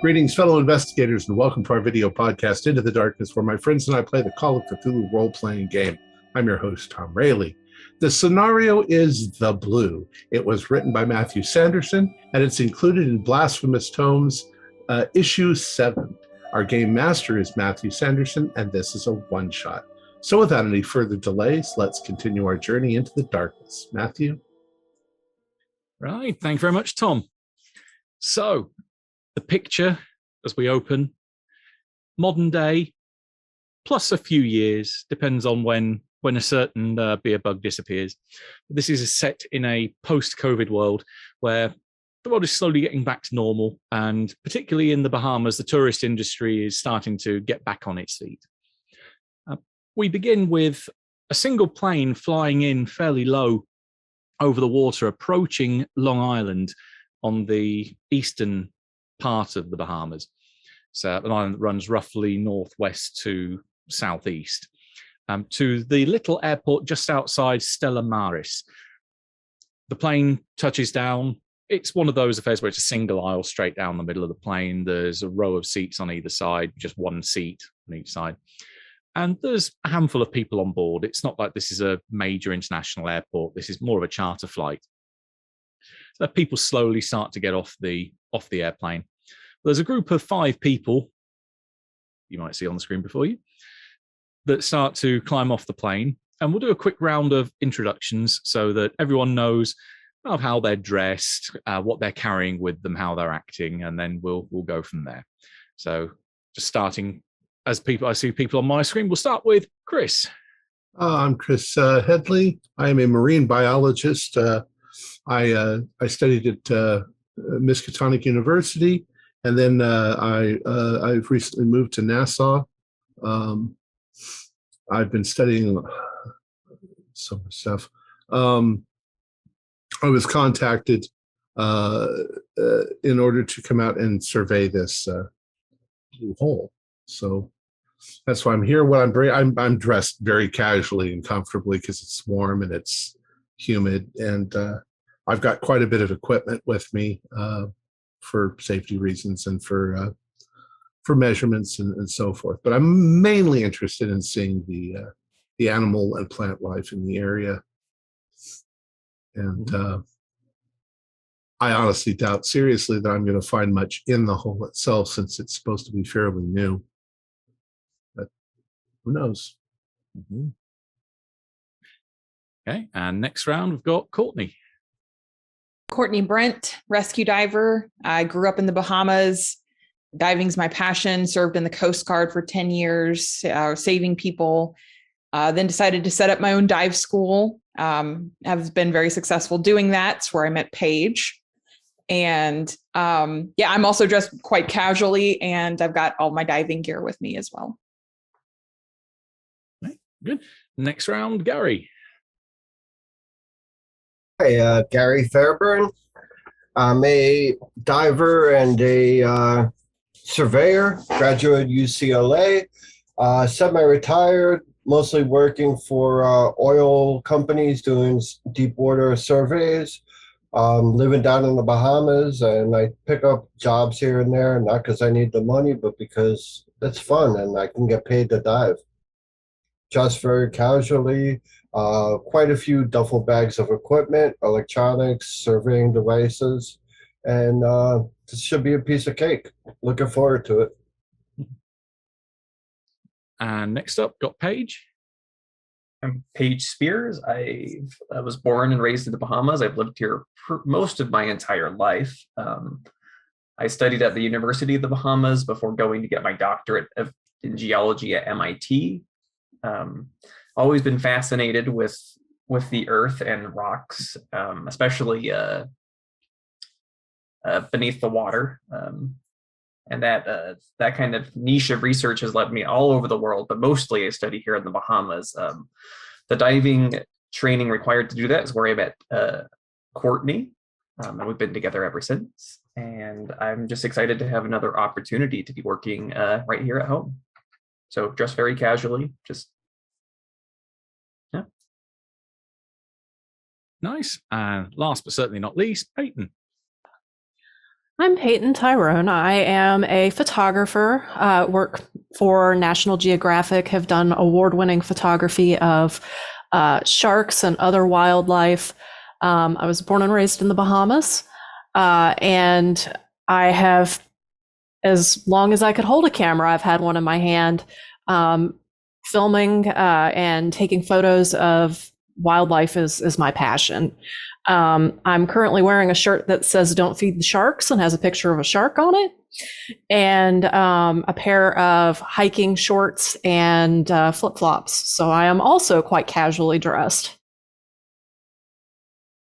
Greetings, fellow investigators, and welcome to our video podcast, Into the Darkness, where my friends and I play the Call of Cthulhu role-playing game. I'm your host, Tom Rayleigh. The scenario is The Blue. It was written by Matthew Sanderson, and it's included in Blasphemous Tomes, issue 7. Our game master is Matthew Sanderson, and this is a one-shot. So without any further delays, let's continue our journey into the darkness. Matthew? Right, thank you very much, Tom. So, the picture, as we open, modern day, plus a few years, depends on when a certain beer bug disappears. This is set in a post-COVID world where the world is slowly getting back to normal, and particularly in the Bahamas, the tourist industry is starting to get back on its feet. We begin with a single plane flying in fairly low over the water, approaching Long Island on the eastern part of the Bahamas. So an island that runs roughly northwest to southeast, to the little airport just outside Stella Maris. The plane touches down. It's one of those affairs where it's a single aisle straight down the middle of the plane. There's a row of seats on either side, just one seat on each side. And there's a handful of people on board. It's not like this is a major international airport. This is more of a charter flight. So people slowly start to get off the airplane. There's a group of 5 people, you might see on the screen before you, that start to climb off the plane. And we'll do a quick round of introductions so that everyone knows of how they're dressed, what they're carrying with them, how they're acting, and then we'll go from there. So just starting, as I see people on my screen, we'll start with Chris. I'm Chris Headley. I am a marine biologist. I studied at Miskatonic University, and then I've recently moved to Nassau. I've been studying so much stuff. I was contacted in order to come out and survey this blue hole. So that's why I'm here. I'm dressed very casually and comfortably because it's warm and it's humid, and I've got quite a bit of equipment with me for safety reasons and for measurements and so forth. But I'm mainly interested in seeing the animal and plant life in the area. And I honestly doubt seriously that I'm going to find much in the hole itself, since it's supposed to be fairly new. But who knows? Mm-hmm. Okay, and next round we've got Courtney. Courtney Brent, rescue diver. I grew up in the Bahamas. Diving's my passion. Served in the Coast Guard for 10 years, saving people. Then decided to set up my own dive school. Have been very successful doing that. It's where I met Paige. And I'm also dressed quite casually, and I've got all my diving gear with me as well. Okay, good. Next round, Gary. Hi, Gary Fairburn. I'm a diver and a surveyor, graduate UCLA, semi-retired, mostly working for oil companies doing deep water surveys, living down in the Bahamas, and I pick up jobs here and there, not because I need the money, but because it's fun and I can get paid to dive. Just very casually, quite a few duffel bags of equipment, electronics, surveying devices, and this should be a piece of cake. Looking forward to it. And next up, got Paige. I'm Paige Spears. I was born and raised in the Bahamas. I've lived here for most of my entire life. I studied at the University of the Bahamas before going to get my doctorate in geology at MIT. Always been fascinated with the earth and rocks, especially beneath the water. And that kind of niche of research has led me all over the world, but mostly I study here in the Bahamas. The diving training required to do that is where I met Courtney, and we've been together ever since. And I'm just excited to have another opportunity to be working right here at home. So dress very casually, just Nice. And last but certainly not least, Peyton. I'm Peyton Tyrone. I am a photographer, work for National Geographic, have done award-winning photography of sharks and other wildlife. I was born and raised in the Bahamas, and I have, as long as I could hold a camera, I've had one in my hand, filming and taking photos of wildlife is my passion. I'm currently wearing a shirt that says "Don't Feed the Sharks" and has a picture of a shark on it, and a pair of hiking shorts and flip-flops. So I am also quite casually dressed.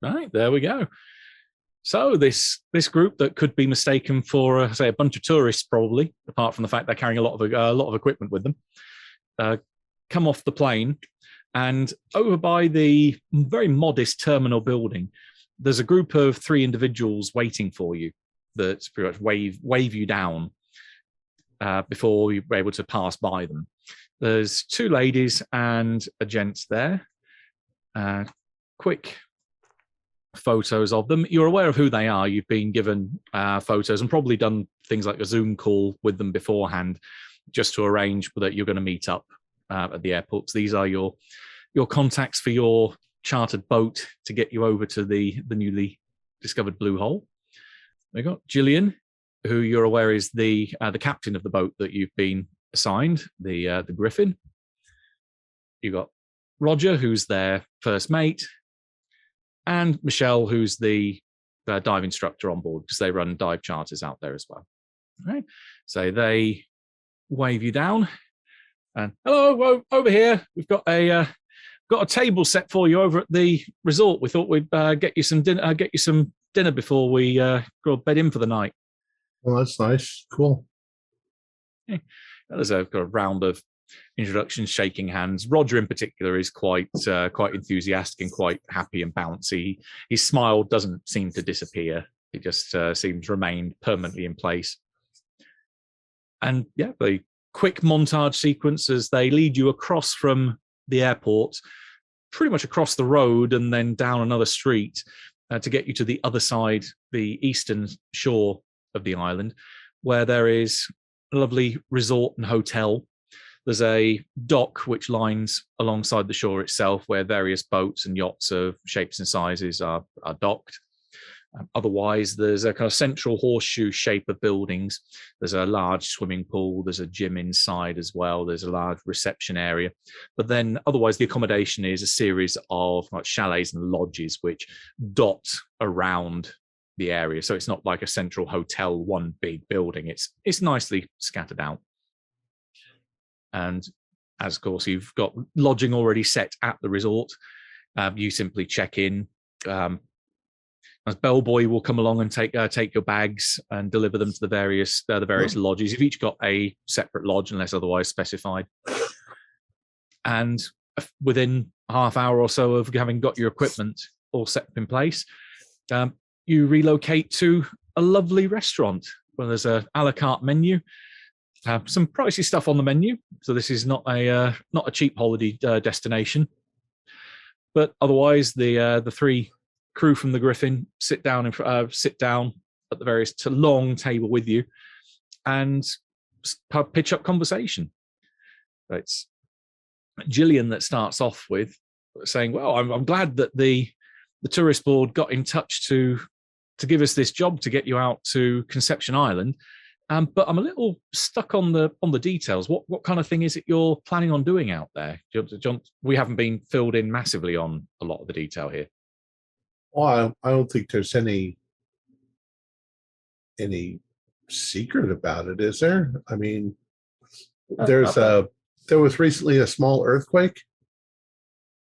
Right, there we go. So this group that could be mistaken for, say, a bunch of tourists, probably, apart from the fact they're carrying a lot of equipment with them, come off the plane, and over by the very modest terminal building, there's a group of 3 individuals waiting for you that pretty much wave you down before you're able to pass by them. There's 2 ladies and a gent there. Quick photos of them. You're aware of who they are. You've been given photos and probably done things like a Zoom call with them beforehand, just to arrange that you're going to meet up at the airports. These are your contacts for your chartered boat to get you over to the newly discovered Blue Hole. We got Gillian, who you're aware is the captain of the boat that you've been assigned, the Griffin. You got Roger, who's their first mate, and Michelle, who's the dive instructor on board, because they run dive charters out there as well. All right, so they wave you down, and hello, over here. We've got a table set for you over at the resort. We thought we'd get you some dinner before we go bed in for the night. Well, that's nice. Cool. Okay. There's a round of introductions, shaking hands. Roger, in particular, is quite enthusiastic and quite happy and bouncy. His smile doesn't seem to disappear. It just seems to remain permanently in place. And yeah, the quick montage sequence as they lead you across from the airport, pretty much across the road and then down another street to get you to the other side, the eastern shore of the island, where there is a lovely resort and hotel. There's a dock which lines alongside the shore itself, where various boats and yachts of shapes and sizes are docked. Otherwise, there's a kind of central horseshoe shape of buildings. There's a large swimming pool. There's a gym inside as well. There's a large reception area. But then otherwise, the accommodation is a series of like chalets and lodges which dot around the area. So it's not like a central hotel, one big building. It's nicely scattered out. And as of course you've got lodging already set at the resort, you simply check in. As bellboy will come along and take your bags and deliver them to the various lodges. You've each got a separate lodge unless otherwise specified. And within a half hour or so of having got your equipment all set up in place, you relocate to a lovely restaurant where there's a la carte menu. Some pricey stuff on the menu, so this is not a cheap holiday destination. But otherwise, the 3 crew from the Griffin sit down at the various long table with you and pitch up conversation. It's Gillian that starts off with saying, "Well, I'm glad that the tourist board got in touch to give us this job to get you out to Conception Island, but I'm a little stuck on the details. What kind of thing is it you're planning on doing out there, John? We haven't been filled in massively on a lot of the detail here." Well, I don't think there's any secret about it, is there? I mean, there was recently a small earthquake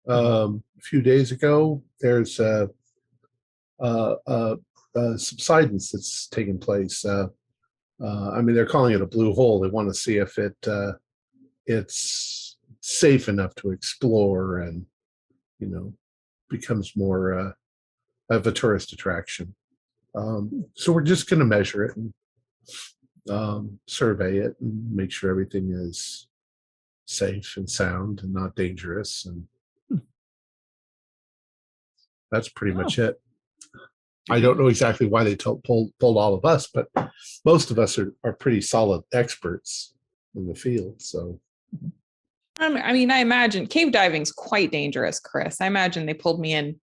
a few days ago. There's a subsidence that's taking place. I mean, they're calling it a blue hole. They want to see if it's safe enough to explore and, becomes more of a tourist attraction. So we're just going to measure it and survey it and make sure everything is safe and sound and not dangerous. And That's pretty much it. I don't know exactly why they pulled all of us, but most of us are pretty solid experts in the field. So, I mean, I imagine cave diving's quite dangerous, Chris. I imagine they pulled me in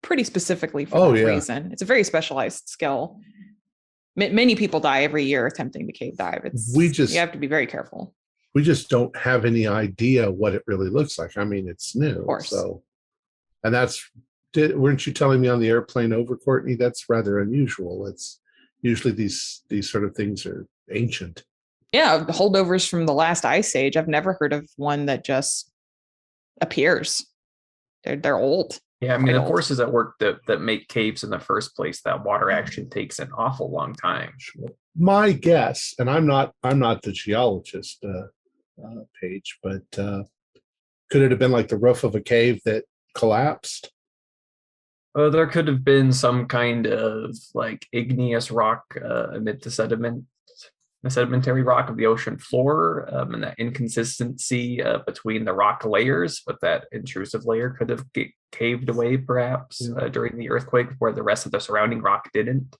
pretty specifically for that reason. It's a very specialized skill. Many people die every year attempting to cave dive. You have to be very careful. We just don't have any idea what it really looks like. I mean, it's new. Of course. So, and weren't you telling me on the airplane over, Courtney? That's rather unusual. It's usually these sort of things are ancient. Yeah, holdovers from the last ice age. I've never heard of one that just appears. They're old. Yeah, I mean, the forces at work that make caves in the first place, that water action takes an awful long time. My guess, and I'm not the geologist, Paige, but could it have been like the roof of a cave that collapsed? There could have been some kind of like igneous rock amid the sedimentary rock of the ocean floor, and that inconsistency between the rock layers, but that intrusive layer could have caved away perhaps during the earthquake where the rest of the surrounding rock didn't.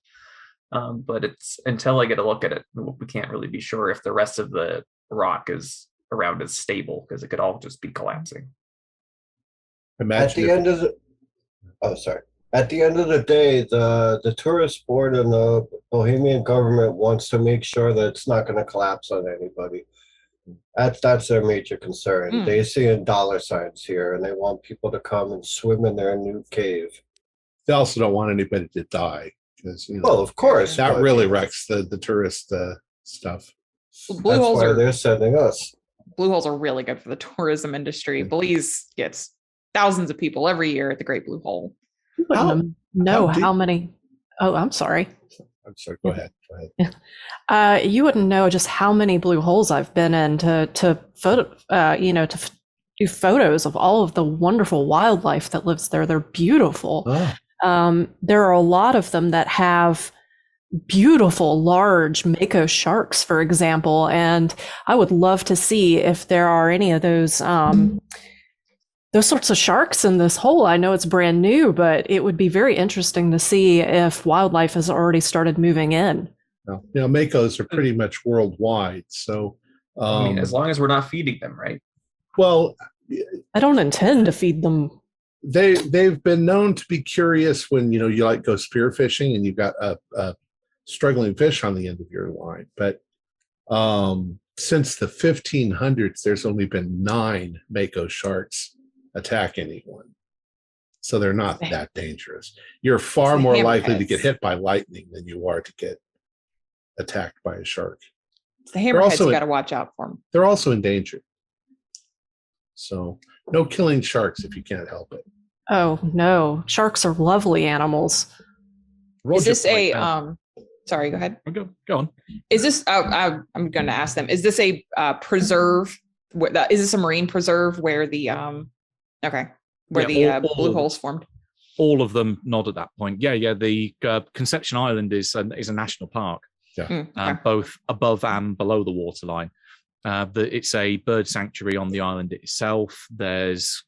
But it's until I get a look at it, we can't really be sure if the rest of the rock is around is stable, because it could all just be collapsing. At the end of the day, the tourist board and the Bohemian government wants to make sure that it's not going to collapse on anybody. That's their major concern. They see in dollar signs here, and they want people to come and swim in their new cave. They also don't want anybody to die, because well, of course, that really wrecks the tourist stuff. Blue holes they're sending us. Blue holes are really good for the tourism industry. Belize gets thousands of people every year at the Great Blue Hole. How many? Oh, I'm sorry. I'm sorry. Go ahead. You wouldn't know just how many blue holes I've been in to photo, to do photos of all of the wonderful wildlife that lives there. They're beautiful. Oh. There are a lot of them that have beautiful large mako sharks, for example, and I would love to see if there are any of those sorts of sharks in this hole. I know it's brand new, but it would be very interesting to see if wildlife has already started moving in. Makos are pretty much worldwide, so I mean, as long as we're not feeding them, right? Well, I don't intend to feed them. They've been known to be curious when you like go spearfishing and you've got a struggling fish on the end of your line. But since the 1500s, there's only been 9 mako sharks attack anyone, so they're not that dangerous. You're far more likely to get hit by lightning than you are to get attacked by a shark. It's the hammerheads you got to watch out for them. They're also endangered, so no killing sharks if you can't help it. Oh no, sharks are lovely animals. Is this a sorry, go ahead. Go on. Is this I'm going to ask them, is this a preserve? Is this a marine preserve where the blue holes formed? All of them nod at that point. Yeah. The Conception Island is a national park, both above and below the waterline. It's a bird sanctuary on the island itself. There's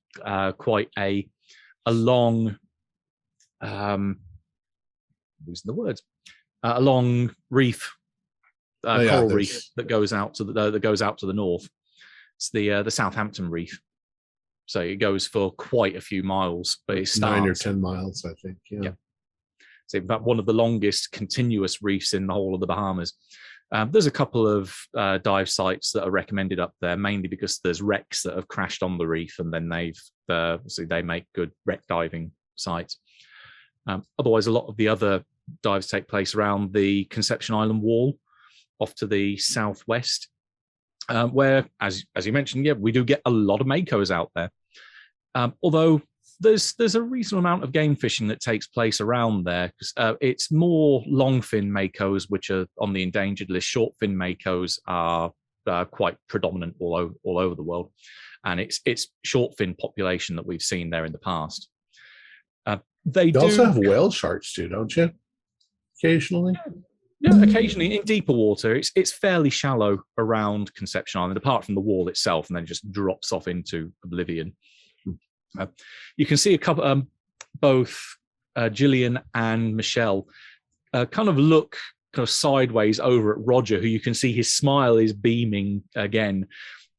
quite a long, losing the words, a long reef, coral reef that goes out to the north. It's the Southampton Reef. So it goes for quite a few miles, but it starts 9 or 10 miles, I think. Yeah. So in fact, one of the longest continuous reefs in the whole of the Bahamas. There's a couple of dive sites that are recommended up there, mainly because there's wrecks that have crashed on the reef, and then they make good wreck diving sites. Otherwise, a lot of the other dives take place around the Conception Island wall, off to the southwest, where, as you mentioned, we do get a lot of makos out there. Although there's a reasonable amount of game fishing that takes place around there. It's more longfin makos, which are on the endangered list. Shortfin makos are quite predominant all over the world, and it's shortfin population that we've seen there in the past. You also have whale sharks too, don't you? Occasionally. Yeah, occasionally in deeper water. It's fairly shallow around Conception Island, apart from the wall itself, and then just drops off into oblivion. You can see a couple both Gillian and Michelle kind of look kind of sideways over at Roger, who you can see his smile is beaming again.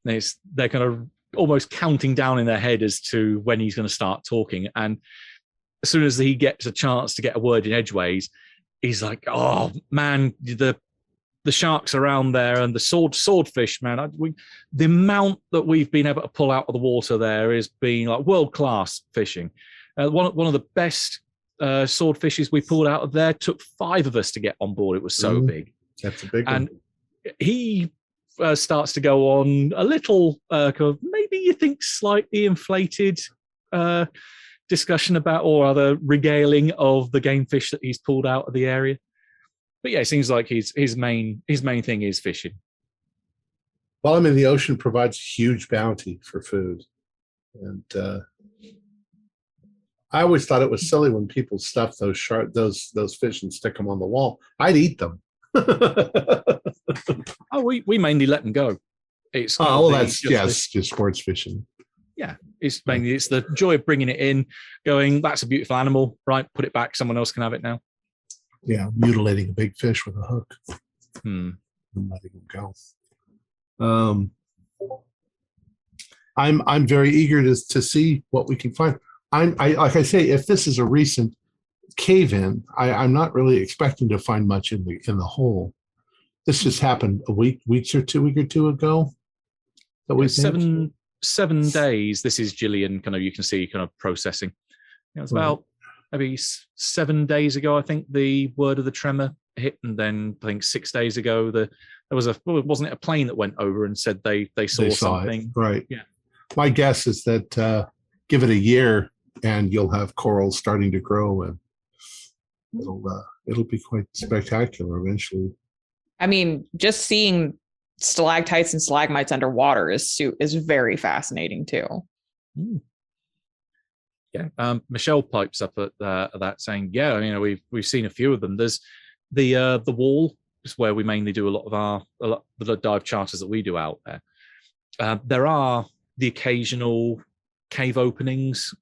They're kind of almost counting down in their head as to when he's going to start talking. And as soon as he gets a chance to get a word in edgeways, he's like, "Oh man, the sharks around there and the swordfish, man. The amount that we've been able to pull out of the water there is being like world-class fishing. One of the best swordfishes we pulled out of there took 5 of us to get on board. It was so big." That's a big one. And he starts to go on a little, kind of, maybe you think slightly inflated discussion about, or other regaling of the game fish that he's pulled out of the area. But yeah, it seems like his main thing is fishing. Well, I mean, the ocean provides a huge bounty for food, and I always thought it was silly when people stuff those fish and stick them on the wall. I'd eat them. Oh, we mainly let them go. It's just sports fishing. Yeah, it's the joy of bringing it in, going, "That's a beautiful animal, right? Put it back. Someone else can have it now." Yeah, mutilating a big fish with a hook and letting him go. I'm very eager to see what we can find. I like I say, if this is a recent cave-in, I'm not really expecting to find much in the hole. This just happened a week or two ago. That we 7 days. This is Gillian. Kind of, you can see kind of processing. It's about maybe 7 days ago, I think the word of the tremor hit, and then I think 6 days ago wasn't it a plane that went over and said they saw something? It. Right. Yeah. My guess is that give it a year and you'll have corals starting to grow, and it'll be quite spectacular eventually. I mean, just seeing stalactites and stalagmites underwater is very fascinating too. Yeah, Michelle pipes up at that, saying, "Yeah, we've seen a few of them. There's the wall is where we mainly do a lot of the dive charters that we do out there. There are the occasional cave openings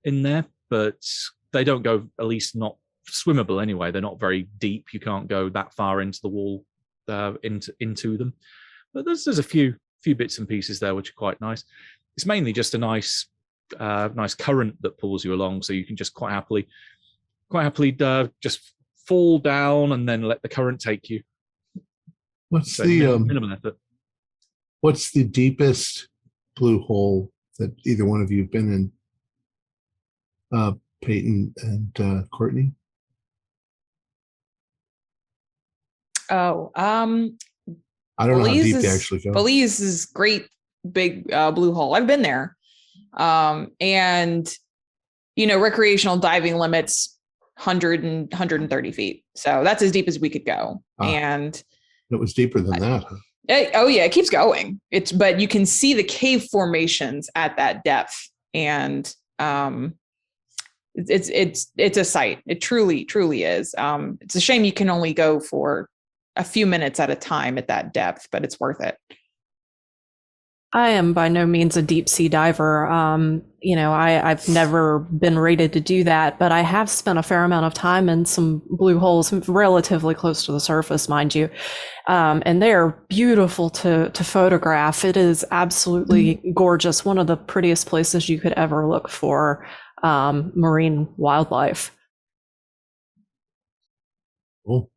in there, but they don't go, at least not swimmable anyway. They're not very deep. You can't go that far into the wall, into them. But there's a few bits and pieces there which are quite nice. It's mainly just a nice current that pulls you along, so you can just quite happily just fall down and then let the current take you. What's minimal effort. What's the deepest blue hole that either one of you have been in, Peyton and Courtney? Oh, I don't know how deep they actually go. Belize is great big blue hole. I've been there. And recreational diving limits 100 and 130 feet. So that's as deep as we could go. And it was deeper than that. Huh? It keeps going. But you can see the cave formations at that depth, and it's a sight. It truly is. It's a shame you can only go for a few minutes at a time at that depth, but it's worth it. I am by no means a deep sea diver. I've never been rated to do that, but I have spent a fair amount of time in some blue holes, relatively close to the surface, mind you. And they're beautiful to photograph. It is absolutely gorgeous. One of the prettiest places you could ever look for marine wildlife. Cool.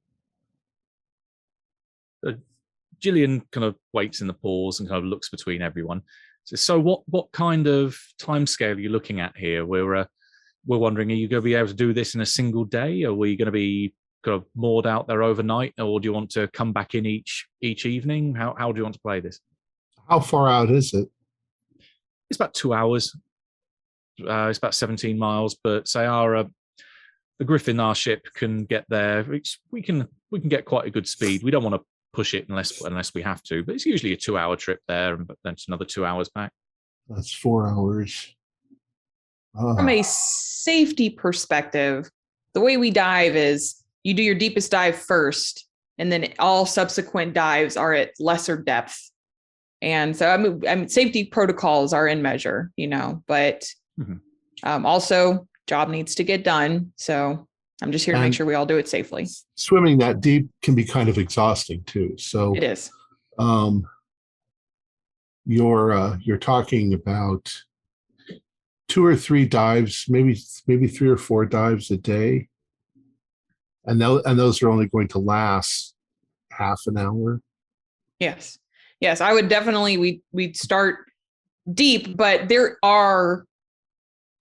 Gillian kind of waits in the pause and kind of looks between everyone. So what kind of timescale are you looking at here? We're wondering, are you going to be able to do this in a single day? Or are we going to be kind of moored out there overnight? Or do you want to come back in each evening? How do you want to play this? How far out is it? It's about 2 hours. It's about 17 miles, but say the Griffin, our ship, can get there. We can get quite a good speed. We don't want to push it unless we have to, but it's usually a 2-hour trip there, and then it's another 2 hours back. That's 4 hours. From a safety perspective, the way we dive is you do your deepest dive first, and then all subsequent dives are at lesser depth. And so I mean safety protocols are in measure, but also job needs to get done. So I'm just here to make sure we all do it safely. Swimming that deep can be kind of exhausting too. So It is. You're talking about 2 or 3 dives, maybe 3 or 4 dives a day, and those are only going to last half an hour. Yes. I would definitely we'd start deep, but there are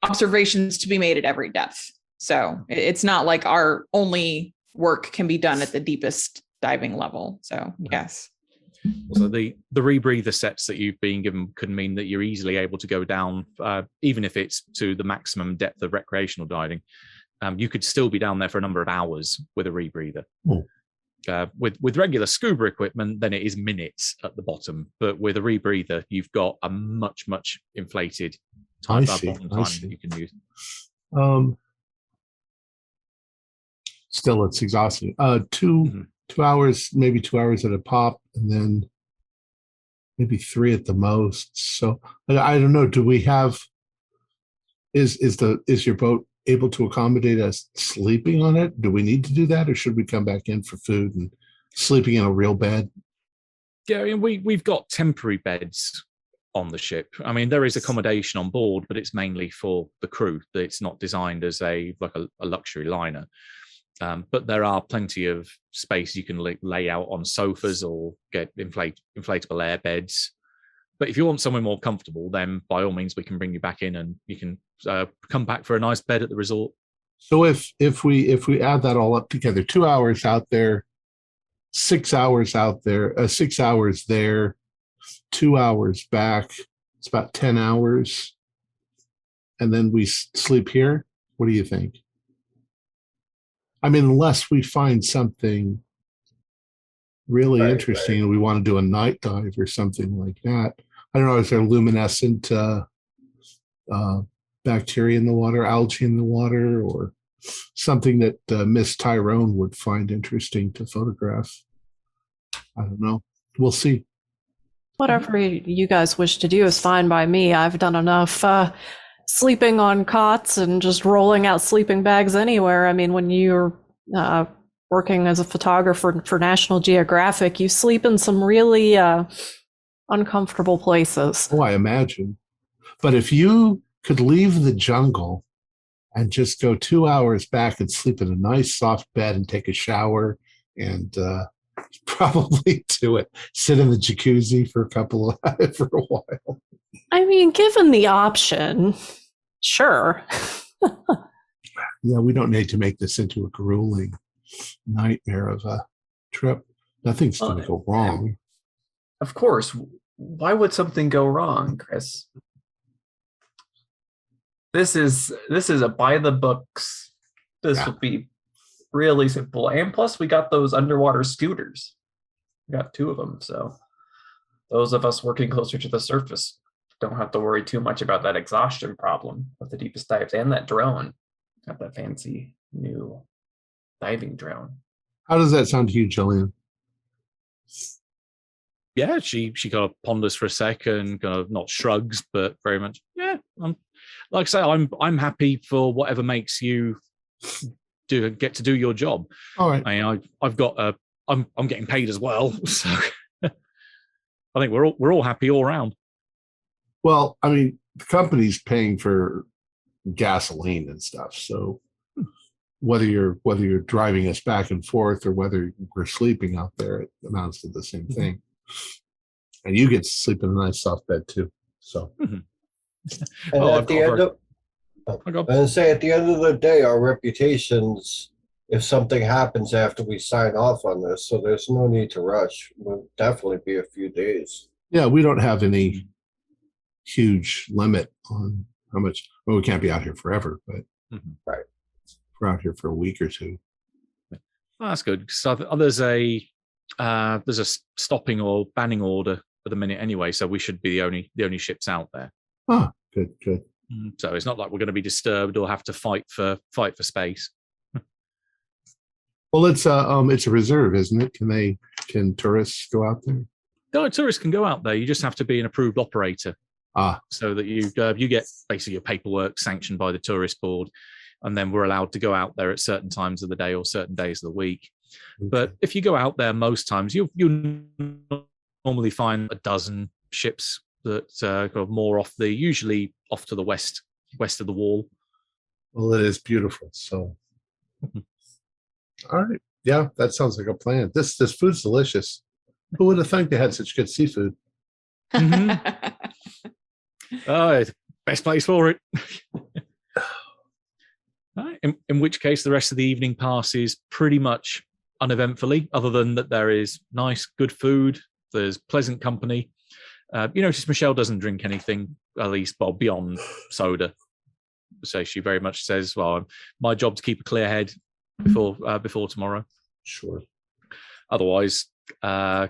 observations to be made at every depth. So it's not like our only work can be done at the deepest diving level. So yes. So the rebreather sets that you've been given could mean that you're easily able to go down, even if it's to the maximum depth of recreational diving. You could still be down there for a number of hours with a rebreather. With regular scuba equipment, then it is minutes at the bottom. But with a rebreather, you've got a much inflated time that you can use. Still, it's exhausting. 2 hours, maybe 2 hours at a pop, and then maybe 3 at the most. So I don't know. Do we have? Is your boat able to accommodate us sleeping on it? Do we need to do that, or should we come back in for food and sleeping in a real bed? Yeah, we've got temporary beds on the ship. I mean, there is accommodation on board, but it's mainly for the crew. It's not designed as a luxury liner. But there are plenty of space you can lay out on sofas or get inflatable air beds. But if you want somewhere more comfortable, then by all means, we can bring you back in and you can come back for a nice bed at the resort. So if we add that all up together, 2 hours out there, 6 hours out there, 6 hours there, 2 hours back, it's about 10 hours. And then we sleep here. What do you think? I mean, unless we find something really interesting and we want to do a night dive or something like that. I don't know, is there luminescent bacteria in the water, algae in the water, or something that Miss Tyrone would find interesting to photograph? I don't know. We'll see. Whatever you guys wish to do is fine by me. I've done enough sleeping on cots and just rolling out sleeping bags anywhere. I mean, when you're working as a photographer for National Geographic, you sleep in some really uncomfortable places. Oh, I imagine. But if you could leave the jungle and just go 2 hours back and sleep in a nice soft bed and take a shower and probably do it, sit in the jacuzzi for a while. I mean, given the option, sure. Yeah, we don't need to make this into a grueling nightmare of a trip. Nothing's going to go wrong. Of course. Why would something go wrong, Chris? This is a by the books. This will be really simple. And plus, we got those underwater scooters. We got 2 of them. So those of us working closer to the surface don't have to worry too much about that exhaustion problem with the deepest dives and that drone. Got that fancy new diving drone. How does that sound to you, Jillian? Yeah, she kind of ponders for a second, kind of not shrugs, but very much, yeah. Like I say, I'm happy for whatever makes you get to do your job. All right. I mean, I've got I'm getting paid as well, so I think we're all happy all around. Well, I mean, the company's paying for gasoline and stuff, so whether you're driving us back and forth or whether we're sleeping out there, it amounts to the same thing. And you get to sleep in a nice soft bed too. So, and at the end of the day, our reputations, if something happens after we sign off on this, so there's no need to rush. Will definitely be a few days. Yeah, we don't have any huge limit on how much. Well, we can't be out here forever, but right, we're out here for a week or 2. Well, that's good. So there's a stopping or banning order for the minute anyway, so we should be the only ships out there. Ah, good. So it's not like we're going to be disturbed or have to fight for space. Well, it's a reserve, isn't it? Can tourists go out there? No, tourists can go out there. You just have to be an approved operator. So that you get basically your paperwork sanctioned by the tourist board. and then we're allowed to go out there at certain times of the day or certain days of the week. Okay. But if you go out there most times, you'll normally find a dozen ships that go more usually off to the west of the wall. Well, it is beautiful. So, all right. Yeah, that sounds like a plan. This food's delicious. Who would have thought they had such good seafood? Mhm. Oh, best place for it. Right. In which case, the rest of the evening passes pretty much uneventfully, other than that there is nice, good food. There's pleasant company. You notice Michelle doesn't drink anything, at least beyond soda. So she very much says, "Well, my job to keep a clear head before tomorrow." Sure. Otherwise, your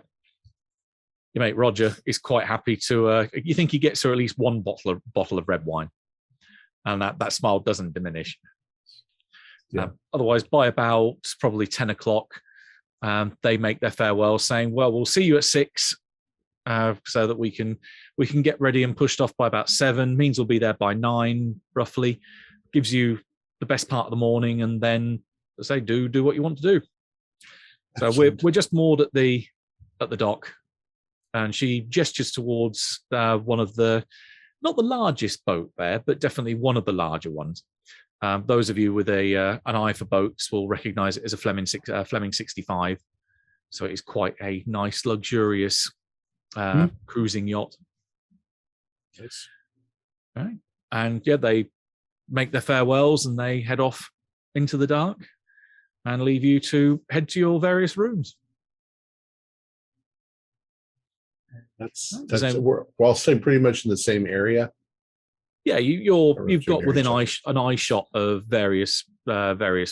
mate Roger is quite happy to. You think he gets her at least one bottle of red wine, and that smile doesn't diminish. Yeah. Otherwise, by about probably 10 o'clock, they make their farewell, saying, "Well, we'll see you at 6, so that we can get ready and pushed off by about 7. Means we'll be there by 9, roughly. Gives you the best part of the morning, and then as they do what you want to do." So Excellent. we're just moored at the dock, and she gestures towards one of the, not the largest boat there, but definitely one of the larger ones. Those of you with an eye for boats will recognise it as a Fleming 65. So it is quite a nice, luxurious cruising yacht. Yes. Right. And yeah, they make their farewells and they head off into the dark and leave you to head to your various rooms. We're all staying pretty much in the same area. Yeah, you've got within an eye shot of various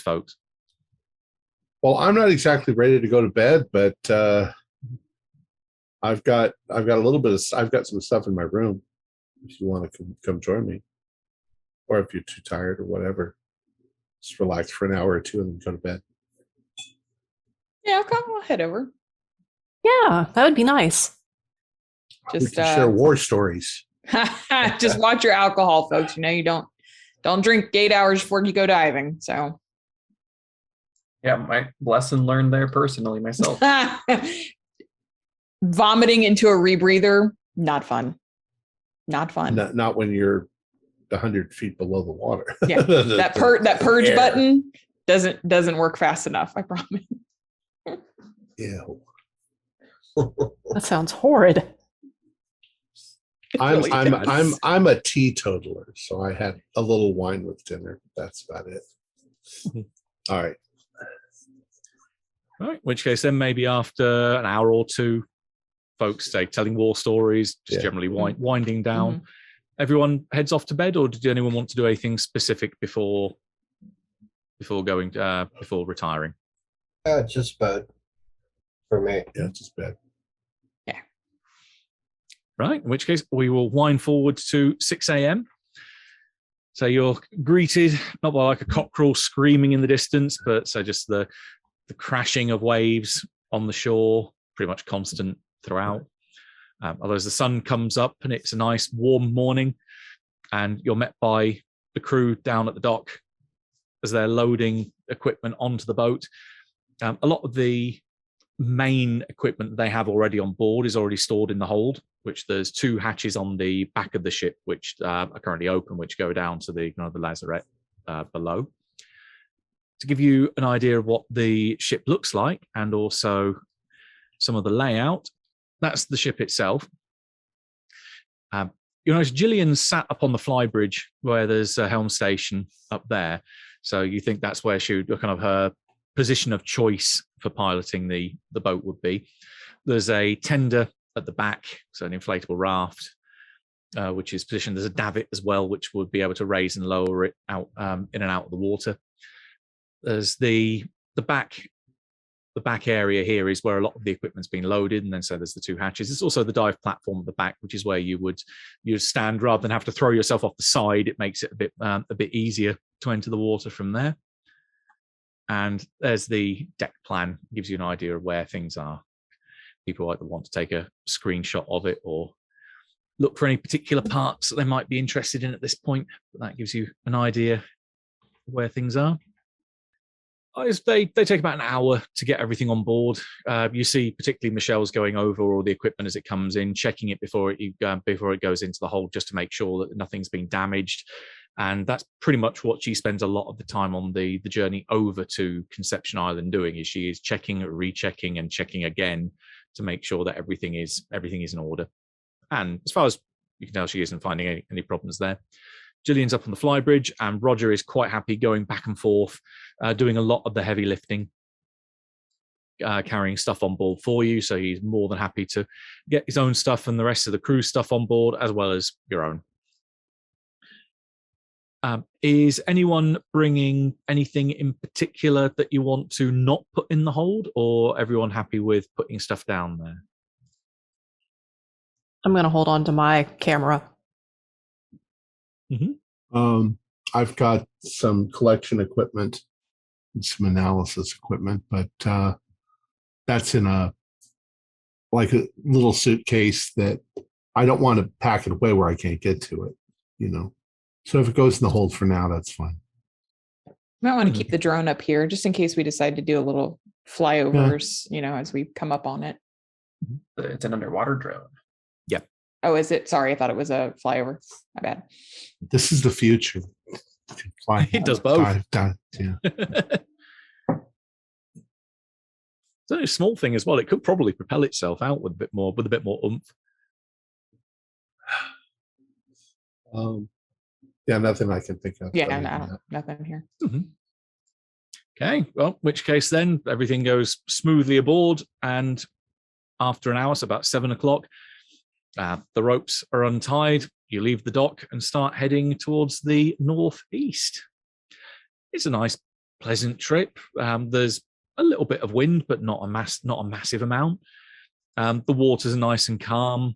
folks. Well, I'm not exactly ready to go to bed, but I've got some stuff in my room. If you want to come join me, or if you're too tired or whatever, just relax for an hour or two and then go to bed. Yeah, I'll head over. Yeah, that would be nice. We Just can share war stories. just watch your alcohol, folks. You don't drink 8 hours before you go diving. So Yeah, my lesson learned there personally myself. vomiting into a rebreather, not fun. Not fun. Not when you're 100 feet below the water. Yeah, that purge air. button doesn't work fast enough. I promise. Ew. That sounds horrid. I'm a teetotaler, so I had a little wine with dinner. That's about it. All right. Right. In which case, then maybe after an hour or two, folks say telling war stories, just generally winding down. Mm-hmm. Everyone heads off to bed, or did anyone want to do anything specific before retiring? Just bed for me. Yeah, just bed. Yeah. Right. In which case, we will wind forward to 6 a.m. So you're greeted not by like a cockerel screaming in the distance, but so just the crashing of waves on the shore, pretty much constant throughout. Although as the sun comes up and it's a nice warm morning, and you're met by the crew down at the dock as they're loading equipment onto the boat. A lot of the main equipment they have already on board is already stored in the hold, which there's 2 hatches on the back of the ship, which are currently open, which go down to the lazarette below. To give you an idea of what the ship looks like and also some of the layout, that's the ship itself. You notice Gillian's sat up on the flybridge where there's a helm station up there. So you think that's where her position of choice for piloting the boat would be. There's a tender at the back, so an inflatable raft, which is positioned. There's a davit as well, which would be able to raise and lower it out in and out of the water. There's the back area here is where a lot of the equipment's been loaded, and then so there's the 2 hatches. There's also the dive platform at the back, which is where you'd stand rather than have to throw yourself off the side. It makes it a bit easier to enter the water from there. And there's the deck plan, gives you an idea of where things are. People either want to take a screenshot of it or look for any particular parts that they might be interested in at this point. But that gives you an idea where things are. They take about an hour to get everything on board. You see, particularly Michelle's going over all the equipment as it comes in, checking it before it goes into the hold, just to make sure that nothing's been damaged. And that's pretty much what she spends a lot of the time on the journey over to Conception Island doing. Is she is checking, rechecking, and checking again to make sure that everything is in order. And as far as you can tell, she isn't finding any problems there. Gillian's up on the flybridge, and Roger is quite happy going back and forth, doing a lot of the heavy lifting, carrying stuff on board for you. So he's more than happy to get his own stuff and the rest of the crew's stuff on board, as well as your own. Is anyone bringing anything in particular that you want to not put in the hold, or everyone happy with putting stuff down there? I'm going to hold on to my camera. Mm-hmm. I've got some collection equipment and some analysis equipment, but that's in a little suitcase that I don't want to pack it away where I can't get to it, you know. So if it goes in the hold for now, that's fine. You might want to keep the drone up here just in case we decide to do a little flyovers, you know, as we come up on it. It's an underwater drone. Yeah. Oh, is it? Sorry, I thought it was a flyover. My bad. This is the future. It does both. Yeah. It's only a small thing as well. It could probably propel itself out with a bit more oomph. Yeah, nothing I can think of. Yeah, no, nothing here. Mm-hmm. Okay, well, in which case then everything goes smoothly aboard, and after an hour, so about 7 o'clock, the ropes are untied. You leave the dock and start heading towards the northeast. It's a nice, pleasant trip. There's a little bit of wind, but not a massive amount. The waters are nice and calm.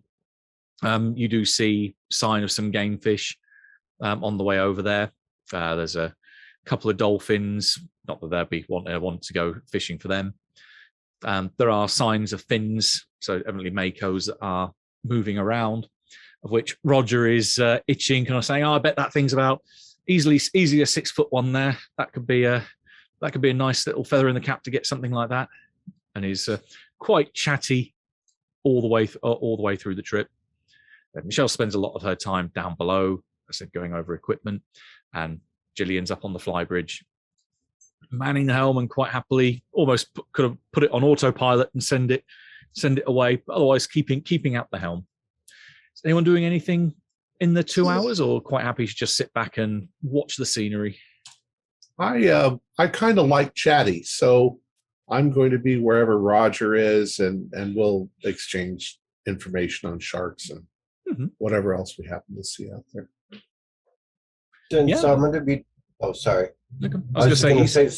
You do see sign of some gamefish on the way over there. There's a couple of dolphins. Not that they'd be want to go fishing for them. There are signs of fins, so evidently makos that are moving around, of which Roger is itching, kind of saying, "Oh, I bet that thing's about easily a 6 foot one there. That could be a nice little feather in the cap to get something like that." And he's quite chatty all the way through the trip. Michelle spends a lot of her time down below, I said, going over equipment, and Gillian's up on the flybridge, manning the helm, and quite happily almost could have put it on autopilot and send it away, but otherwise keeping out the helm. Is anyone doing anything in the 2 hours, or quite happy to just sit back and watch the scenery? I kind of like chatty, so I'm going to be wherever Roger is, and we'll exchange information on sharks and whatever else we happen to see out there. Since I'm going to be, oh, sorry. Okay. I was going to say,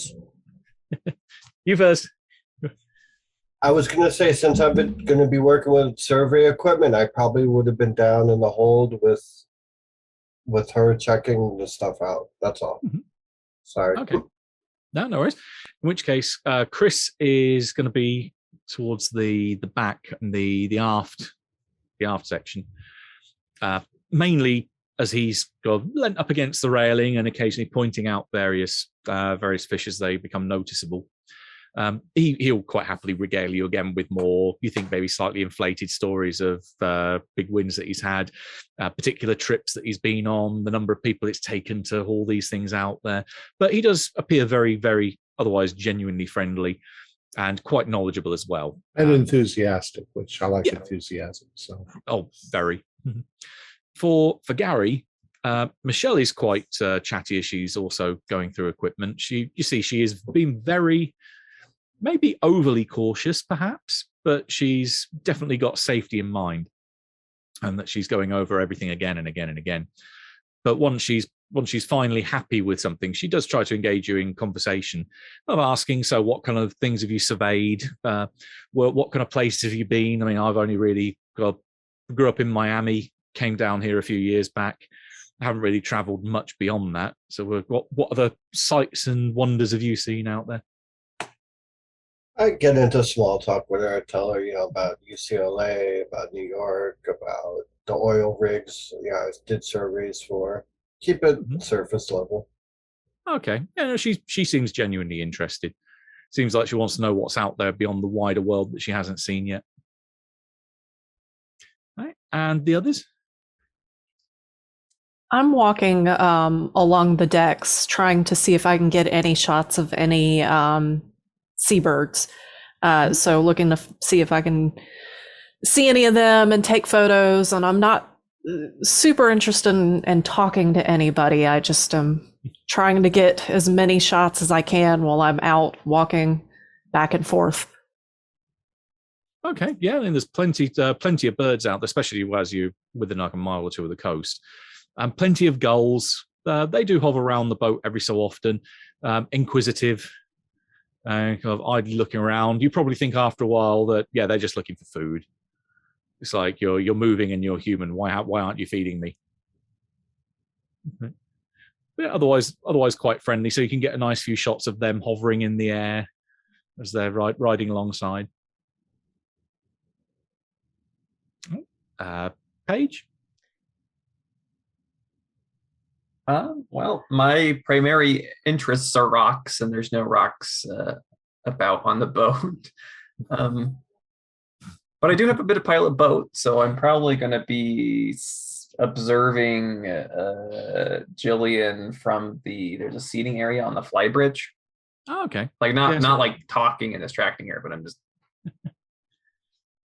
you first. I was going to say, since I've been going to be working with survey equipment, I probably would have been down in the hold with her checking the stuff out. That's all. Mm-hmm. Sorry. Okay. No worries. In which case, Chris is going to be towards the back and the aft section, mainly as he's got leant up against the railing and occasionally pointing out various fish as they become noticeable. He'll quite happily regale you again with more, you think, maybe slightly inflated stories of big wins that he's had, particular trips that he's been on, the number of people it's taken to haul these things out there. But he does appear very, very otherwise genuinely friendly and quite knowledgeable as well. And enthusiastic, which I like enthusiasm. So very. Mm-hmm. For Gary, Michelle is quite chatty as she's also going through equipment. She is being very, maybe overly cautious perhaps, but she's definitely got safety in mind, and that she's going over everything again and again and again. But once she's finally happy with something, she does try to engage you in conversation of asking, so what kind of things have you surveyed? What kind of places have you been? I mean, I've only really grew up in Miami, came down here a few years back. I haven't really traveled much beyond that. So what other sights and wonders have you seen out there? I get into small talk with her. I tell her, about UCLA, about New York, about the oil rigs. I did surveys for. Keep it surface level. Okay. Yeah, no, she seems genuinely interested. Seems like she wants to know what's out there beyond the wider world that she hasn't seen yet. Right. And the others? I'm walking along the decks, trying to see if I can get any shots of any seabirds. So looking to see if I can see any of them and take photos. And I'm not super interested in talking to anybody. I just am trying to get as many shots as I can while I'm out walking back and forth. Okay, yeah, and there's plenty of birds out there, especially as you within like a mile or two of the coast, and plenty of gulls. They do hover around the boat every so often, inquisitive, kind of idly looking around. You probably think after a while that they're just looking for food. It's like you're moving and you're human. Why aren't you feeding me? But otherwise quite friendly. So you can get a nice few shots of them hovering in the air as they're riding alongside. Paige? Well, my primary interests are rocks, and there's no rocks about on the boat. But I do have a bit of pilot boat, so I'm probably going to be observing Jillian from there's a seating area on the flybridge. Oh, okay. Like not like talking and distracting her, but I'm just.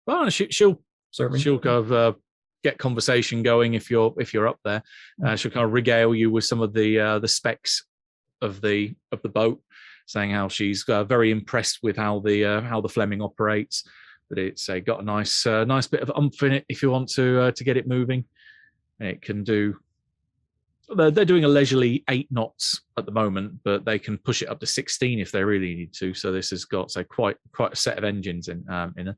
Well, she'll kind of get conversation going if you're up there. She'll kind of regale you with some of the specs of the boat, saying how she's very impressed with how the Fleming operates. But it's got a nice bit of oomph in it if you want to get it moving. It can do. They're doing a leisurely 8 knots at the moment, but they can push it up to 16 if they really need to. So this has got quite a set of engines in it.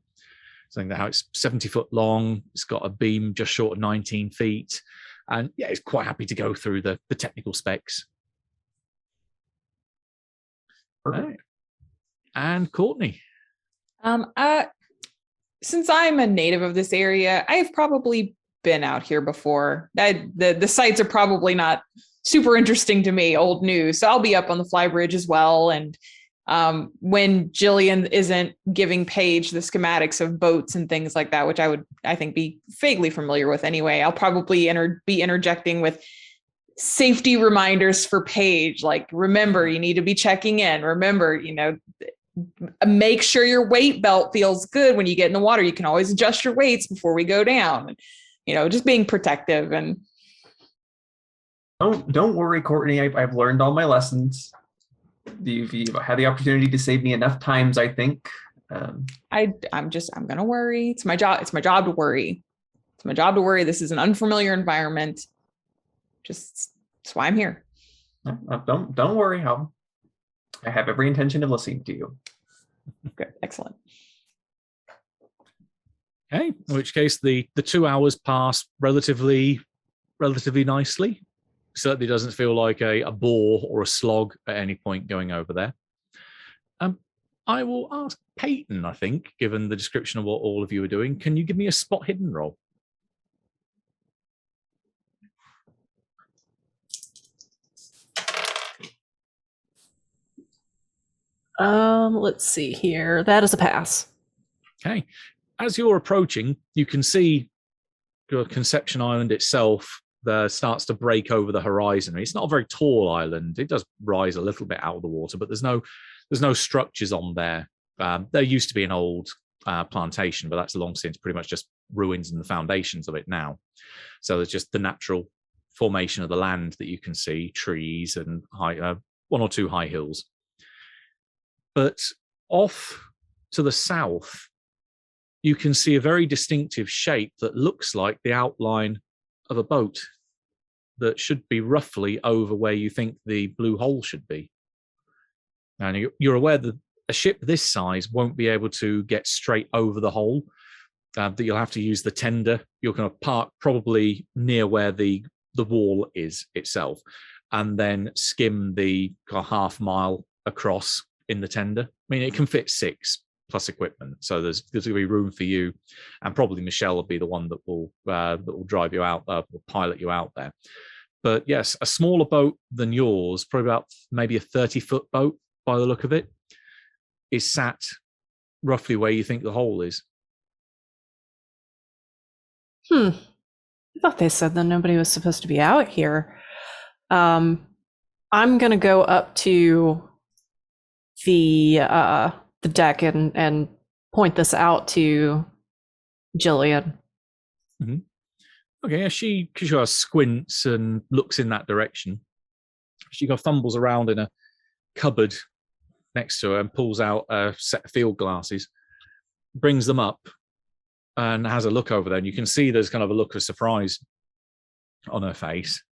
Saying that how it's 70 foot long, it's got a beam just short of 19 feet, and it's quite happy to go through the technical specs. Right. And Courtney. Since I'm a native of this area, I've probably been out here before. The sites are probably not super interesting to me, old news. So I'll be up on the flybridge as well. And when Jillian isn't giving Paige the schematics of boats and things like that, which I think be vaguely familiar with anyway, I'll probably be interjecting with safety reminders for Paige. Like, remember, you need to be checking in. Remember, make sure your weight belt feels good when you get in the water. You can always adjust your weights before we go down. Just being protective. And don't worry, Courtney. I've learned all my lessons. You've had the opportunity to save me enough times, I think. I'm gonna worry. It's my job to worry. It's my job to worry. This is an unfamiliar environment. That's why I'm here. Don't worry. I have every intention of listening to you. Good. Excellent. Okay. In which case the 2 hours pass relatively nicely. Certainly doesn't feel like a bore or a slog at any point going over there. I will ask Peyton, I think, given the description of what all of you are doing, can you give me a spot hidden roll? Let's see here. That is a pass. Okay. As you're approaching, you can see your Conception Island itself starts to break over the horizon. It's not a very tall island. It does rise a little bit out of the water, but there's no structures on there. There used to be an old plantation, but that's long since pretty much just ruins and the foundations of it now. So there's just the natural formation of the land that you can see, trees and one or two high hills. But off to the south, you can see a very distinctive shape that looks like the outline of a boat that should be roughly over where you think the blue hole should be. And you're aware that a ship this size won't be able to get straight over the hole, that you'll have to use the tender. You're going to park probably near where the wall is itself, and then skim the half mile across in the tender. I mean, it can fit 6 plus equipment, so there's going to be room for you, and probably Michelle will be the one that will drive you out, will pilot you out there. But yes, a smaller boat than yours, probably about maybe a 30-foot boat by the look of it, is sat roughly where you think the hole is. I thought they said that nobody was supposed to be out here. I'm gonna go up to the deck and point this out to Jillian. Mm-hmm. Okay, she squints and looks in that direction. She fumbles around in a cupboard next to her and pulls out a set of field glasses, brings them up, and has a look over there. And you can see there's kind of a look of surprise on her face.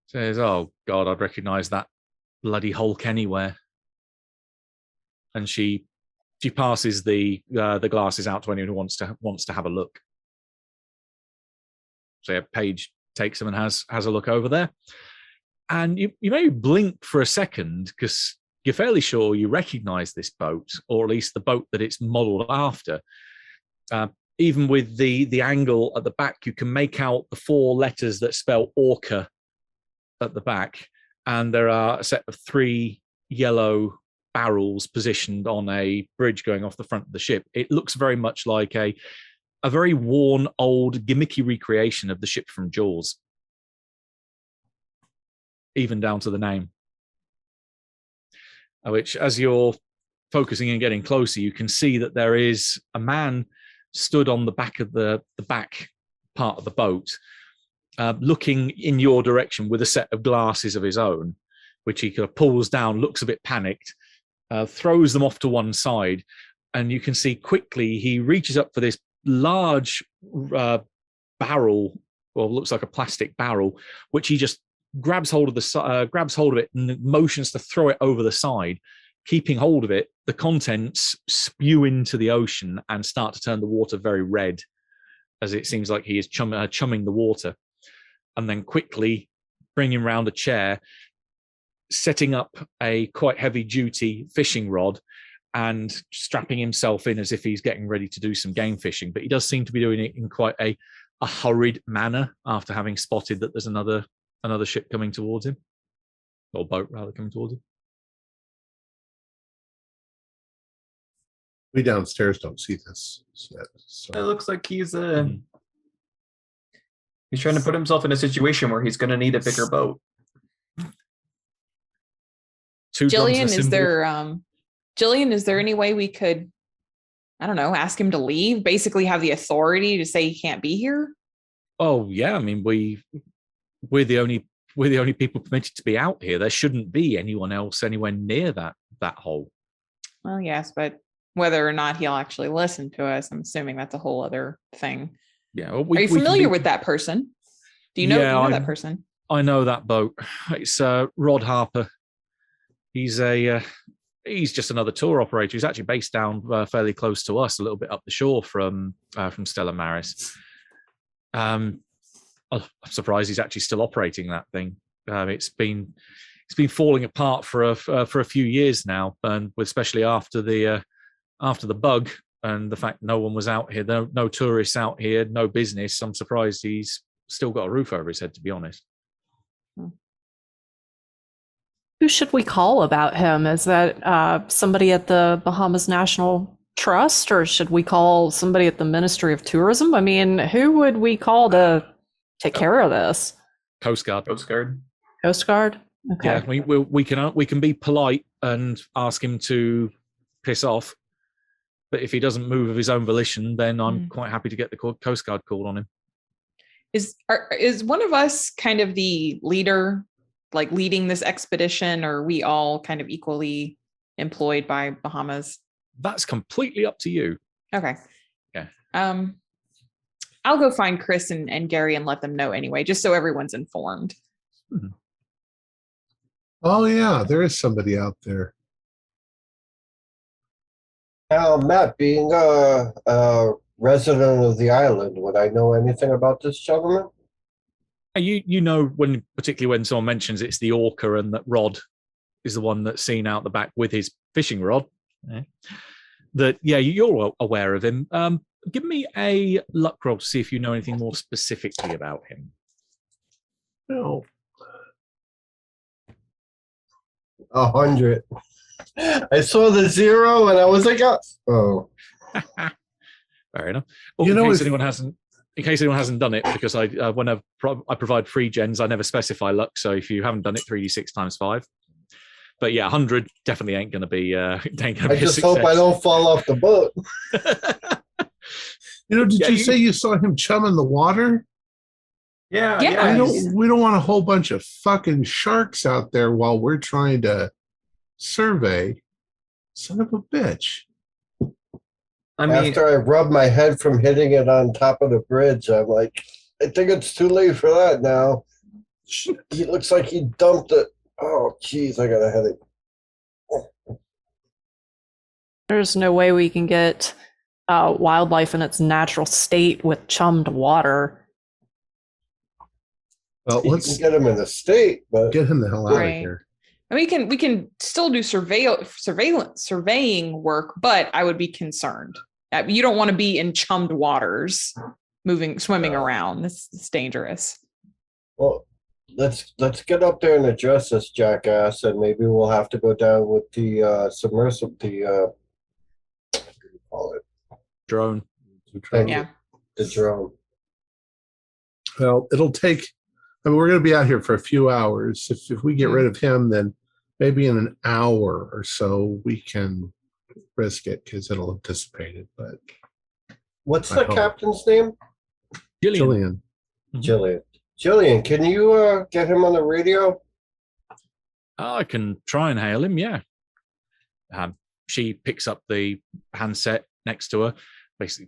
Says, "Oh God, I'd recognise that bloody Hulk anywhere." And she passes the glasses out to anyone who wants to have a look. So Paige takes them and has a look over there. And you may blink for a second because you're fairly sure you recognise this boat, or at least the boat that it's modelled after. Even with the angle at the back, you can make out the 4 letters that spell Orca at the back. And there are a set of 3 yellow barrels positioned on a bridge going off the front of the ship. It looks very much like a very worn, old, gimmicky recreation of the ship from Jaws. Even down to the name. Which, as you're focusing and getting closer, you can see that there is a man stood on the back of the back part of the boat, looking in your direction with a set of glasses of his own, which he kind of pulls down, looks a bit panicked, throws them off to one side, and you can see quickly he reaches up for this large barrel, or looks like a plastic barrel, which he just grabs hold of it and motions to throw it over the side. Keeping hold of it, the contents spew into the ocean and start to turn the water very red, as it seems like he is chumming the water. And then quickly bringing round a chair, setting up a quite heavy-duty fishing rod and strapping himself in as if he's getting ready to do some game fishing. But he does seem to be doing it in quite a hurried manner after having spotted that there's another ship coming towards him, or boat rather coming towards him. We downstairs don't see this yet. So. It looks like he's trying to put himself in a situation where he's going to need a bigger boat. Jillian, is there any way we could, I don't know, ask him to leave? Basically, have the authority to say he can't be here? Oh yeah, I mean we're the only people permitted to be out here. There shouldn't be anyone else anywhere near that hole. Well, yes, but whether or not he'll actually listen to us, I'm assuming that's a whole other thing. Yeah. Well, are you familiar with that person? Do you know that person? I know that boat. It's Rod Harper. He's just another tour operator. He's actually based down fairly close to us, a little bit up the shore from Stella Maris. I'm surprised he's actually still operating that thing. It's been falling apart for a few years now, and especially after the bug and the fact no one was out here, no tourists out here, no business. I'm surprised he's still got a roof over his head, to be honest. Who should we call about him? Is that somebody at the Bahamas National Trust, or should we call somebody at the Ministry of Tourism? I mean, who would we call to take care of this? Coast Guard. Coast Guard? Okay. Yeah, we can be polite and ask him to piss off, but if he doesn't move of his own volition, then I'm quite happy to get the Coast Guard called on him. Is one of us kind of the leader, like leading this expedition, or are we all kind of equally employed by Bahamas? That's completely up to you. Okay. Yeah. I'll go find Chris and Gary and let them know anyway, just so everyone's informed. Mm-hmm. Oh yeah, there is somebody out there. Now, Matt, being a resident of the island, would I know anything about this gentleman? You know, particularly when someone mentions it's the Orca and that Rod is the one that's seen out the back with his fishing rod. You're aware of him. Give me a luck roll to see if you know anything more specifically about him. No, 100. I saw the 0 and I was like, oh. Fair enough. Well, in case anyone hasn't done it, because when I provide free gens, I never specify luck. So if you haven't done it, 3d6 times 5. But yeah, 100 definitely ain't going to be. I just hope I don't fall off the boat. Did you say you saw him chum in the water? Yeah. We don't want a whole bunch of fucking sharks out there while we're trying to survey. Son of a bitch. I mean, after I rub my head from hitting it on top of the bridge, I'm like, I think it's too late for that now. He looks like he dumped it. Oh, jeez, I got a headache. There's no way we can get wildlife in its natural state with chummed water. Well, You let's can get him in the state, but get him the hell out of Right. here. And we can still do surveying work, but I would be concerned. You don't want to be in chummed waters, swimming around. It's dangerous. well, let's get up there and address this jackass, and maybe we'll have to go down with the submersible, what do you call it? Drone. Thank Yeah. you. The drone. Well, it'll take. I mean, we're going to be out here for a few hours. If we get rid of him, then maybe in an hour or so we can risk it because it'll have dissipated. But What's I the hope. captain's name? Jillian, Jillian. Jillian, can you get him on the radio? I can try and hail him, yeah. She picks up the handset next to her, basically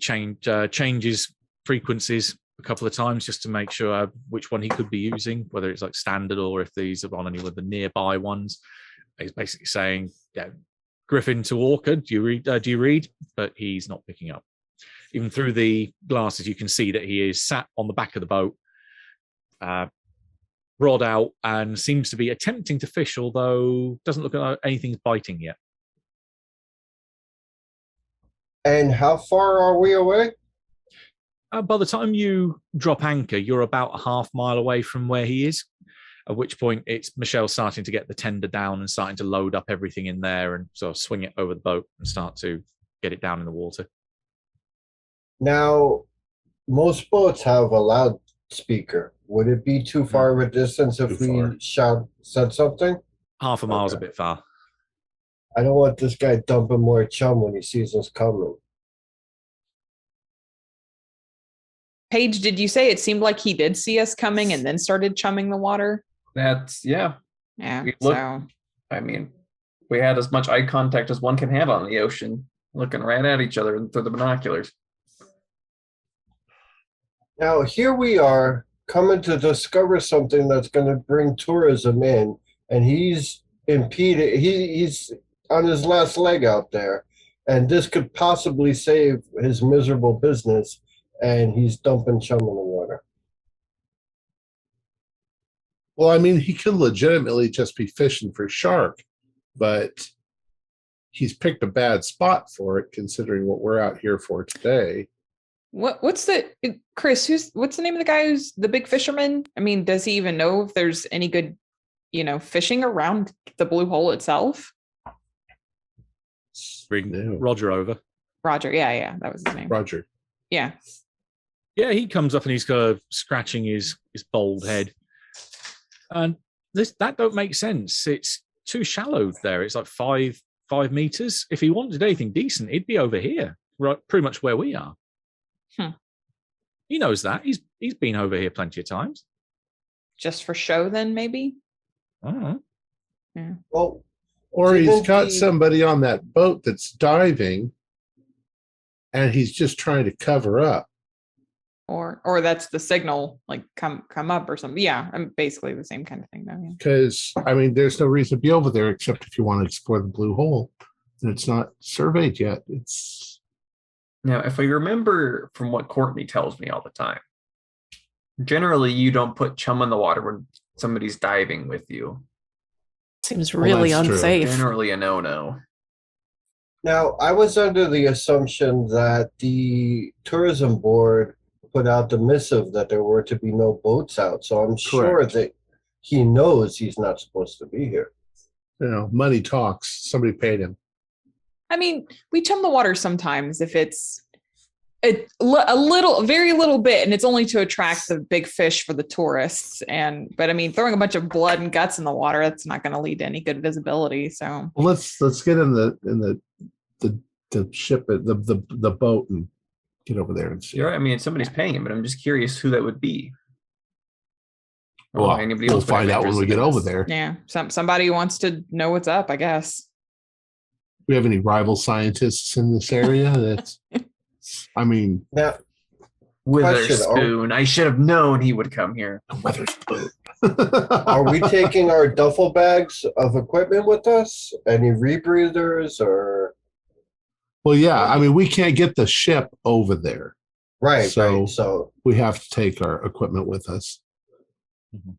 changes frequencies a couple of times just to make sure which one he could be using, whether it's like standard or if these are on any of the nearby ones. He's basically saying, yeah, Griffin to Walker, do you read? But he's not picking up. Even through the glasses, you can see that he is sat on the back of the boat, rod out, and seems to be attempting to fish, although doesn't look like anything's biting yet. And how far are we away? By the time you drop anchor, you're about a half mile away from where he is, at which point it's Michelle starting to get the tender down and starting to load up everything in there and sort of swing it over the boat and start to get it down in the water. Now, most boats have a loudspeaker. Would it be too far of a distance if Too we far. said something? Half a mile's Okay. a bit far. I don't want this guy dumping more chum when he sees us coming. Paige, did you say it seemed like he did see us coming and then started chumming the water? that's, yeah. Yeah. We look- So I mean, we had as much eye contact as one can have on the ocean, looking right at each other through the binoculars. Now, here we are coming to discover something that's going to bring tourism in, and he's impeded. He's on his last leg out there, and this could possibly save his miserable business, and he's dumping chum in the water. well, I mean, he could legitimately just be fishing for shark, but he's picked a bad spot for it, considering what we're out here for today. what's the Chris? What's the name of the guy who's the big fisherman? I mean, does he even know if there's any good, fishing around the blue hole itself? Bring No. Roger over. Roger. Yeah, that was his name. Roger. Yeah. Yeah, he comes up and he's kind of scratching his bald head. And that don't make sense. It's too shallow there. It's like five meters. If he wanted anything decent, he'd be over here, right, pretty much where we are. He knows that. He's been over here plenty of times. Just for show, then maybe. I don't know. Yeah. Well, Or he's Didn't got he- somebody on that boat that's diving, and he's just trying to cover up. Or that's the signal, like come up or something. Yeah, I'm basically the same kind of thing though. Yeah. Because, I mean, there's no reason to be over there except if you want to explore the blue hole. And it's not surveyed yet. It's Now, if I remember from what Courtney tells me all the time, generally you don't put chum in the water when somebody's diving with you. Seems Well, really that's true. unsafe. Generally a no-no. now, I was under the assumption that the tourism board put out the missive that there were to be no boats out. So I'm sure Correct. that he knows he's not supposed to be here. money talks. Somebody paid him. I mean, we chum the water sometimes if it's a very little bit, and it's only to attract the big fish for the tourists. But I mean, throwing a bunch of blood and guts in the water, that's not going to lead to any good visibility. So well, let's get in the ship, the boat, and get over there and see. You're right. I mean, somebody's paying him, but I'm just curious who that would be. Well, we'll find out when we get over there. Yeah, somebody who wants to know what's up, I guess. We have any rival scientists in this area? That's, I mean, Now, Witherspoon. I should have known he would come here. Witherspoon. are we taking our duffel bags of equipment with us? Any rebreathers or? Well, yeah. I mean, we can't get the ship over there. Right. So- right. So We have to take our equipment with us. Mhm.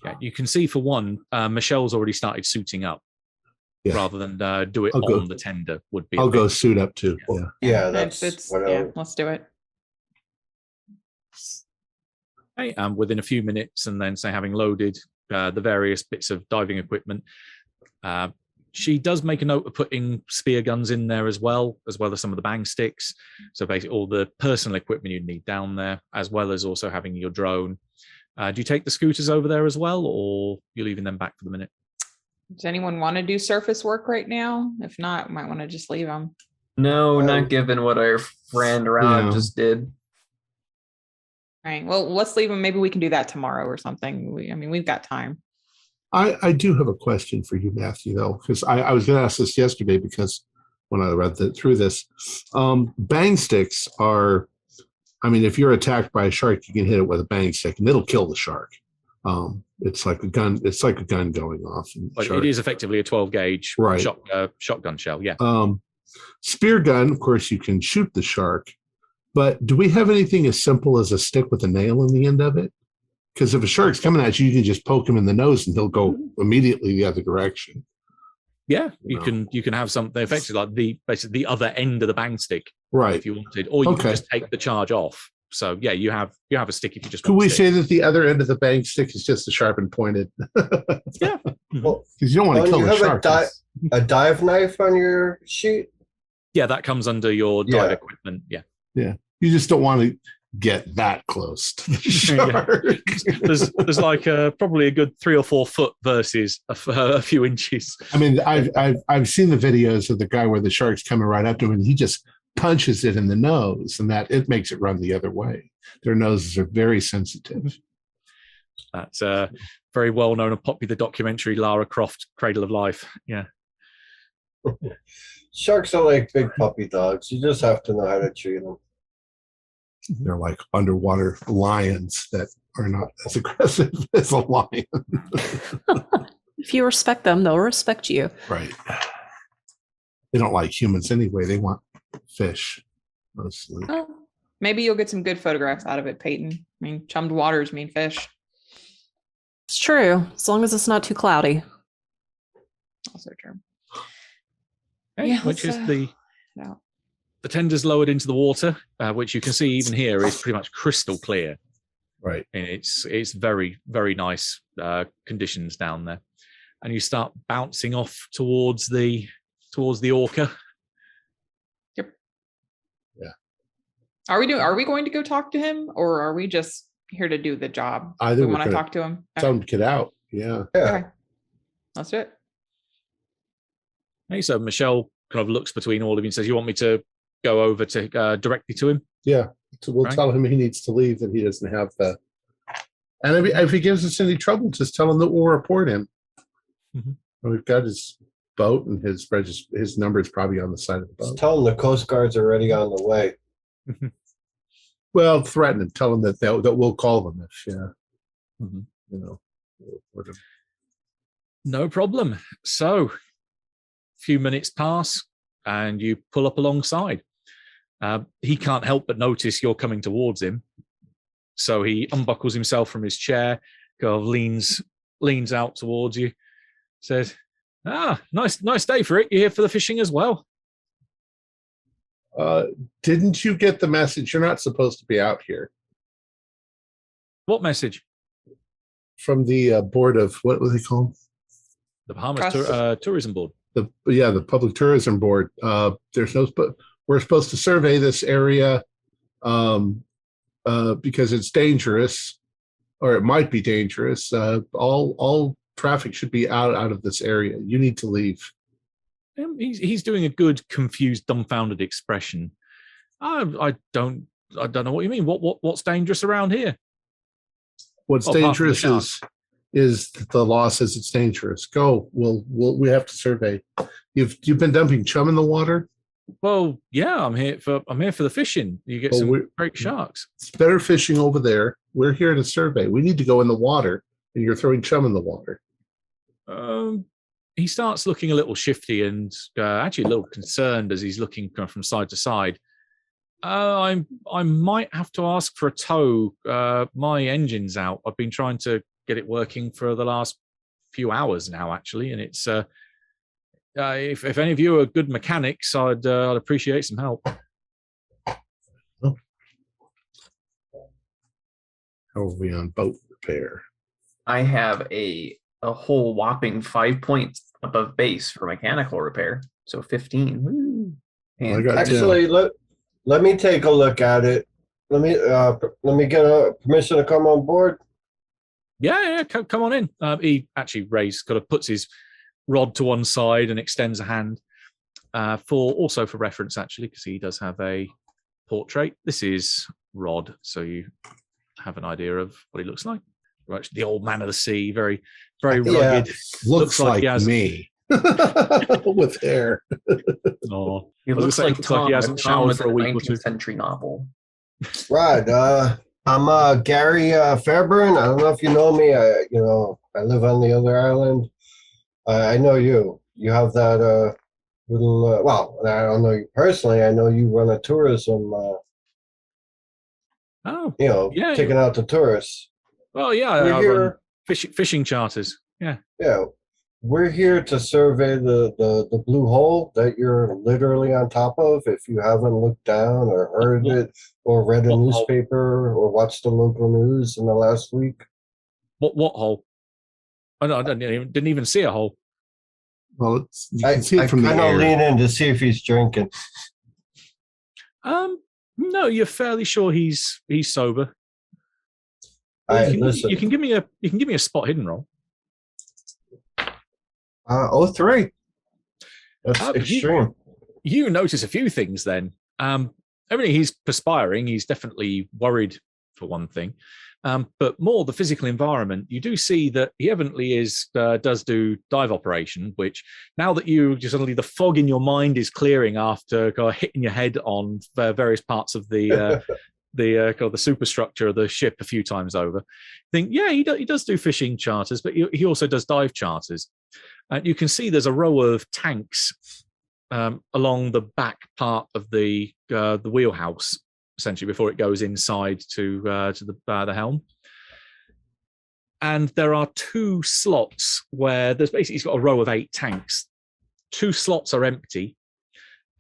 Yeah, you can see for one, Michelle's already started suiting up. Yeah. Rather than do it I'll go- on the tender would be. I'll go suit up too. Yeah. yeah, that's what yeah. Let's do it. Okay, within a few minutes, and then say having loaded the various bits of diving equipment, she does make a note of putting spear guns in there as well as some of the bang sticks. So basically, all the personal equipment you need down there, as well as also having your drone. Do you take the scooters over there as well, or you're leaving them back for the minute? Does anyone want to do surface work right now? If not, we might want to just leave them. No, not given what our friend Rob Yeah. just did. All right. Well, let's leave them. Maybe we can do that tomorrow or something. We've got time. I do have a question for you, Matthew, though, because I was going to ask this yesterday because when I read through this, bang sticks are, I mean, if you're attacked by a shark, you can hit it with a bang stick and it'll kill the shark. It's like a gun. It's like a gun going off. But it is effectively a 12 gauge Right. shotgun shell. Yeah. Spear gun, of course, you can shoot the shark, but do we have anything as simple as a stick with a nail in the end of it? Because if a shark's coming at you, you can just poke him in the nose and he'll go immediately the other direction. Yeah, you No. can have something effectively like basically the other end of the bang stick Right. if you wanted, or you Okay. can just take the charge off. So yeah, you have a stick if you just. Could want we a stick. say that the other end of the bang stick is just a sharpened pointed? Yeah. well, Because you don't want to don't kill you the have shark. a dive knife on your sheet? Yeah, that comes under your dive Yeah. equipment. Yeah. You just don't want to get that close to the shark. There's like probably a good 3 or 4 foot versus a few inches. I mean, I've seen the videos of the guy where the shark's coming right up to him and he just punches it in the nose, and that it makes it run the other way. Their noses are very sensitive. That's very well known and popular documentary, Lara Croft, Cradle of Life. Yeah. Sharks are like big puppy dogs. You just have to know how to treat them. They're like underwater lions that are not as aggressive as a lion. If you respect them, they'll respect you. Right. They don't like humans anyway. They want fish mostly. Well, maybe you'll get some good photographs out of it, Peyton. I mean, chummed waters mean fish. It's true, as long as it's not too cloudy. Also true. Okay, Yeah, which is let's, the tender's lowered into the water, which you can see even here is pretty much crystal clear. Right. And it's very, very nice conditions down there. And you start bouncing off towards the orca. Yep. Yeah. Are we going to go talk to him, or are we just here to do the job? Either we we're want to gonna talk to him. Tell them to get out. Yeah. Yeah. Okay. Let's do it. Okay, so Michelle kind of looks between all of you and says, "You want me to go over to directly to him?" Yeah. So we'll Right. tell him he needs to leave, that he doesn't have the. And if he gives us any trouble, just tell him that we'll report him. Mhm. We've got his boat, and his number is probably on the side of the Just boat. tell them the Coast Guard's already on the way. Well, threaten him. Tell him that we'll call them if Mhm. we'll report him. No problem. So, a few minutes pass, and you pull up alongside. He can't help but notice you're coming towards him, so he unbuckles himself from his chair, kind of leans out towards you, says, nice day for it. You're here for the fishing as well." Didn't you get the message? You're not supposed to be out here. "What message?" From the board of, what was they called? The Bahamas Tourism Board. The Public Tourism Board. There's no. We're supposed to survey this area because it's dangerous, or it might be dangerous. All traffic should be out of this area. You need to leave. He's doing a good, confused, dumbfounded expression. I don't know what you mean. What's dangerous around here? What's dangerous is the law says it's dangerous. Go. We have to survey. You've been dumping chum in the water. Well, yeah, I'm here for the fishing. You get some great sharks. It's better fishing over there. We're here to survey. We need to go in the water, and you're throwing chum in the water. He starts looking a little shifty and actually a little concerned as he's looking from side to side. I might have to ask for a tow. My engine's out. I've been trying to get it working for the last few hours now, actually, and it's. If any of you are good mechanics, I'd appreciate some help. How are we on boat repair? I have a whole whopping 5 points above base for mechanical repair, so 15. Woo. And actually, let me take a look at it. Let me get permission to come on board. Yeah, come on in. He actually puts his rod to one side and extends a hand for reference, actually, because he does have a portrait. This is Rod, so you have an idea of what he looks like. Right, the old man of the sea, very, very rugged. Yeah, looks like me with hair. Oh, he looks like Tom, he hasn't showered for a week or 19th two. century novel. Right. I'm Gary Fairburn. I don't know if you know me. I live on the other island. I know you. You have that little. Well, I don't know you personally. I know you run a tourism. Taking out the tourists. Well, yeah, I run fishing charters. Yeah. Yeah, we're here to survey the blue hole that you're literally on top of. If you haven't looked down or heard it or read a newspaper or watched the local news in the last week. What hole? I didn't even see a hole. Well, you can see it from the air. I kind of lean in to see if he's drinking. No, you're fairly sure he's sober. Listen. You can give me a spot hidden roll. 03. That's extreme. You notice a few things then. Everything he's perspiring, he's definitely worried for one thing. But more the physical environment, you do see that he evidently does do dive operation, which now that suddenly the fog in your mind is clearing after hitting your head on various parts of the the superstructure of the ship a few times over. Think, yeah, he does do fishing charters, but he also does dive charters. And you can see there's a row of tanks along the back part of the wheelhouse, essentially, before it goes inside to the helm. And there are 2 slots where he's got a row of 8 tanks. 2 slots are empty,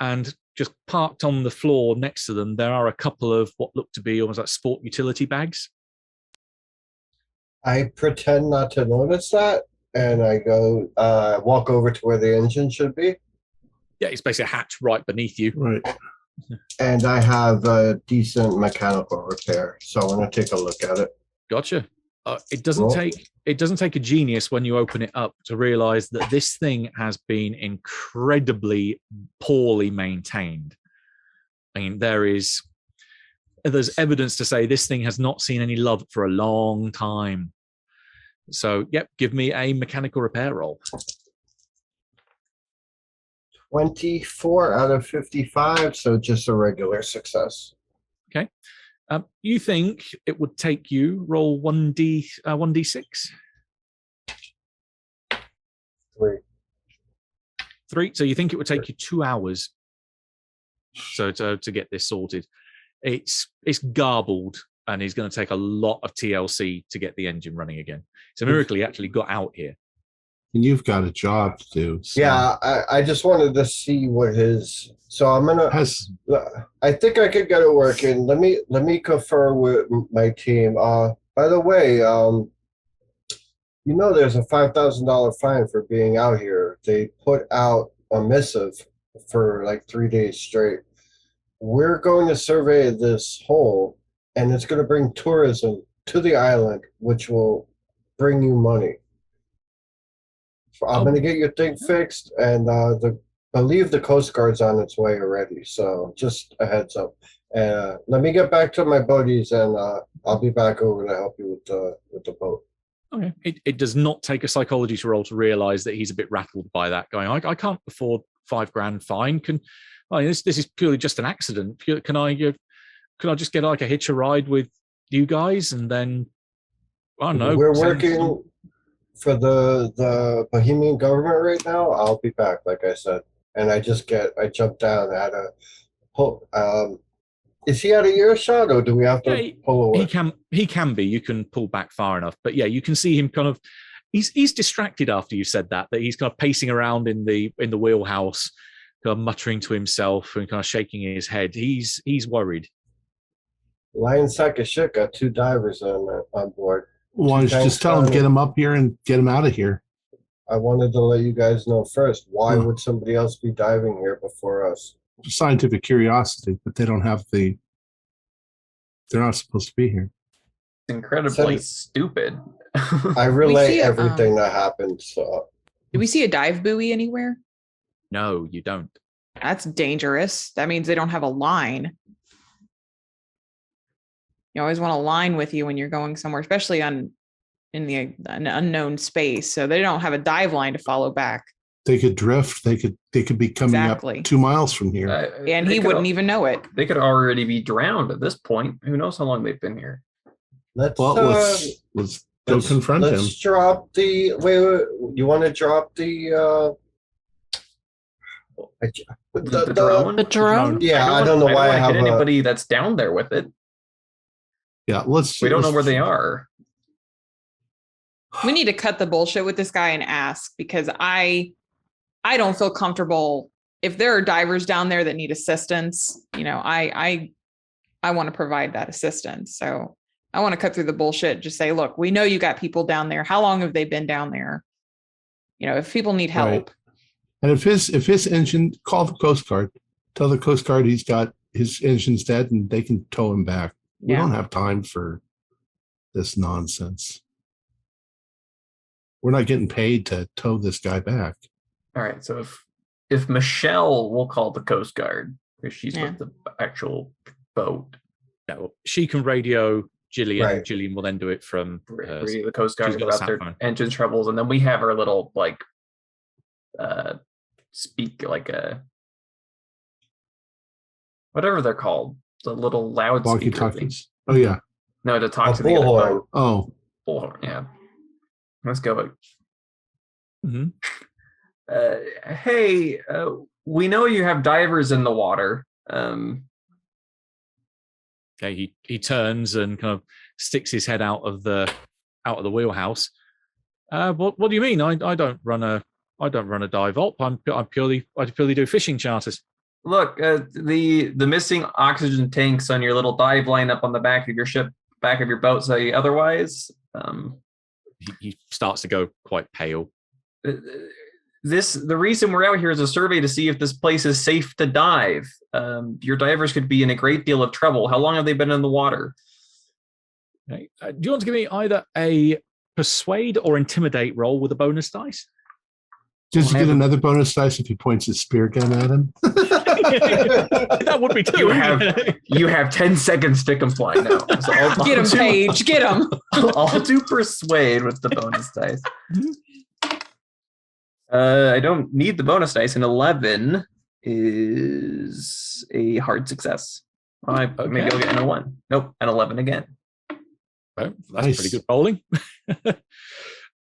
and just parked on the floor next to them, there are a couple of what look to be almost like sport utility bags. I pretend not to notice that, and I go walk over to where the engine should be. Yeah, it's basically a hatch right beneath you. Right. And I have a decent mechanical repair, so I want to take a look at it. Gotcha. It doesn't take a genius when you open it up to realize that this thing has been incredibly poorly maintained. I mean, there's evidence to say this thing has not seen any love for a long time. So, yep, give me a mechanical repair roll. 24 out of 55, so just a regular success. Okay. You think it would take you roll 1d6? 3. So you think it would take you 2 hours to get this sorted. It's garbled, and it's going to take a lot of TLC to get the engine running again. It's a miracle he actually got out here. And you've got a job to do. So. Yeah, I just wanted to see what his. So I'm gonna. I think I could get it working. Let me confer with my team. By the way, You know, there's a $5,000 fine for being out here. They put out a missive for like 3 days straight. We're going to survey this hole, and it's going to bring tourism to the island, which will bring you money. So I'm going to get your thing fixed, and I believe the Coast Guard's on its way already. So just a heads up. Let me get back to my buddies, and I'll be back over to help you with the boat. Okay. It does not take a psychology roll to realize that he's a bit rattled by that. Going, I can't afford $5,000 fine. This is purely just an accident. Can I just get like a hitch a ride with you guys, and then I don't know. We're working for the Bohemian government right now. I'll be back, like I said, and I jumped down at a pull. Is he at a earshot, or do we have to pull away? He can be. You can pull back far enough, but yeah, you can see him kind of. He's distracted after you said that he's kind of pacing around in the wheelhouse, kind of muttering to himself and kind of shaking his head. He's worried. Lion sack of shit got 2 divers on board. Why don't you just tell him, get him up here and get him out of here? I wanted to let you guys know first. Why would somebody else be diving here before us? Scientific curiosity, but they don't have they're not supposed to be here. It's incredibly stupid. I relay everything that happened. So, do we see a dive buoy anywhere? No, you don't. That's dangerous. That means they don't have a line. You always want a line with you when you're going somewhere, especially in an unknown space. So they don't have a dive line to follow back. They could drift. They could be coming up 2 miles from here, and he wouldn't even know it. They could already be drowned at this point. Who knows how long they've been here? Let's go confront him. Let's drop the. Wait, you want to drop the? The drone. The drone. Yeah, I don't know why I have anybody that's down there with it. Yeah, we don't know where they are. We need to cut the bullshit with this guy and ask, because I don't feel comfortable if there are divers down there that need assistance. I want to provide that assistance. So I want to cut through the bullshit. Just say, look, we know you got people down there. How long have they been down there? If people need help. Right. And if his engine, call the Coast Guard. Tell the Coast Guard he's got his engine's dead, and they can tow him back. We don't have time for this nonsense. We're not getting paid to tow this guy back. All right. So if Michelle will call the Coast Guard, because she's with the actual boat. Yeah, well, she can radio Jillian. Right. Jillian will then do it from the Coast Guard about their phone. engine troubles, and then we have our little speak like a whatever they're called, the little loudspeaker things. Oh yeah. No, to talk to the bullhorn. boat. Oh, Bullhorn. Yeah. Let's go. Mm-hmm. Hey, we know you have divers in the water. Okay, he turns and kind of sticks his head out of the wheelhouse. What do you mean? I don't run a dive op. I purely do fishing charters. Look, the missing oxygen tanks on your little dive line up on the back of your ship, back of your boat say otherwise. He starts to go quite pale. The reason we're out here is a survey to see if this place is safe to dive. Your divers could be in a great deal of trouble. How long have they been in the water? Okay. Do you want to give me either a persuade or intimidate roll with a bonus dice? Does he get another bonus dice if he points his spear gun at him? That would be too. You have 10 seconds to comply now. So get him, Paige. Get him. I'll do persuade with the bonus dice. I don't need the bonus dice. An 11 is a hard success. Maybe I'll get an 1. Nope, an 11 again. Well, that's pretty good bowling.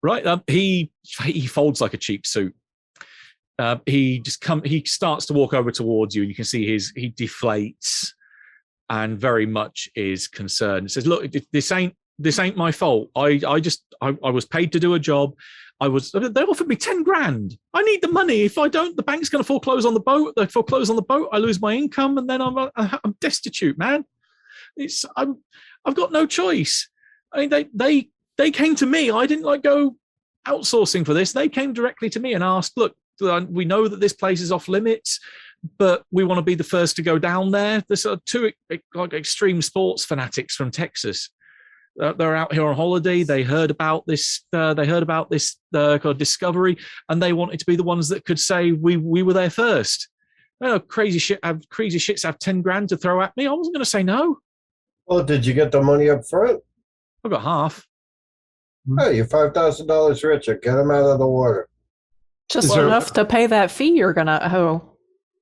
Right, he folds like a cheap suit. He starts to walk over towards you, and you can see he deflates and very much is concerned. He says, "Look, this ain't my fault. I was paid to do a job. They offered me 10 grand. I need the money. If I don't, the bank's going to foreclose on the boat. They foreclose on the boat. I lose my income, and then I'm destitute, man. I've got no choice. I mean, they came to me. I didn't go outsourcing for this. They came directly to me and asked, look, we know that this place is off limits, but we want to be the first to go down there. There's two extreme sports fanatics from Texas. They're out here on holiday. They heard about this. Discovery, and they wanted to be the ones that could say we were there first. Crazy shits have 10 grand to throw at me. I wasn't going to say no. Well, did you get the money up front? I got half. Oh, you're $5,000 richer. Get them out of the water. Just enough to pay that fee you're gonna owe.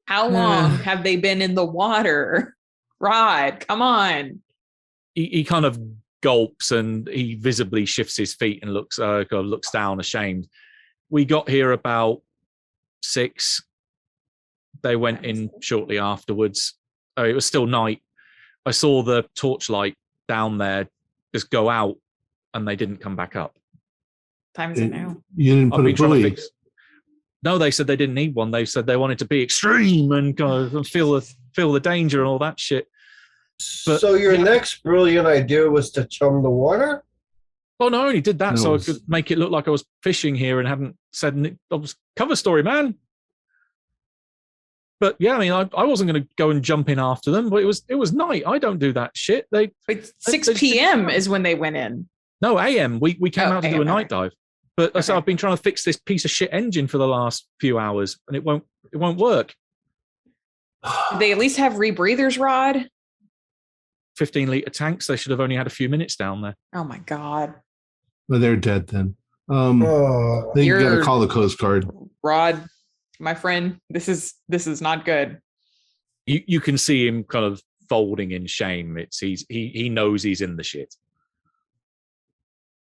How long have they been in the water? Rod, come on. He kind of gulps and he visibly shifts his feet and looks down ashamed. We got here about 6. They went in shortly afterwards. It was still night. I saw the torchlight down there just go out and they didn't come back up. Time is it now? You didn't put a buoy. No, they said they didn't need one. They said they wanted to be extreme and feel the danger and all that shit. But, so your next brilliant idea was to chum the water? Well, no, I only did that so I could make it look like I was fishing here and hadn't said I was cover story, man. But yeah, I mean, I wasn't going to go and jump in after them, but it was night. I don't do that shit. 6 p.m. is when they went in. No, a.m. We came out to do a night dive. But so I've been trying to fix this piece of shit engine for the last few hours, and it won't work. Did they at least have rebreathers, Rod? 15-liter tanks. They should have only had a few minutes down there. Oh my God. Well, they're dead then. Then you got to call the Coast Guard. Rod, my friend, this is not good. You can see him kind of folding in shame. He knows he's in the shit.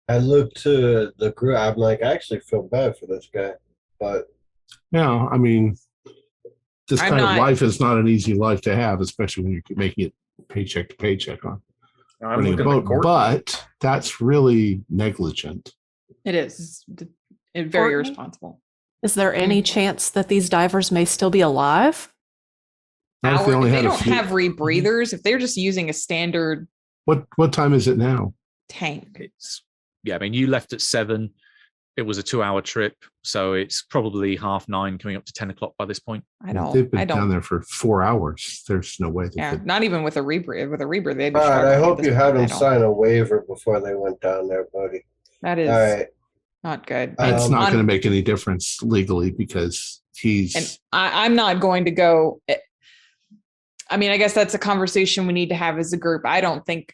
I look to the group. I'm like, I actually feel bad for this guy, but yeah, I mean, this kind of life is not an easy life to have, especially when you're making it paycheck to paycheck on running a boat. But that's really negligent. It is very irresponsible. Is there any chance that these divers may still be alive? If they don't have rebreathers, if they're just using a standard. What time is it now? Tank. I mean, you left at 7. It was a 2-hour trip, so it's probably 9:30, coming up to 10 o'clock by this point. They've been down there for 4 hours. There's no way they could. Not even with a rebreather. With a rebreather, they'd be I hope you had them sign a waiver before they went down there, buddy. That is all right. Not good. It's not going to make any difference legally because he's. And I'm not going to go. I mean, I guess that's a conversation we need to have as a group. I think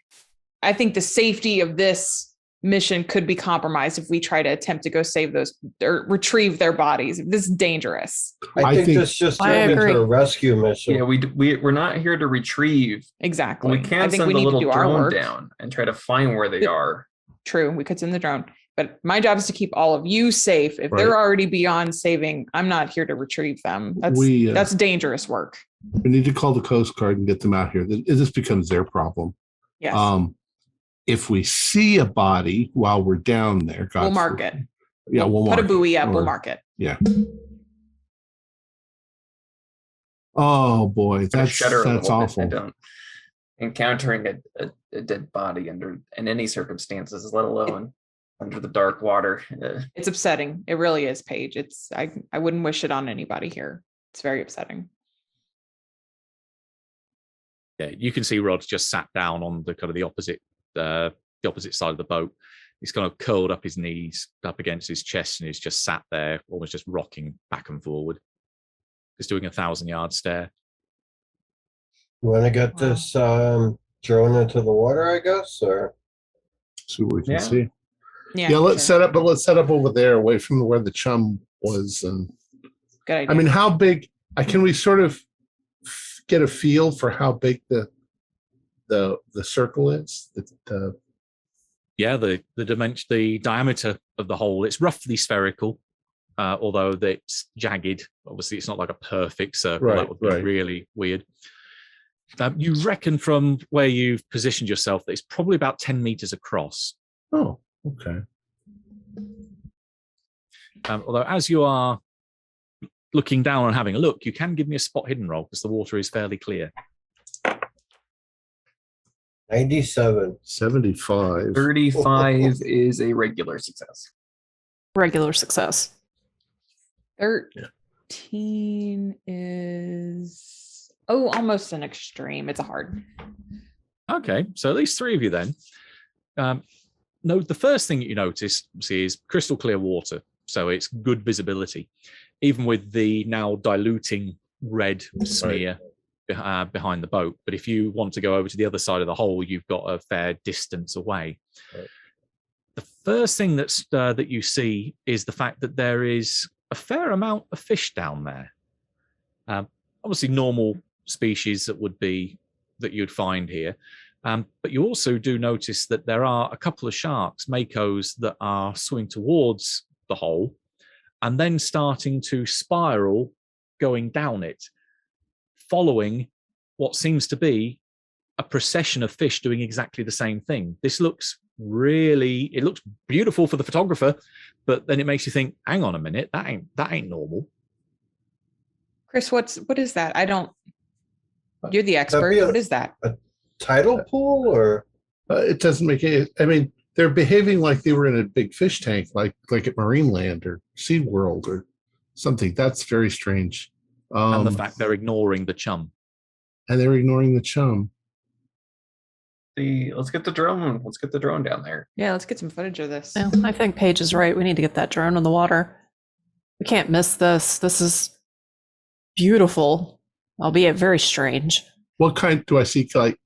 the safety of this mission could be compromised if we try to attempt to go save those or retrieve their bodies. This is dangerous. I think this just turned into a rescue mission. Yeah, we're not here to retrieve. Exactly. We can send a little drone down and try to find where they are. True, we could send the drone. But my job is to keep all of you safe. If they're already beyond saving, I'm not here to retrieve them. That's dangerous work. We need to call the Coast Guard and get them out here. This becomes their problem. Yes. If we see a body while we're down there, we'll mark it. Yeah, we'll put a buoy up. We'll mark it. Yeah. Oh boy, that's awful. Encountering a dead body in any circumstances, let alone under the dark water. It's upsetting. It really is, Paige. I wouldn't wish it on anybody here. It's very upsetting. Yeah, you can see Rod's just sat down on the kind of the opposite side of the boat. He's kind of curled up his knees up against his chest and he's just sat there, almost just rocking back and forward. Just doing 1,000-yard stare. You want to get this drone into the water, I guess, or see what we can see. Yeah, let's set up over there, away from where the chum was. And good idea. I mean, how big? Can we sort of get a feel for how big the circle is? The dimension, the diameter of the hole. It's roughly spherical, although it's jagged. Obviously, it's not like a perfect circle. That would be really weird. You reckon from where you've positioned yourself that it's probably about 10 meters across. Oh, okay. Although as you are looking down and having a look, you can give me a spot hidden roll because the water is fairly clear. 97. 75. 35 is a regular success. regular success. 13 is almost an extreme. It's a hard. Okay, so at least 3 of you then. No, the first thing you notice is crystal clear water, so it's good visibility, even with the now diluting red smear behind the boat. But if you want to go over to the other side of the hole, you've got a fair distance away. Right. The first thing that you see is the fact that there is a fair amount of fish down there. Obviously, normal species that you'd find here. But you also do notice that there are a couple of sharks, makos, that are swimming towards the hole and then starting to spiral going down it, following what seems to be a procession of fish doing exactly the same thing. This looks it looks beautiful for the photographer, but then it makes you think, hang on a minute, that ain't normal. Chris, what is that? You're the expert. What is that? Tidal pool, or it doesn't make any. I mean, they're behaving like they were in a big fish tank, like at Marineland or SeaWorld or something. That's very strange. And the fact they're ignoring the chum. Let's get the drone. Let's get the drone down there. Yeah, let's get some footage of this. Yeah, I think Paige is right. We need to get that drone in the water. We can't miss this. This is beautiful, albeit very strange. What kind do I see? Like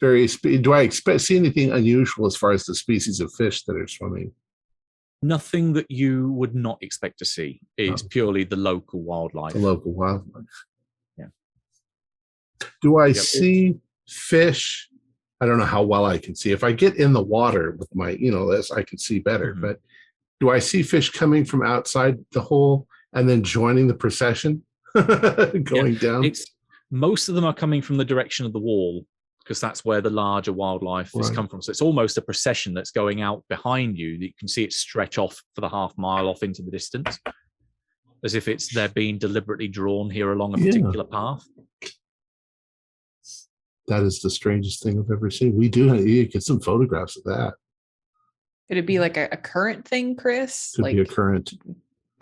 do I see anything unusual as far as the species of fish that are swimming? Nothing that you would not expect to see. It's purely the local wildlife. Yeah. Do I see fish? I don't know how well I can see. If I get in the water with my, this, I can see better. Mm-hmm. But do I see fish coming from outside the hole and then joining the procession going down? Most of them are coming from the direction of the wall, because that's where the larger wildlife has come from. So it's almost a procession that's going out behind you that you can see it stretch off for the half mile off into the distance, as if they're being deliberately drawn here along a particular path. That is the strangest thing I've ever seen. You get some photographs of that. Could it be like a current thing, Chris? Could be a current.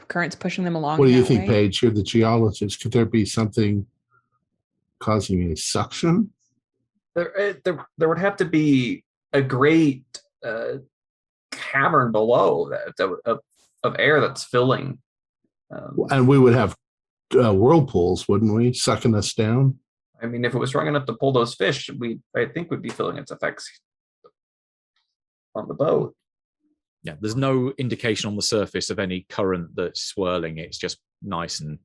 Current's pushing them along. What do you think, Paige? You're the geologist. Could there be something causing a suction? There would have to be a great cavern below of air that's filling. And we would have whirlpools, wouldn't we, sucking us down? I mean, if it was strong enough to pull those fish, I think would be feeling its effects on the boat. Yeah, there's no indication on the surface of any current that's swirling. It's just nice and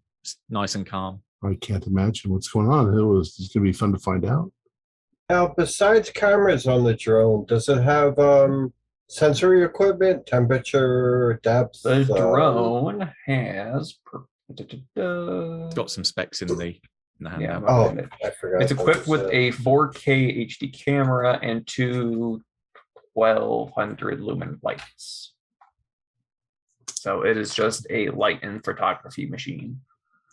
calm. I can't imagine what's going on. It's going to be fun to find out. Now, besides cameras on the drone, does it have sensory equipment, temperature, depth? The drone has. It's got some specs in the hand. Yeah, I forgot. It's equipped with a 4K HD camera and two 1200 lumen lights. So it is just a light and photography machine.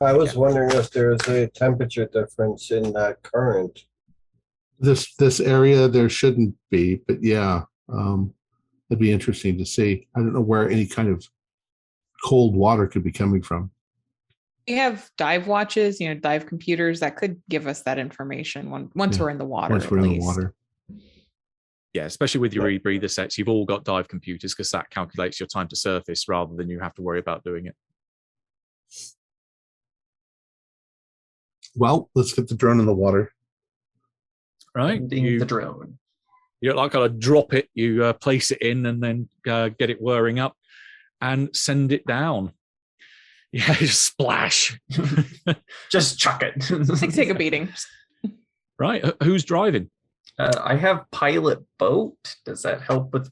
I was wondering if there's a temperature difference in that current. This area, there shouldn't be, but yeah, it'd be interesting to see. I don't know where any kind of cold water could be coming from. We have dive watches, dive computers that could give us that information once we're in the water. Once we're in the water. Yeah, especially with your rebreather sets, you've all got dive computers because that calculates your time to surface rather than you have to worry about doing it. Well, let's get the drone in the water. Right, the drone. You don't gotta drop it. You place it in and then get it whirring up and send it down. Yeah, just splash. Just chuck it. Take a beating. Right, who's driving? I have pilot boat. Does that help with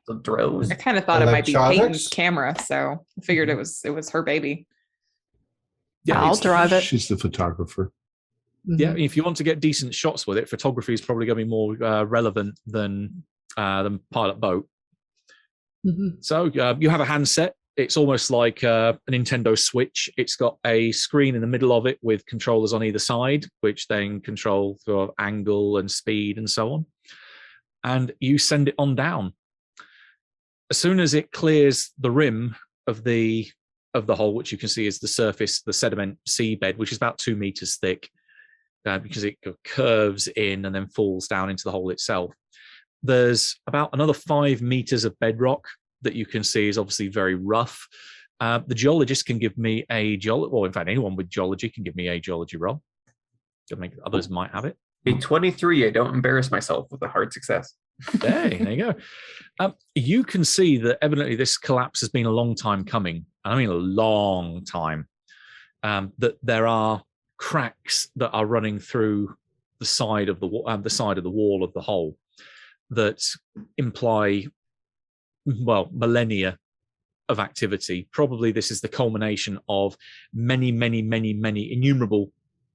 the drone? I kind of thought it might be Peyton's camera, so I figured it was her baby. Yeah, I'll drive it. She's the photographer. Yeah, if you want to get decent shots with it, photography is probably going to be more relevant than pilot boat. Mm-hmm. So you have a handset. It's almost like a Nintendo Switch. It's got a screen in the middle of it with controllers on either side, which then control for angle and speed and so on. And you send it on down. As soon as it clears the rim of the hole, which you can see is the surface, the sediment seabed, which is about 2 meters thick, because it curves in and then falls down into the hole itself. There's about another 5 meters of bedrock that you can see is obviously very rough. The geologist can give me a geology, or in fact, anyone with geology can give me a geology roll. I think others might have it. A 23. I don't embarrass myself with a hard success. There you go. You can see that evidently this collapse has been a long time coming. I mean, a long time. That there are cracks that are running through the side of the wall of the hole that imply, well, millennia of activity. Probably this is the culmination of many, many, many, many innumerable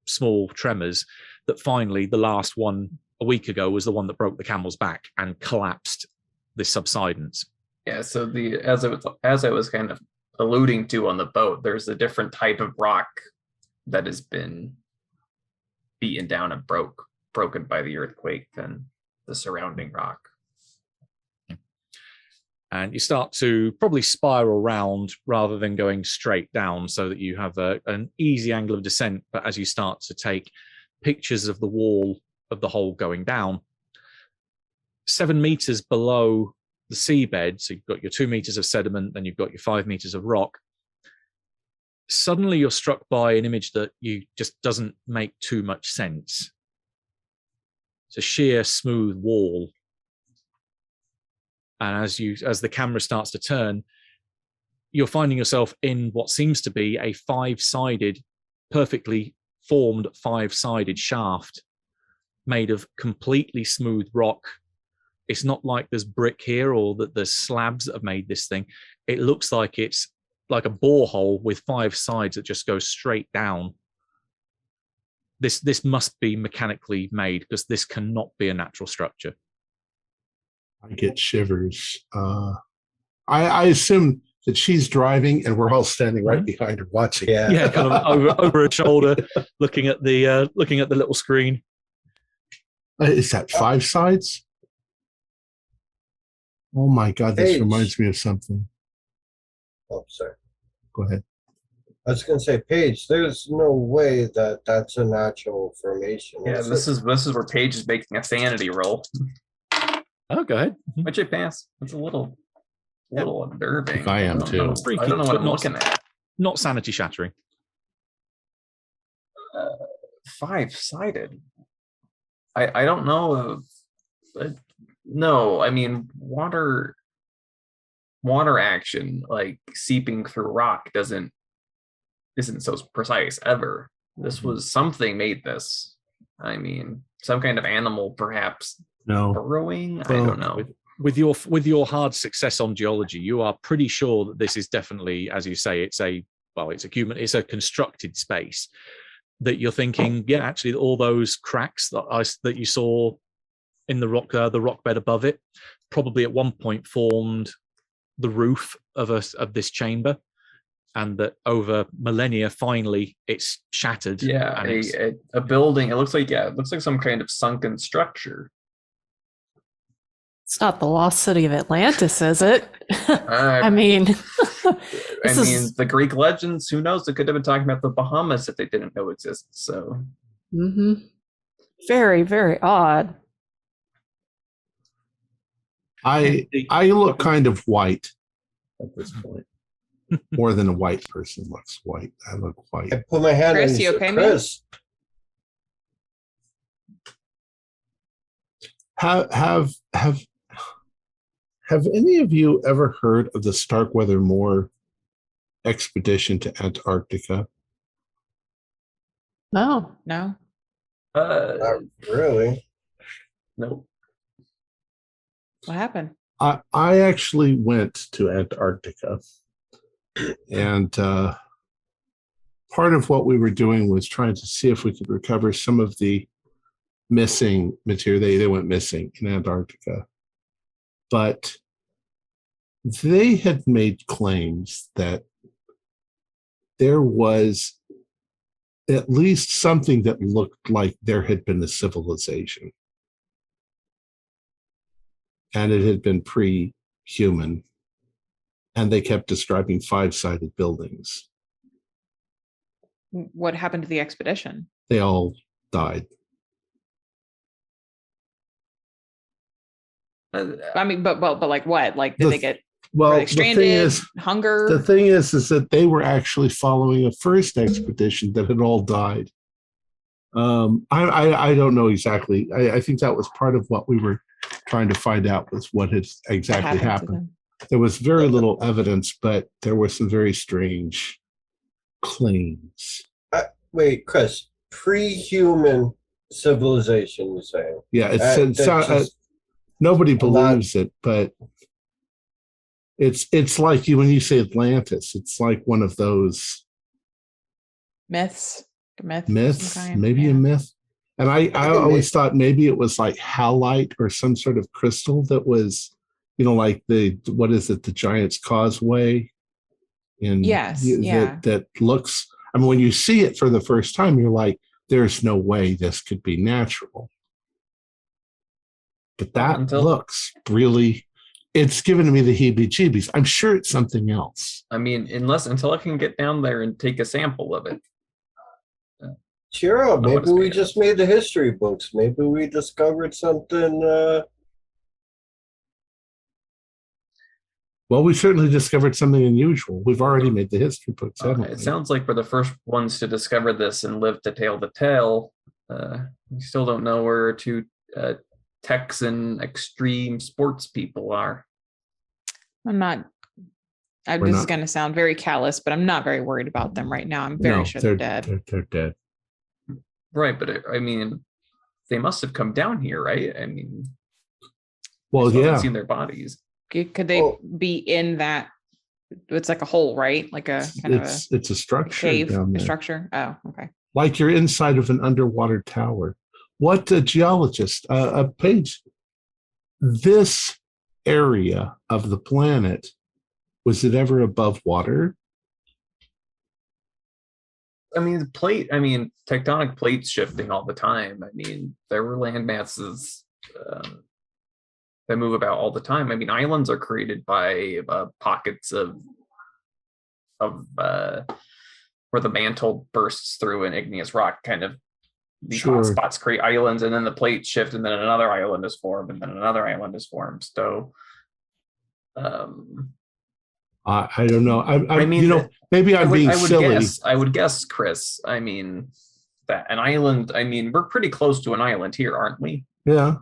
small tremors that finally the last one a week ago was the one that broke the camel's back and collapsed this subsidence. Yeah, so as I was kind of alluding to on the boat, there's a different type of rock that has been beaten down and broken by the earthquake than the surrounding rock. And you start to probably spiral round rather than going straight down, so that you have an easy angle of descent. But as you start to take pictures of the wall of the hole going down, 7 meters below the seabed, so you've got your 2 meters of sediment, then you've got your 5 meters of rock. Suddenly you're struck by an image that you just doesn't make too much sense. It's a sheer, smooth wall. And as the camera starts to turn, you're finding yourself in what seems to be a perfectly formed 5-sided shaft made of completely smooth rock. It's not like there's brick here or that there's slabs that have made this thing. It looks like it's like a borehole with 5 sides that just go straight down. This must be mechanically made, because this cannot be a natural structure. I get shivers. I assume that she's driving and we're all standing right behind her watching. Yeah, kind of over her shoulder, looking at the little screen. Is that 5 sides? Oh my God, this reminds me of something. Oh, sorry. Go ahead. I was going to say, Paige, there's no way that that's a natural formation. Yeah, this is where Paige is making a sanity roll. Oh, go ahead. Which I pass. It's a little unnerving. I am too. I don't know what I'm looking at. Not sanity shattering. 5-sided. I don't know. No, I mean water action, like seeping through rock, isn't so precise ever. This was something made this. I mean, some kind of animal, perhaps. No. Burrowing? I don't know. With your hard success on geology, you are pretty sure that this is definitely, as you say, it's a constructed space. That you're thinking, yeah, actually, all those cracks that you saw in the rock bed above it, probably at one point formed the roof of this chamber, and that over millennia, finally, it's shattered. Yeah, and a building. It looks like some kind of sunken structure. It's not the lost city of Atlantis, is it? I mean, the Greek legends, who knows? They could have been talking about the Bahamas if they didn't know existed. So, very, very odd. I look kind of white at this point. More than a white person looks white. I look white. I put my hand Chris, on you okay, Chris. Have any of you ever heard of the Starkweather Moore expedition to Antarctica? No. No. Not really. Nope. What happened? I actually went to Antarctica, and part of what we were doing was trying to see if we could recover some of the missing material. They went missing in Antarctica. But they had made claims that there was at least something that looked like there had been a civilization. And it had been pre-human. and they kept describing 5-sided buildings. What happened to the expedition? They all died. I mean, but like what? Like, did they get well? were they stranded? Hunger? The thing is that they were actually following a first expedition that had all died. I don't know exactly. I think that was part of what we were trying to find out was what had exactly happened. There was very little evidence, but there were some very strange claims. Wait, Chris, pre-human civilization, you're saying? Yeah, nobody believes it, but it's like when you say Atlantis, it's like one of those myths, maybe a myth. And I always thought maybe it was like halite or some sort of crystal that was, like the Giant's Causeway. That looks. I mean, when you see it for the first time, you're like, "There's no way this could be natural." But that looks really. It's given me the heebie-jeebies. I'm sure it's something else. I mean, until I can get down there and take a sample of it. Cheer up. Maybe we just made the history books. Maybe we discovered something. Well, we certainly discovered something unusual. We've already made the history books, haven't we? It sounds like we're the first ones to discover this and live to tell the tale. We still don't know where two Texan extreme sports people are. This is going to sound very callous, but I'm not very worried about them right now. I'm very sure they're dead. They're dead. Right, but I mean, they must have come down here, right? I mean, well, I haven't seen their bodies. Could they be in that? It's like a hole, right? Like a it's a structure cave, down there. A structure. Oh, okay. Like you're inside of an underwater tower. What a geologist, a page. This area of the planet, was it ever above water? I mean, tectonic plates shifting all the time. I mean, there were land masses that move about all the time. I mean, islands are created by pockets of where the mantle bursts through an igneous rock, kind of these hot spots create islands, and then the plates shift, and then another island is formed, and then another island is formed. So, I don't know. I mean, maybe I'm being silly. I would guess, Chris. I mean, that an island. I mean, we're pretty close to an island here, aren't we? Yeah.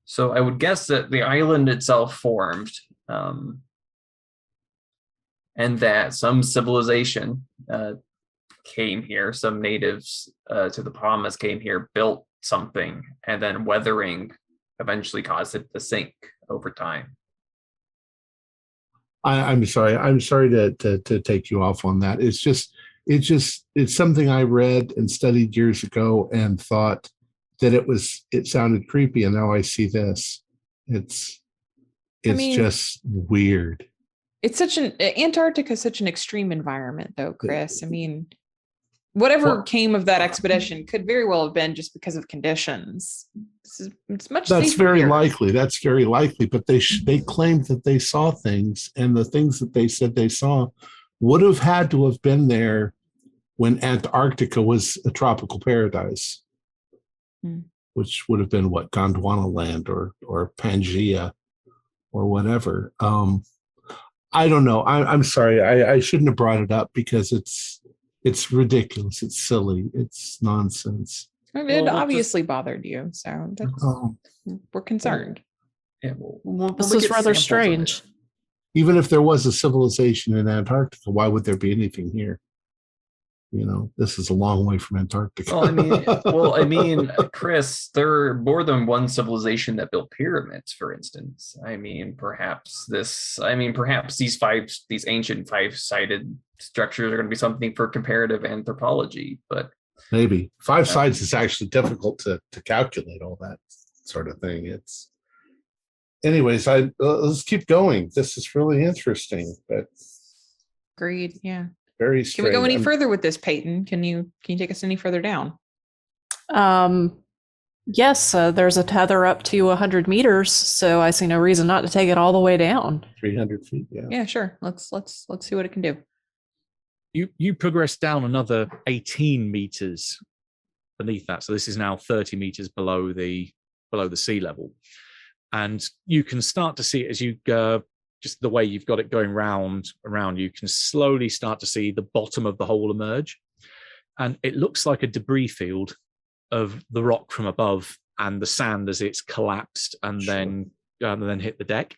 So I would guess that the island itself formed, and that some civilization came here. Some natives to the Bahamas came here, built something, and then weathering eventually caused it to sink over time. I'm sorry. I'm sorry to take you off on that. It's something I read and studied years ago and thought that it sounded creepy, and now I see this. It's just weird. It's Antarctica is such an extreme environment, though, Chris. I mean, whatever came of that expedition could very well have been just because of conditions. It's much. That's very here. likely. That's very likely. But they claimed that they saw things, and the things that they said they saw would have had to have been there when Antarctica was a tropical paradise, which would have been what, Gondwana land or Pangaea or whatever. I don't know. I'm sorry. I shouldn't have brought it up because it's ridiculous. It's silly. It's nonsense. It obviously bothered you, so we're concerned. Yeah, this is rather strange. Even if there was a civilization in Antarctica, why would there be anything here? This is a long way from Antarctica. I mean, Chris, there are more than one civilization that built pyramids, for instance. Perhaps these ancient 5-sided structures are going to be something for comparative anthropology, but maybe 5 sides is actually difficult to calculate all that sort of thing. Anyways, let's keep going. This is really interesting, but agreed. Yeah. Very strange. Can we go any further with this, Peyton? Can you take us any further down? Yes, there's a tether up to 100 meters, so I see no reason not to take it all the way down. 300 feet. Yeah. Yeah, sure. Let's see what it can do. You progress down another 18 meters beneath that. So this is now 30 meters below the sea level. And you can start to see it as you go, just the way you've got it going around, you can slowly start to see the bottom of the hole emerge. And it looks like a debris field of the rock from above and the sand as it's collapsed and then hit the deck.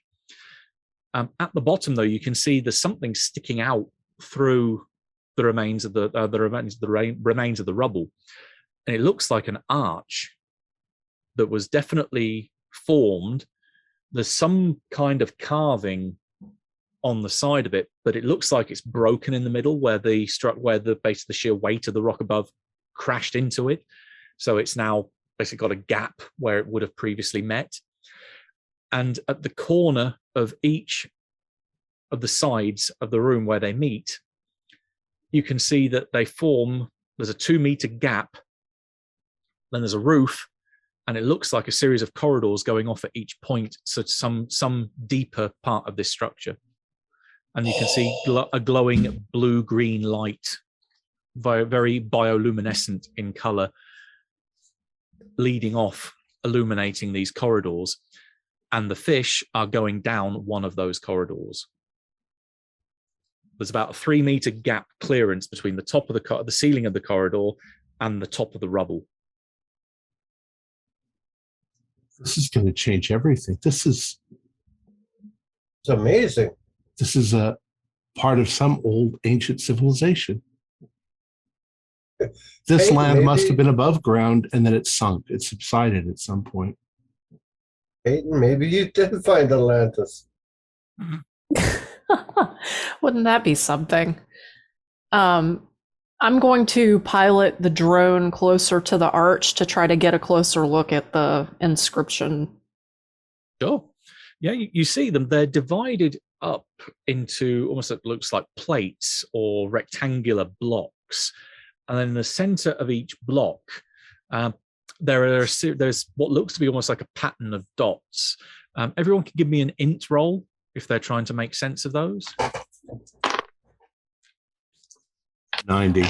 At the bottom, though, you can see there's something sticking out through the remains of the remains of the rubble, and it looks like an arch that was definitely formed. There's some kind of carving on the side of it, but it looks like it's broken in the middle where the base of the sheer weight of the rock above crashed into it. So it's now basically got a gap where it would have previously met. And at the corner of each of the sides of the room where they meet, you can see that there's a 2-meter gap, then there's a roof, and it looks like a series of corridors going off at each point, so some deeper part of this structure. And you can see a glowing blue-green light, very bioluminescent in color, leading off, illuminating these corridors. And the fish are going down one of those corridors. There's about a 3-meter gap clearance between the top of the ceiling of the corridor and the top of the rubble. This is going to change everything. It's amazing. This is a part of some old ancient civilization. This land must have been above ground and then it sunk. It subsided at some point. Peyton, maybe you did find Atlantis. Wouldn't that be something? I'm going to pilot the drone closer to the arch to try to get a closer look at the inscription. Sure. Yeah, you see them. They're divided up into almost it looks like plates or rectangular blocks. And then in the center of each block, there's what looks to be almost like a pattern of dots. Everyone can give me an int roll if they're trying to make sense of those. 90.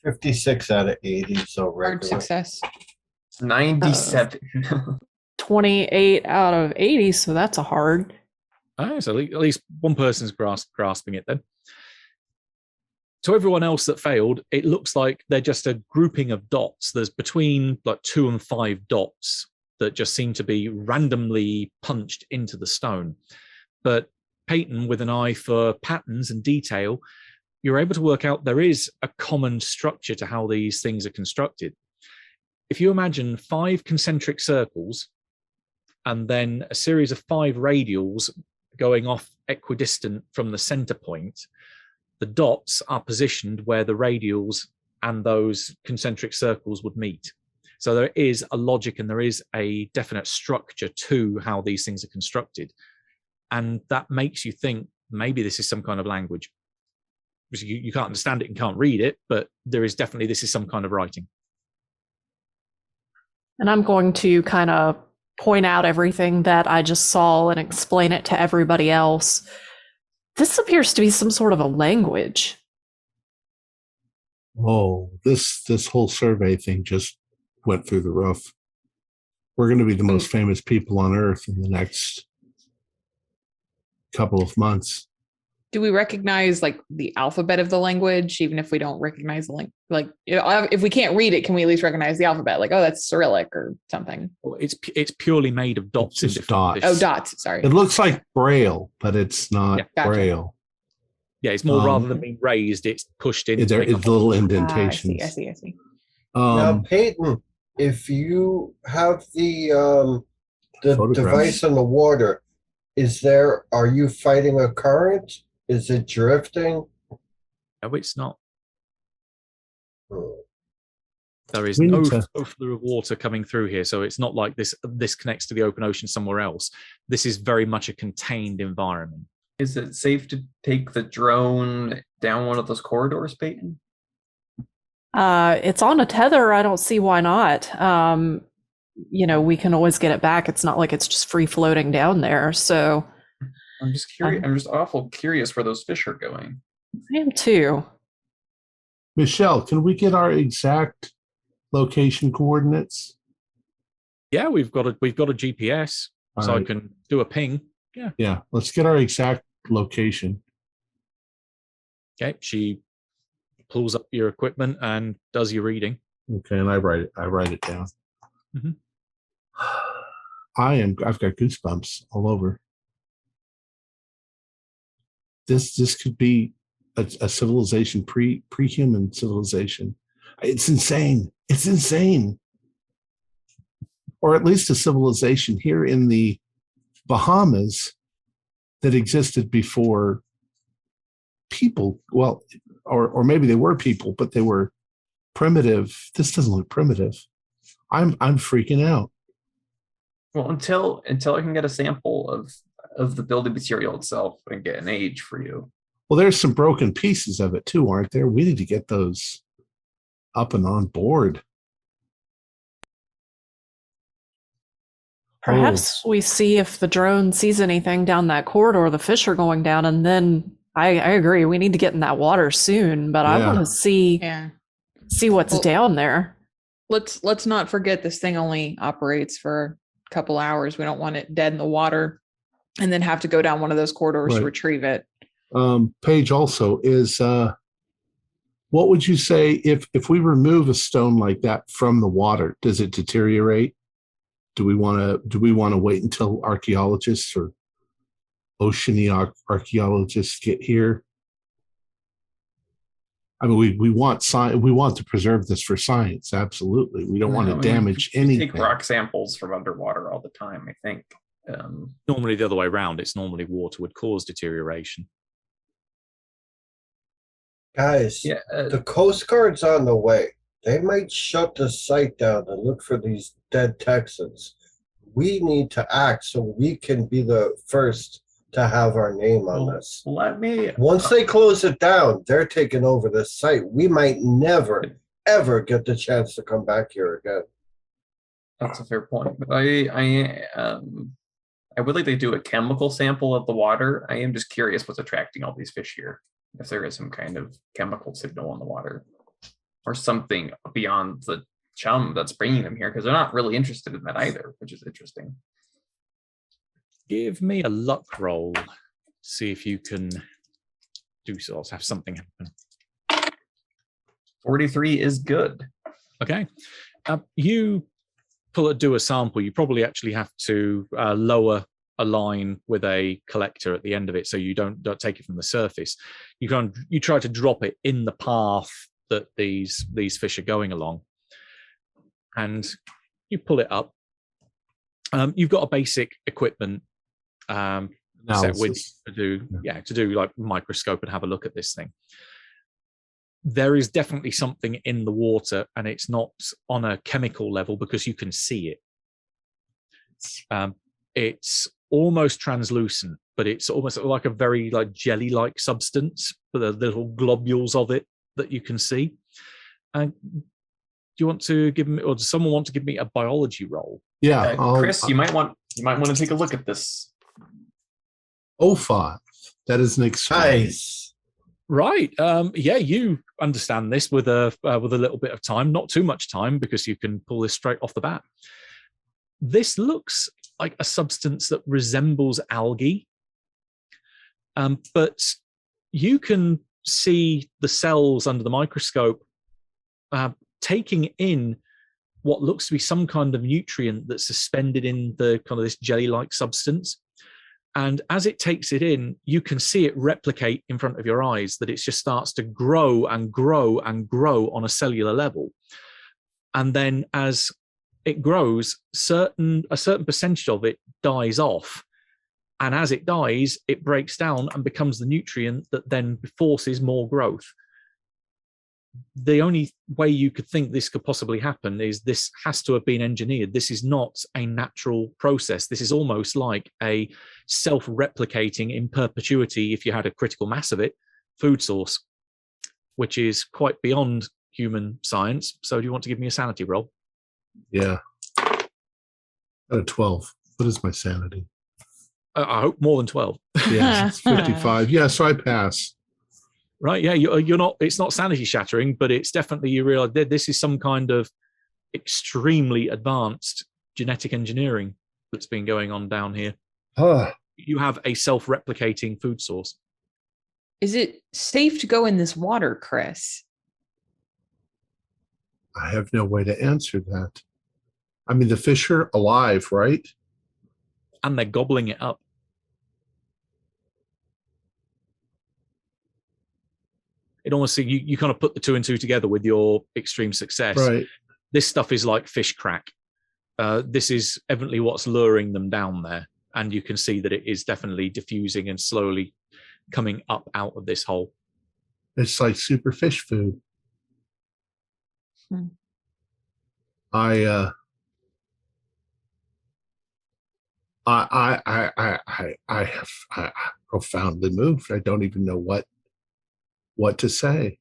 56 out of 80, so regular. Hard success. 97. 28 out of 80, so that's a hard. So at least one person's grasping it then. To everyone else that failed, it looks like they're just a grouping of dots. There's between like 2 and 5 dots that just seem to be randomly punched into the stone. But Peyton, with an eye for patterns and detail, you're able to work out there is a common structure to how these things are constructed. If you imagine 5 concentric circles and then a series of 5 radials going off equidistant from the center point, the dots are positioned where the radials and those concentric circles would meet. So there is a logic and there is a definite structure to how these things are constructed. And that makes you think maybe this is some kind of language. You can't understand it and can't read it, but there is definitely, this is some kind of writing. And I'm going to kind of point out everything that I just saw and explain it to everybody else. This appears to be some sort of a language. Oh, this whole survey thing just went through the roof. We're going to be the most famous people on Earth in the next couple of months. Do we recognize like the alphabet of the language, even if we don't recognize the language? Like, if we can't read it, can we at least recognize the alphabet? Like, oh, that's Cyrillic or something. Well, it's purely made of dots. It's just dots. Oh, dots. Sorry. It looks like Braille, but it's not gotcha. Braille. Yeah, it's more rather than being raised, it's pushed in. There is little indentations. I see. Now, Peyton, if you have the device in the water, are you fighting a current? Is it drifting? No, it's not. Hmm. There is no flow of water coming through here, so it's not like this connects to the open ocean somewhere else. This is very much a contained environment. Is it safe to take the drone down one of those corridors, Peyton? It's on a tether. I don't see why not. we can always get it back. It's not like it's just free floating down there. So I'm just curious. I'm just awful curious where those fish are going. I am too. Michelle, can we get our exact location coordinates? Yeah, we've got a GPS, All so right. I can do a ping. Yeah, let's get our exact location. Okay, she pulls up your equipment and does your reading. Okay, and I write it down. Mhm. I've got goosebumps all over. This could be a civilization, pre-human civilization. It's insane. It's insane. Or at least a civilization here in the Bahamas that existed before people. Well, or maybe they were people, but they were primitive. This doesn't look primitive. I'm freaking out. Well, until I can get a sample of the building material itself and get an age for you. Well, there's some broken pieces of it too, aren't there? We need to get those up and on board. Perhaps we see if the drone sees anything down that corridor the fish are going down, and then I agree, we need to get in that water soon, but I want to see what's down there. Let's not forget this thing only operates for a couple hours. We don't want it dead in the water and then have to go down one of those corridors to retrieve it. Paige, also, is what would you say if we remove a stone like that from the water, does it deteriorate? Do we want to wait until archaeologists or oceanic archaeologists get here? I mean, we want to preserve this for science. Absolutely, we don't want to damage anything. Take rock samples from underwater all the time, I think. Normally the other way around. It's normally water would cause deterioration. Guys, the Coast Guard's on the way. They might shut the site down and look for these dead Texans. We need to act so we can be the first to have our name on this. Once they close it down, they're taking over the site. We might never, ever get the chance to come back here again. That's a fair point. But I would like to do a chemical sample of the water. I am just curious what's attracting all these fish here. If there is some kind of chemical signal in the water or something beyond the chum that's bringing them here, because they're not really interested in that either, which is interesting. Give me a luck roll. See if you can do so. Have something happen. 43 is good. Okay. You do a sample. You probably actually have to lower a line with a collector at the end of it, so you don't take it from the surface. You try to drop it in the path that these fish are going along, and you pull it up. You've got a basic equipment set with you to do like microscope and have a look at this thing. There is definitely something in the water, and it's not on a chemical level because you can see it. It's almost translucent, but it's almost like a very jelly like substance with the little globules of it that you can see. And do you want to give me, or does someone want to give me a biology roll? Yeah, Chris, you might want to take a look at this. 05. That is an Nice. Right. Yeah, you understand this with a little bit of time, not too much time, because you can pull this straight off the bat. This looks like a substance that resembles algae, but you can see the cells under the microscope taking in what looks to be some kind of nutrient that's suspended in the kind of this jelly-like substance. And as it takes it in, you can see it replicate in front of your eyes, that it just starts to grow and grow and grow on a cellular level. And then as it grows, a certain percentage of it dies off. And as it dies, it breaks down and becomes the nutrient that then forces more growth. The only way you could think this could possibly happen is this has to have been engineered. This is not a natural process. This is almost like a self-replicating in perpetuity, if you had a critical mass of it, food source, which is quite beyond human science. So do you want to give me a sanity roll? Yeah. Out of 12. What is my sanity? I hope more than 12. Yeah, it's 55. Yeah, so I pass. Right? Yeah, you're not. It's not sanity shattering, but it's definitely you realize that this is some kind of extremely advanced genetic engineering that's been going on down here. You have a self-replicating food source. Is it safe to go in this water, Chris? I have no way to answer that. I mean, the fish are alive, right? And they're gobbling it up. It almost you kind of put the two and two together with your extreme success. Right. This stuff is like fish crack. This is evidently what's luring them down there. And you can see that it is definitely diffusing and slowly coming up out of this hole. It's like super fish food. I have profoundly moved. I don't even know what to say.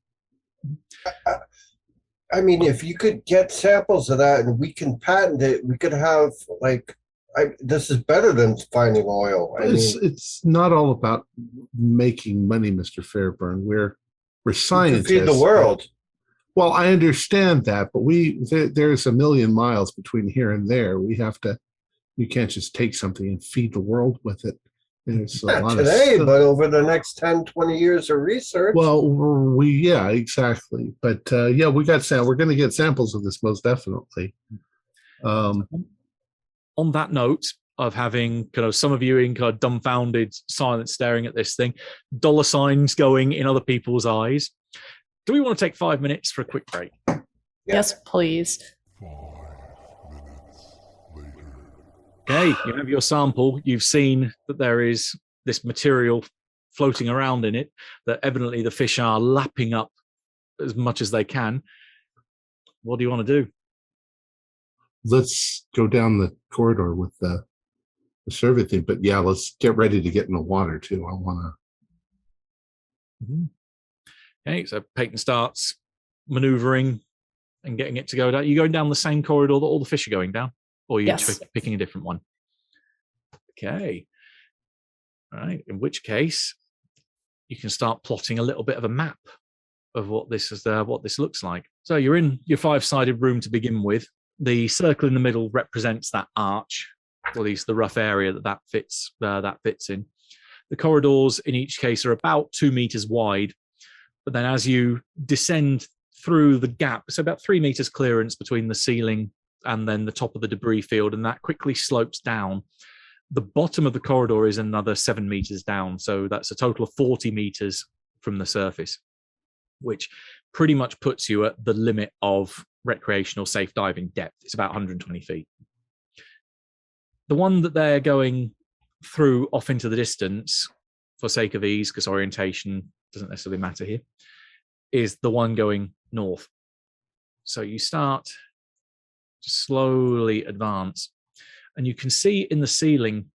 I mean, if you could get samples of that and we can patent it, we could have this is better than finding oil. It's not all about making money, Mr. Fairburn. We're scientists. To feed the world. Well, I understand that, but there's a million miles between here and there. You can't just take something and feed the world with it. There's Not today, but over the next 10, 20 years of research. Well, yeah, exactly. But yeah, we're going to get samples of this most definitely. On that note of having kind of some of you in kind of dumbfounded silence staring at this thing, dollar signs going in other people's eyes. Do we want to take 5 minutes for a quick break? Yes, please. 5 minutes later. Okay, you have your sample. You've seen that there is this material floating around in it that evidently the fish are lapping up as much as they can. What do you want to do? Let's go down the corridor with the survey thing. But yeah, let's get ready to get in the water too. I want to. Okay, so Peyton starts maneuvering and getting it to go down. Are you going down the same corridor that all the fish are going down? Or are you picking a different one? Okay. All right. In which case, you can start plotting a little bit of a map of what this looks like. So you're in your 5-sided room to begin with. The circle in the middle represents that arch, or at least the rough area that fits in. The corridors in each case are about 2 meters wide, but then as you descend through the gap, so about 3 meters clearance between the ceiling and then the top of the debris field, and that quickly slopes down. The bottom of the corridor is another 7 meters down, so that's a total of 40 meters from the surface, which pretty much puts you at the limit of recreational safe diving depth. It's about 120 feet. The one that they're going through off into the distance, for sake of ease, because orientation doesn't necessarily matter here, is the one going north. So you start to slowly advance, and you can see in the ceiling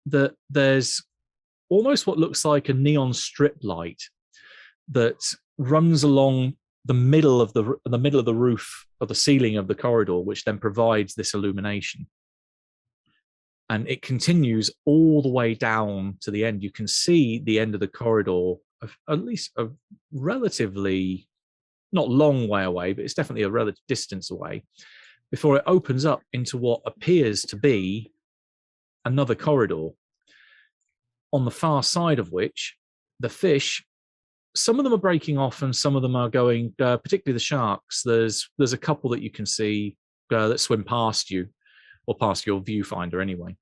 that there's almost what looks like a neon strip light that runs along the middle of the roof of the ceiling of the corridor, which then provides this illumination. And it continues all the way down to the end. You can see the end of the corridor, at least a relatively, not long way away, but it's definitely a relative distance away, before it opens up into what appears to be another corridor, on the far side of which the fish, some of them are breaking off and some of them are going, particularly the sharks. There's a couple that you can see that swim past you, or past your viewfinder anyway.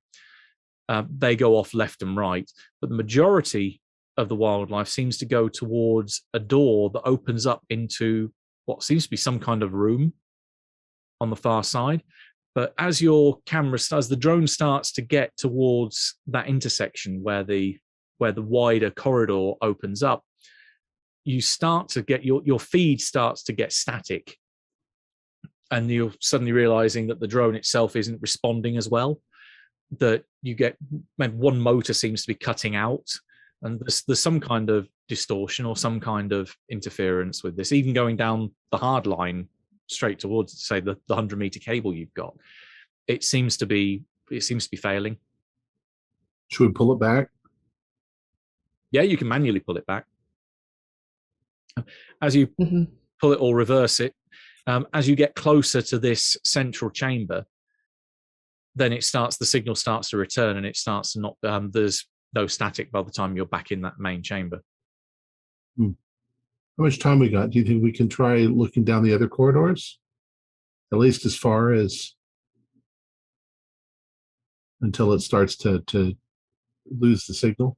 They go off left and right, but the majority of the wildlife seems to go towards a door that opens up into what seems to be some kind of room on the far side. But as the drone starts to get towards that intersection where the wider corridor opens up, you start to get your feed starts to get static, and you're suddenly realizing that the drone itself isn't responding as well. That you get maybe one motor seems to be cutting out, and there's some kind of distortion or some kind of interference with this, even going down the hard line straight towards, say, the 100-meter cable you've got. It seems to be it seems to be failing. Should we pull it back? Yeah, you can manually pull it back. As you pull it or reverse it, as you get closer to this central chamber, then the signal starts to return, and it starts to not, there's no static by the time you're back in that main chamber. How much time we got? Do you think we can try looking down the other corridors? At least as far as until it starts to lose the signal?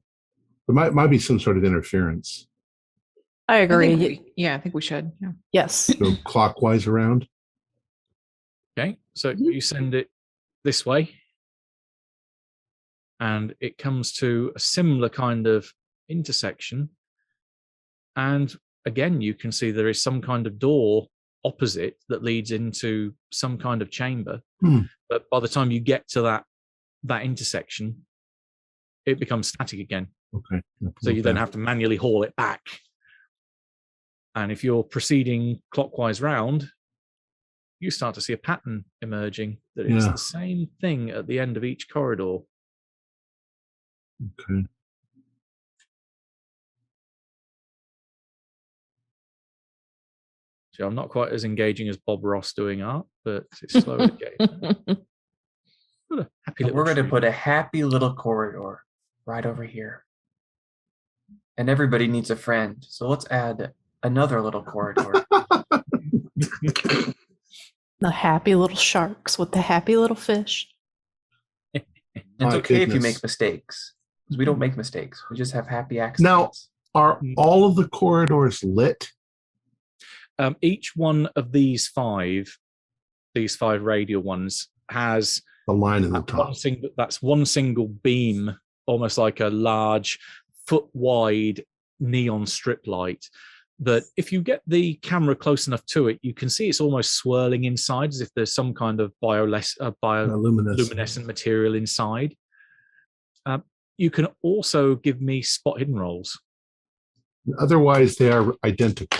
There might be some sort of interference. I agree. I think we should. Yeah. Yes. Go clockwise around. Okay, so you send it this way, and it comes to a similar kind of intersection. And again, you can see there is some kind of door opposite that leads into some kind of chamber. But by the time you get to that intersection, it becomes static again. Okay. So you then have to manually haul it back. And if you're proceeding clockwise round, you start to see a pattern emerging that is the same thing at the end of each corridor. Okay. So I'm not quite as engaging as Bob Ross doing art, but it's slowly getting. We're going to put a happy little corridor right over here. And everybody needs a friend. So let's add another little corridor. The happy little sharks with the happy little fish. It's okay if you make mistakes. Because we don't make mistakes. We just have happy accidents. Now, are all of the corridors lit? Each one of these five radial ones has the line in the top. That's one single beam, almost like a large foot-wide neon strip light. That if you get the camera close enough to it, you can see it's almost swirling inside, as if there's some kind of bioluminescent material inside. You can also give me spot hidden rolls. Otherwise, they are identical.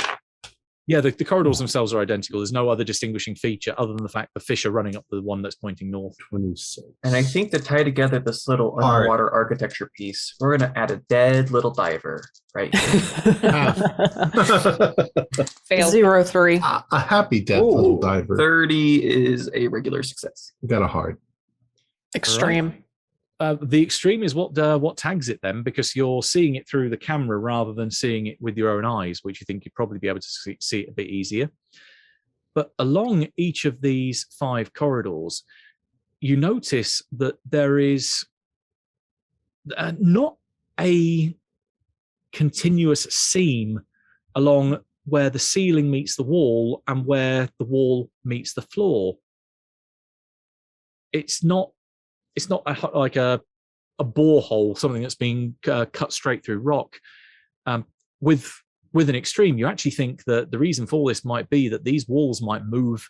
Yeah, the corridors themselves are identical. There's no other distinguishing feature other than the fact the fish are running up the one that's pointing north. 26. And I think to tie together this little underwater architecture piece, we're going to add a dead little diver right here. Fail. 03. A happy dead little diver. 30 is a regular success. We got a hard. Extreme. Right. The extreme is what tags it then, because you're seeing it through the camera rather than seeing it with your own eyes, which you think you'd probably be able to see it a bit easier. But along each of these 5 corridors, you notice that there is not a continuous seam along where the ceiling meets the wall and where the wall meets the floor. It's not like a borehole, something that's being cut straight through rock. With an extreme, you actually think that the reason for this might be that these walls might move,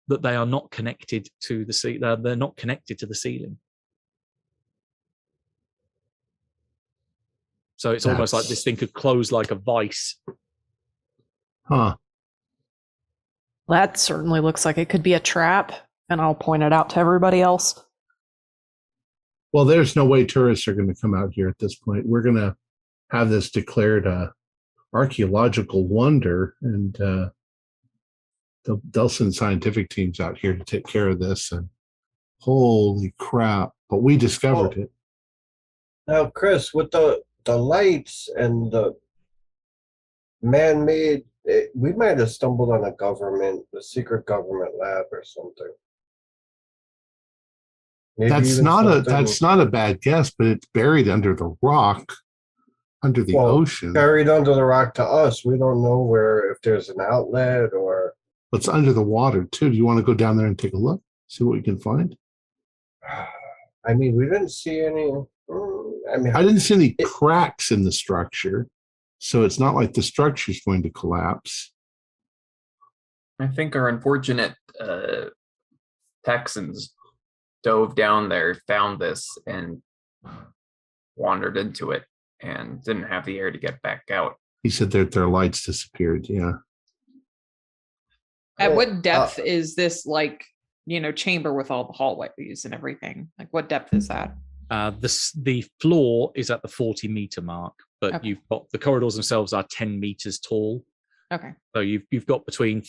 that they are not connected to the they're not connected to the ceiling. So it's almost like this thing could close like a vice. Huh. That certainly looks like it could be a trap, and I'll point it out to everybody else. Well, there's no way tourists are going to come out here at this point. We're going to have this declared a archaeological wonder, and they'll send scientific teams out here to take care of this. And holy crap! But we discovered it. Now, Chris, with the lights and the man-made, we might have stumbled on a secret government lab or something. Maybe That's not a bad guess, but it's buried under the rock, under the ocean. Buried under the rock to us. We don't know if there's an outlet or. It's under the water too. Do you want to go down there and take a look, see what we can find? I mean, we didn't see any. I didn't see any cracks in the structure, so it's not like the structure is going to collapse. I think our unfortunate Texans dove down there, found this, and wandered into it, and didn't have the air to get back out. He said that their lights disappeared. Yeah. At what depth is this like chamber with all the hallways and everything? Like, what depth is that? The floor is at the 40-meter mark, but Okay. you've got the corridors themselves are 10 meters tall. Okay. So you've got between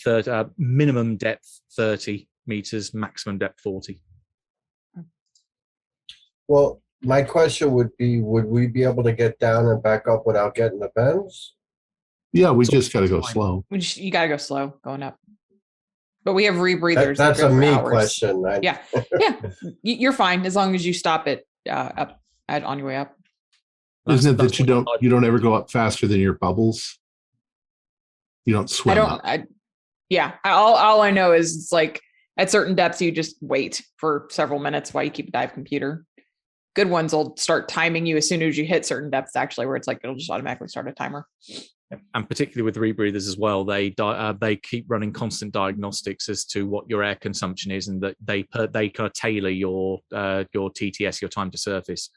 minimum depth 30 meters, maximum depth 40. Well, my question would be, would we be able to get down and back up without getting the bends? Yeah, we So just got to go time. slow. You got to go slow going up. But we have rebreathers. that That's go a for me hours. question. Yeah. You're fine as long as you stop it up on your way up. Isn't it That's that you don't ever go up faster than your bubbles? You don't swim up. All I know is it's like at certain depths you just wait for several minutes while you keep a dive computer. Good ones will start timing you as soon as you hit certain depths, actually, where it's like it'll just automatically start a timer. And particularly with rebreathers as well, they keep running constant diagnostics as to what your air consumption is, and that they kind of tailor your TTS, your time to surface,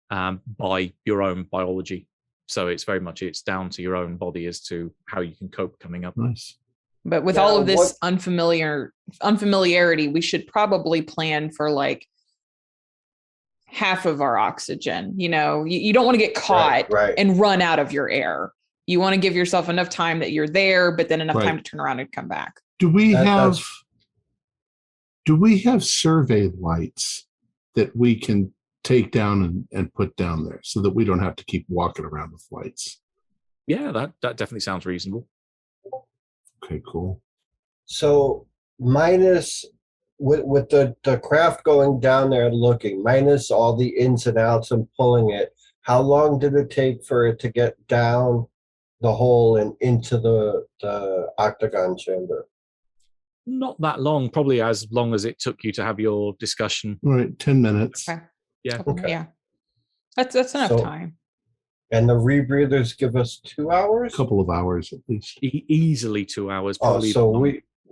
by your own biology. So it's down to your own body as to how you can cope coming up. Nice. But with all of this unfamiliarity, we should probably plan for like half of our oxygen. You don't want to get caught and run out of your air. You want to give yourself enough time that you're there, but then enough time to turn around and come back. Do we have survey lights that we can take down and put down there so that we don't have to keep walking around with lights? Yeah, that definitely sounds reasonable. Okay, cool. So minus with the craft going down there and looking, minus all the ins and outs and pulling it, how long did it take for it to get down the hole and into the octagon chamber? Not that long, probably as long as it took you to have your discussion. All right, 10 minutes. Okay. Yeah. Okay. Yeah. That's enough time. And the rebreathers give us 2 hours? A couple of hours at least. Easily 2 hours. Oh, Probably so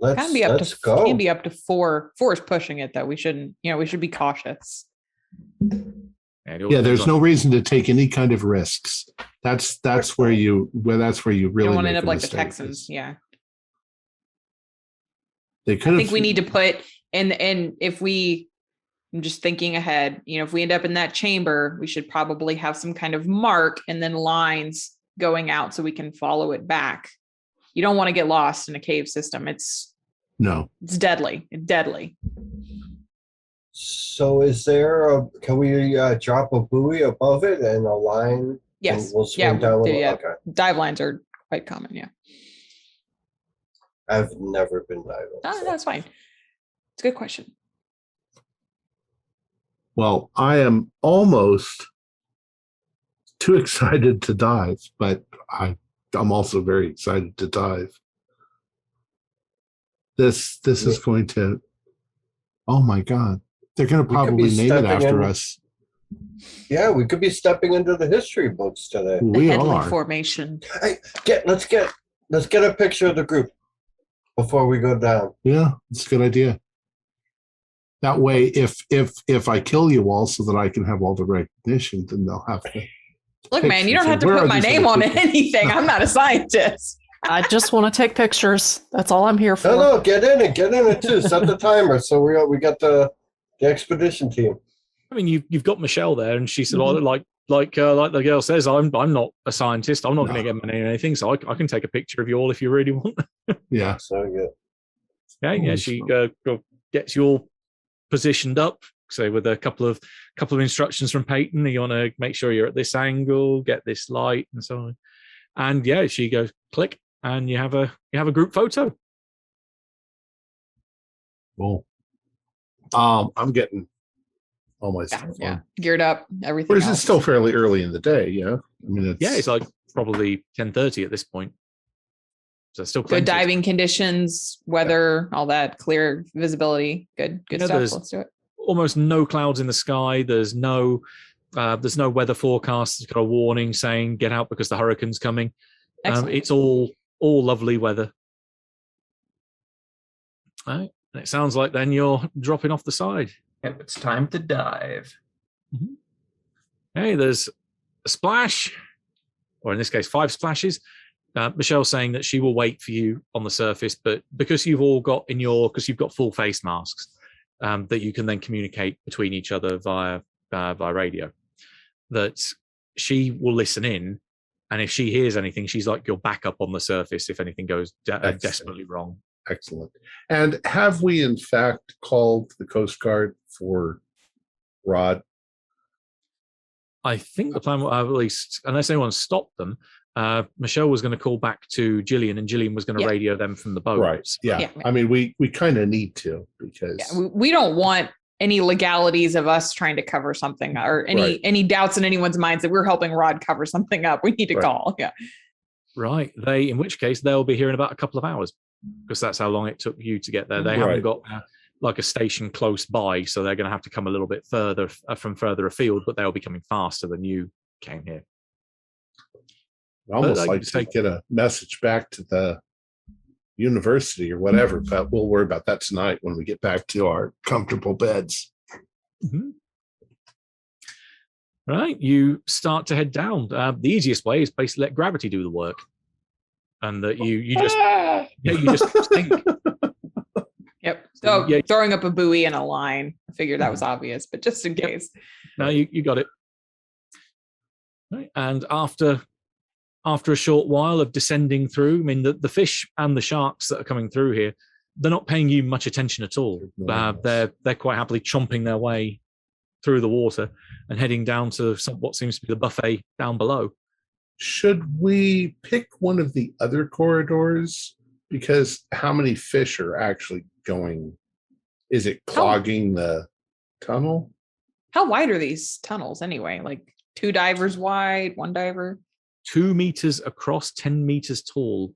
Can be up let's to go. can be up to 4. 4 is pushing it though. We shouldn't. We should be cautious. Yeah, there's no reason to take any kind of risks. That's where you really You don't want to make end up a like the mistake. Texans. Yeah. They could I have. think we need to put and if we. I'm just thinking ahead. If we end up in that chamber, we should probably have some kind of mark and then lines going out so we can follow it back. You don't want to get lost in a cave system. It's deadly. Deadly. So can we drop a buoy above it and a line? Yes. And we'll swim down with it? Yeah. Okay. Dive lines are quite common. Yeah. I've never been diving. No, that's fine. It's a good question. Well, I am almost too excited to dive, but I'm also very excited to dive. This is going to. Oh my God! They're going to probably name it after us. Yeah, we could be stepping into the history books today. We Headley are. formation. Hey, let's get a picture of the group before we go down. Yeah, it's a good idea. That way, if I kill you all so that I can have all the recognition, then they'll have to. Look, man, you don't have to put my name on anything. I'm not a scientist. I just want to take pictures. That's all I'm here for. No, get in it too. Set the timer so we got the expedition team. I mean, you've got Michelle there, and she said, "Oh, like the girl says, I'm not a scientist. I'm not going to get my name on anything, so I can take a picture of you all if you really want." Yeah. So good. Yeah. She gets you all positioned up. So with a couple of instructions from Peyton, you want to make sure you're at this angle, get this light, and so on. And yeah, she goes click, and you have a group photo. Well, I'm getting all my stuff. Yeah. Geared up, everything. But it's else. still fairly early in the day. Yeah. I mean, It's like probably 10:30 at this point. So still good plenty. diving conditions, weather, all that, clear visibility. Good stuff. Let's do it. Almost no clouds in the sky. There's no weather forecast. It's got a warning saying get out because the hurricane's coming. It's all lovely weather. All right. And it sounds like then you're dropping off the side. Yep, it's time to dive. Mm-hmm. Hey, there's a splash, or in this case, 5 splashes. Michelle's saying that she will wait for you on the surface, but because you've all got because you've got full face masks, that you can then communicate between each other via radio. That she will listen in, and if she hears anything, she's like your backup on the surface if anything goes desperately wrong. Excellent. And have we in fact called the Coast Guard for Rod? I think the plan, at least, unless anyone stopped them, Michelle was going to call back to Gillian, and Gillian was going to radio them from the boat. Right. Yeah. I mean, we kind of need to, because we don't want any legalities of us trying to cover something, or any doubts in anyone's minds that we're helping Rod cover something up. We need to call. Yeah. Right. In which case they'll be here in about a couple of hours, because that's how long it took you to get there. They haven't got like a station close by, so they're going to have to come a little bit further from further afield, but they'll be coming faster than you came here. I almost like to get a message back to the university or whatever, but we'll worry about that tonight when we get back to our comfortable beds. Mm-hmm. Right, you start to head down. The easiest way is basically let gravity do the work, and that you just think. Yep. So throwing up a buoy and a line. I figured that was obvious, but just in case. No, you got it. Right. And after a short while of descending through, I mean, the fish and the sharks that are coming through here, they're not paying you much attention at all. They're quite happily chomping their way through the water and heading down to what seems to be the buffet down below. Should we pick one of the other corridors? Because how many fish are actually going? Is it clogging the tunnel? How wide are these tunnels anyway? Like 2 divers wide, 1 diver? 2 meters across, 10 meters tall.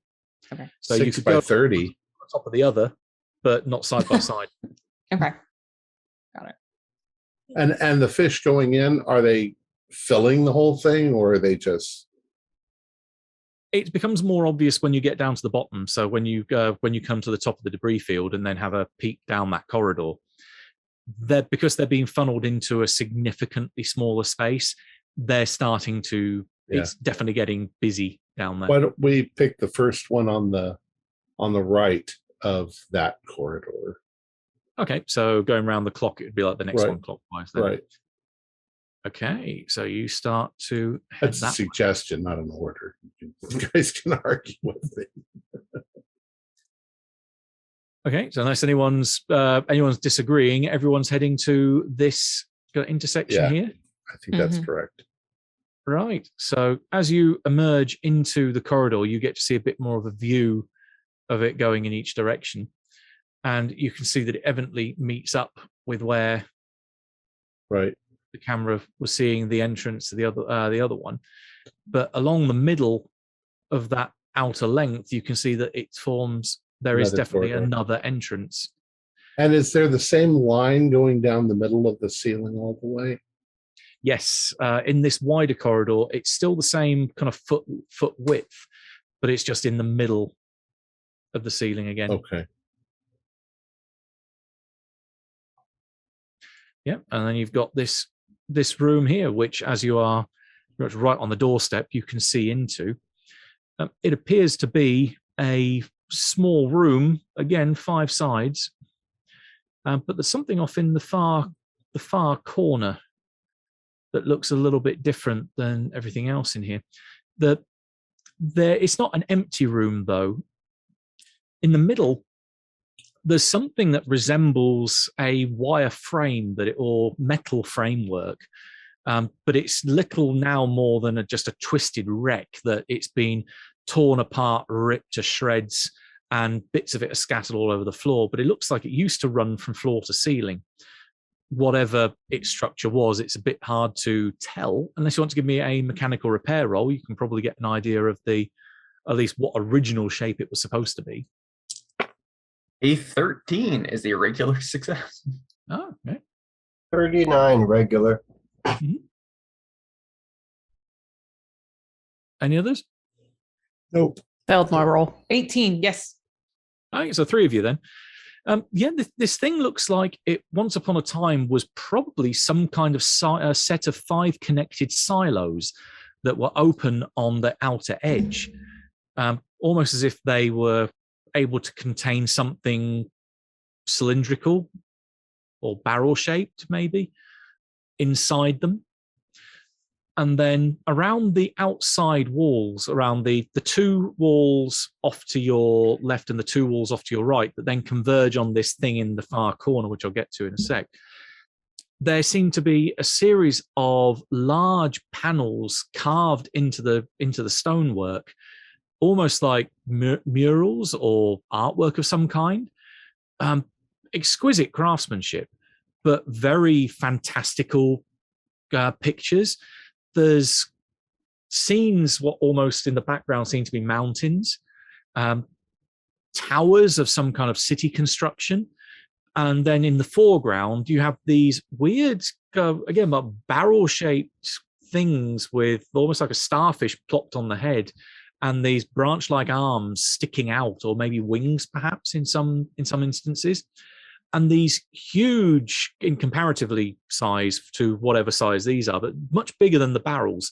Okay. So 6 you could by go 30 on top of the other, but not side by side. Okay. Got it. And the fish going in, are they filling the whole thing, or are they just? It becomes more obvious when you get down to the bottom. So when you come to the top of the debris field and then have a peek down that corridor, because they're being funneled into a significantly smaller space, they're starting to. It's definitely getting busy down there. Why don't we pick the first one on the right of that corridor? Okay, so going around the clock, it would be like the next one clockwise. Then. Right. Okay, so you start to. That's a suggestion, not an order. You guys can argue with me. Okay, so unless anyone's disagreeing, everyone's heading to this intersection here. I think that's correct. Right. So as you emerge into the corridor, you get to see a bit more of a view of it going in each direction. And you can see that it evidently meets up with where the camera was seeing the entrance to the other one. But along the middle of that outer length, you can see that there is definitely another entrance. And is there the same line going down the middle of the ceiling all the way? Yes, in this wider corridor, it's still the same kind of foot width, but it's just in the middle of the ceiling again. Okay. Yeah, and then you've got this room here, which, as you're right on the doorstep, you can see into. It appears to be a small room, again, 5 sides, but there's something off in the far corner that looks a little bit different than everything else in here. It's not an empty room, though. In the middle, there's something that resembles a wire frame or metal framework, but it's little now more than just a twisted wreck that it's been torn apart, ripped to shreds, and bits of it are scattered all over the floor. But it looks like it used to run from floor to ceiling. Whatever its structure was, it's a bit hard to tell. Unless you want to give me a mechanical repair roll, you can probably get an idea of at least what original shape it was supposed to be. A 13 is the irregular success. Oh, okay. 39 regular. Mm-hmm. Any others? Nope. Failed my roll. 18, yes. All right, so 3 of you then. This thing looks like it once upon a time was probably some kind of set of 5 connected silos that were open on the outer edge, almost as if they were able to contain something cylindrical or barrel shaped, maybe, inside them. And then around the outside walls, around the two walls off to your left and the two walls off to your right that then converge on this thing in the far corner, which I'll get to in a sec, there seem to be a series of large panels carved into the stonework, almost like murals or artwork of some kind. Exquisite craftsmanship, but very fantastical pictures. There's scenes what almost in the background seem to be mountains, towers of some kind of city construction. And then in the foreground, you have these weird, again, barrel-shaped things with almost like a starfish plopped on the head, and these branch-like arms sticking out, or maybe wings, perhaps in some instances. And these huge, in comparatively size to whatever size these are, but much bigger than the barrels.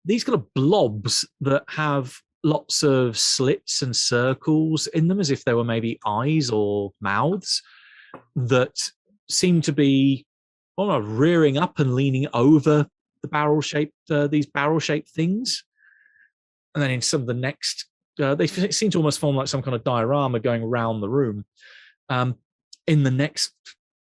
These kind of blobs that have lots of slits and circles in them, as if they were maybe eyes or mouths, that seem to be rearing up and leaning over the barrel-shaped, these barrel-shaped things. And then in some of the next, they seem to almost form like some kind of diorama going around the room. In the next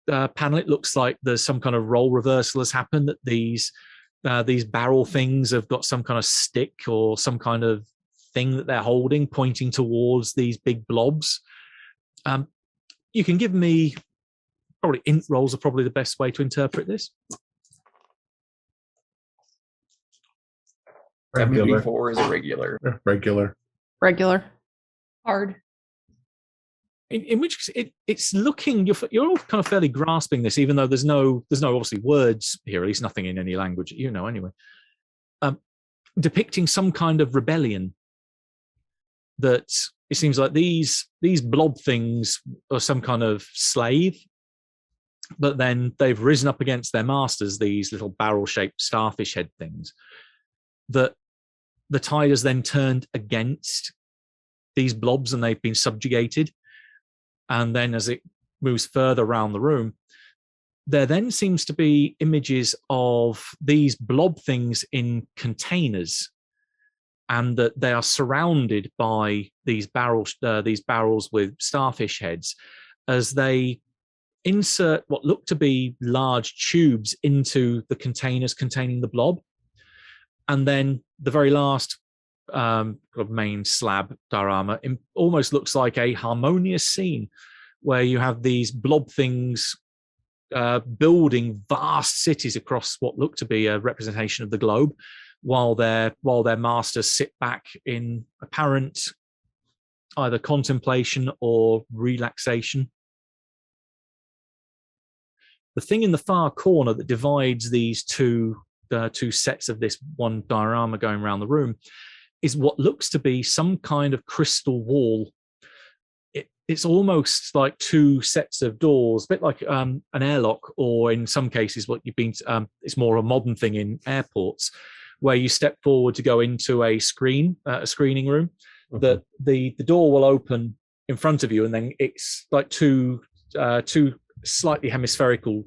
panel, it looks like there's some kind of role reversal has happened, that these barrel things have got some kind of stick or some kind of thing that they're holding pointing towards these big blobs. You can give me, probably int rolls are probably the best way to interpret this. Regular. 4 is regular. Regular. Hard. In which case, it's looking, you're all kind of fairly grasping this, even though there's no obviously words here, at least nothing in any language that you know anyway, depicting some kind of rebellion. That it seems like these blob things are some kind of slave, but then they've risen up against their masters, these little barrel-shaped starfish head things, that the tide has then turned against these blobs and they've been subjugated. And then as it moves further around the room, there then seems to be images of these blob things in containers, and that they are surrounded by these barrels with starfish heads, as they insert what look to be large tubes into the containers containing the blob. And then the very last main slab diorama almost looks like a harmonious scene where you have these blob things building vast cities across what look to be a representation of the globe, while their masters sit back in apparent either contemplation or relaxation. The thing in the far corner that divides these two sets of this one diorama going around the room is what looks to be some kind of crystal wall. It's almost like two sets of doors, a bit like an airlock, or in some cases what you've been it's more a modern thing in airports, where you step forward to go into a screening room. Mm-hmm. That the door will open in front of you, and then it's like two slightly hemispherical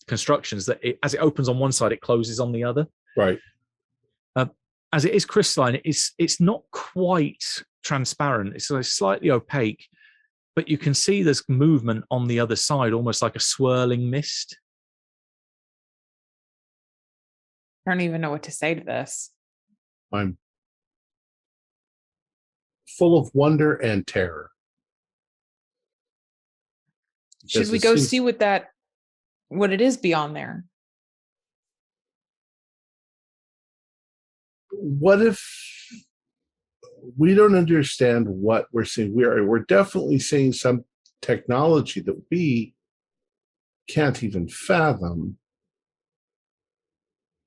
constructions that as it opens on one side, it closes on the other. Right. As it is crystalline, it's not quite transparent. It's slightly opaque, but you can see there's movement on the other side, almost like a swirling mist. I don't even know what to say to this. I'm full of wonder and terror. Should we go see what it is beyond there? What if we don't understand what we're seeing? We're definitely seeing some technology that we can't even fathom.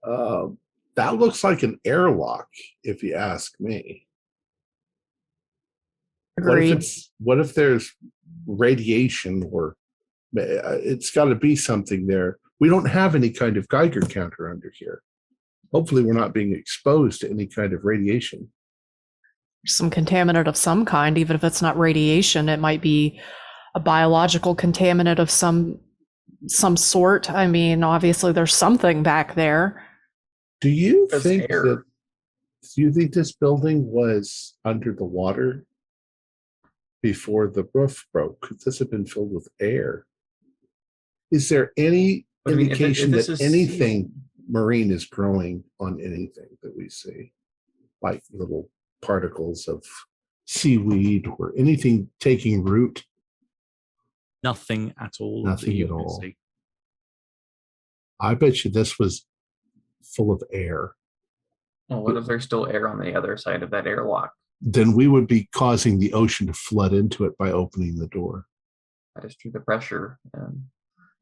That looks like an airlock, if you ask me. Agreed. What if there's radiation, or it's got to be something there? We don't have any kind of Geiger counter under here. Hopefully we're not being exposed to any kind of radiation. Some contaminant of some kind, even if it's not radiation, it might be a biological contaminant of some some sort. I mean, obviously there's something back there. Do you There's think air. that? Do you think this building was under the water before the roof broke? Could this have been filled with air? Is there any But I mean, if indication this that is anything sealed- marine is growing on anything that we see, like little particles of seaweed or anything taking root? Nothing at all. that Nothing you at can all. see. I bet you this was full of air. Well, what if there's still air on the other side of that airlock? Then we would be causing the ocean to flood into it by opening the door. That is true. The pressure.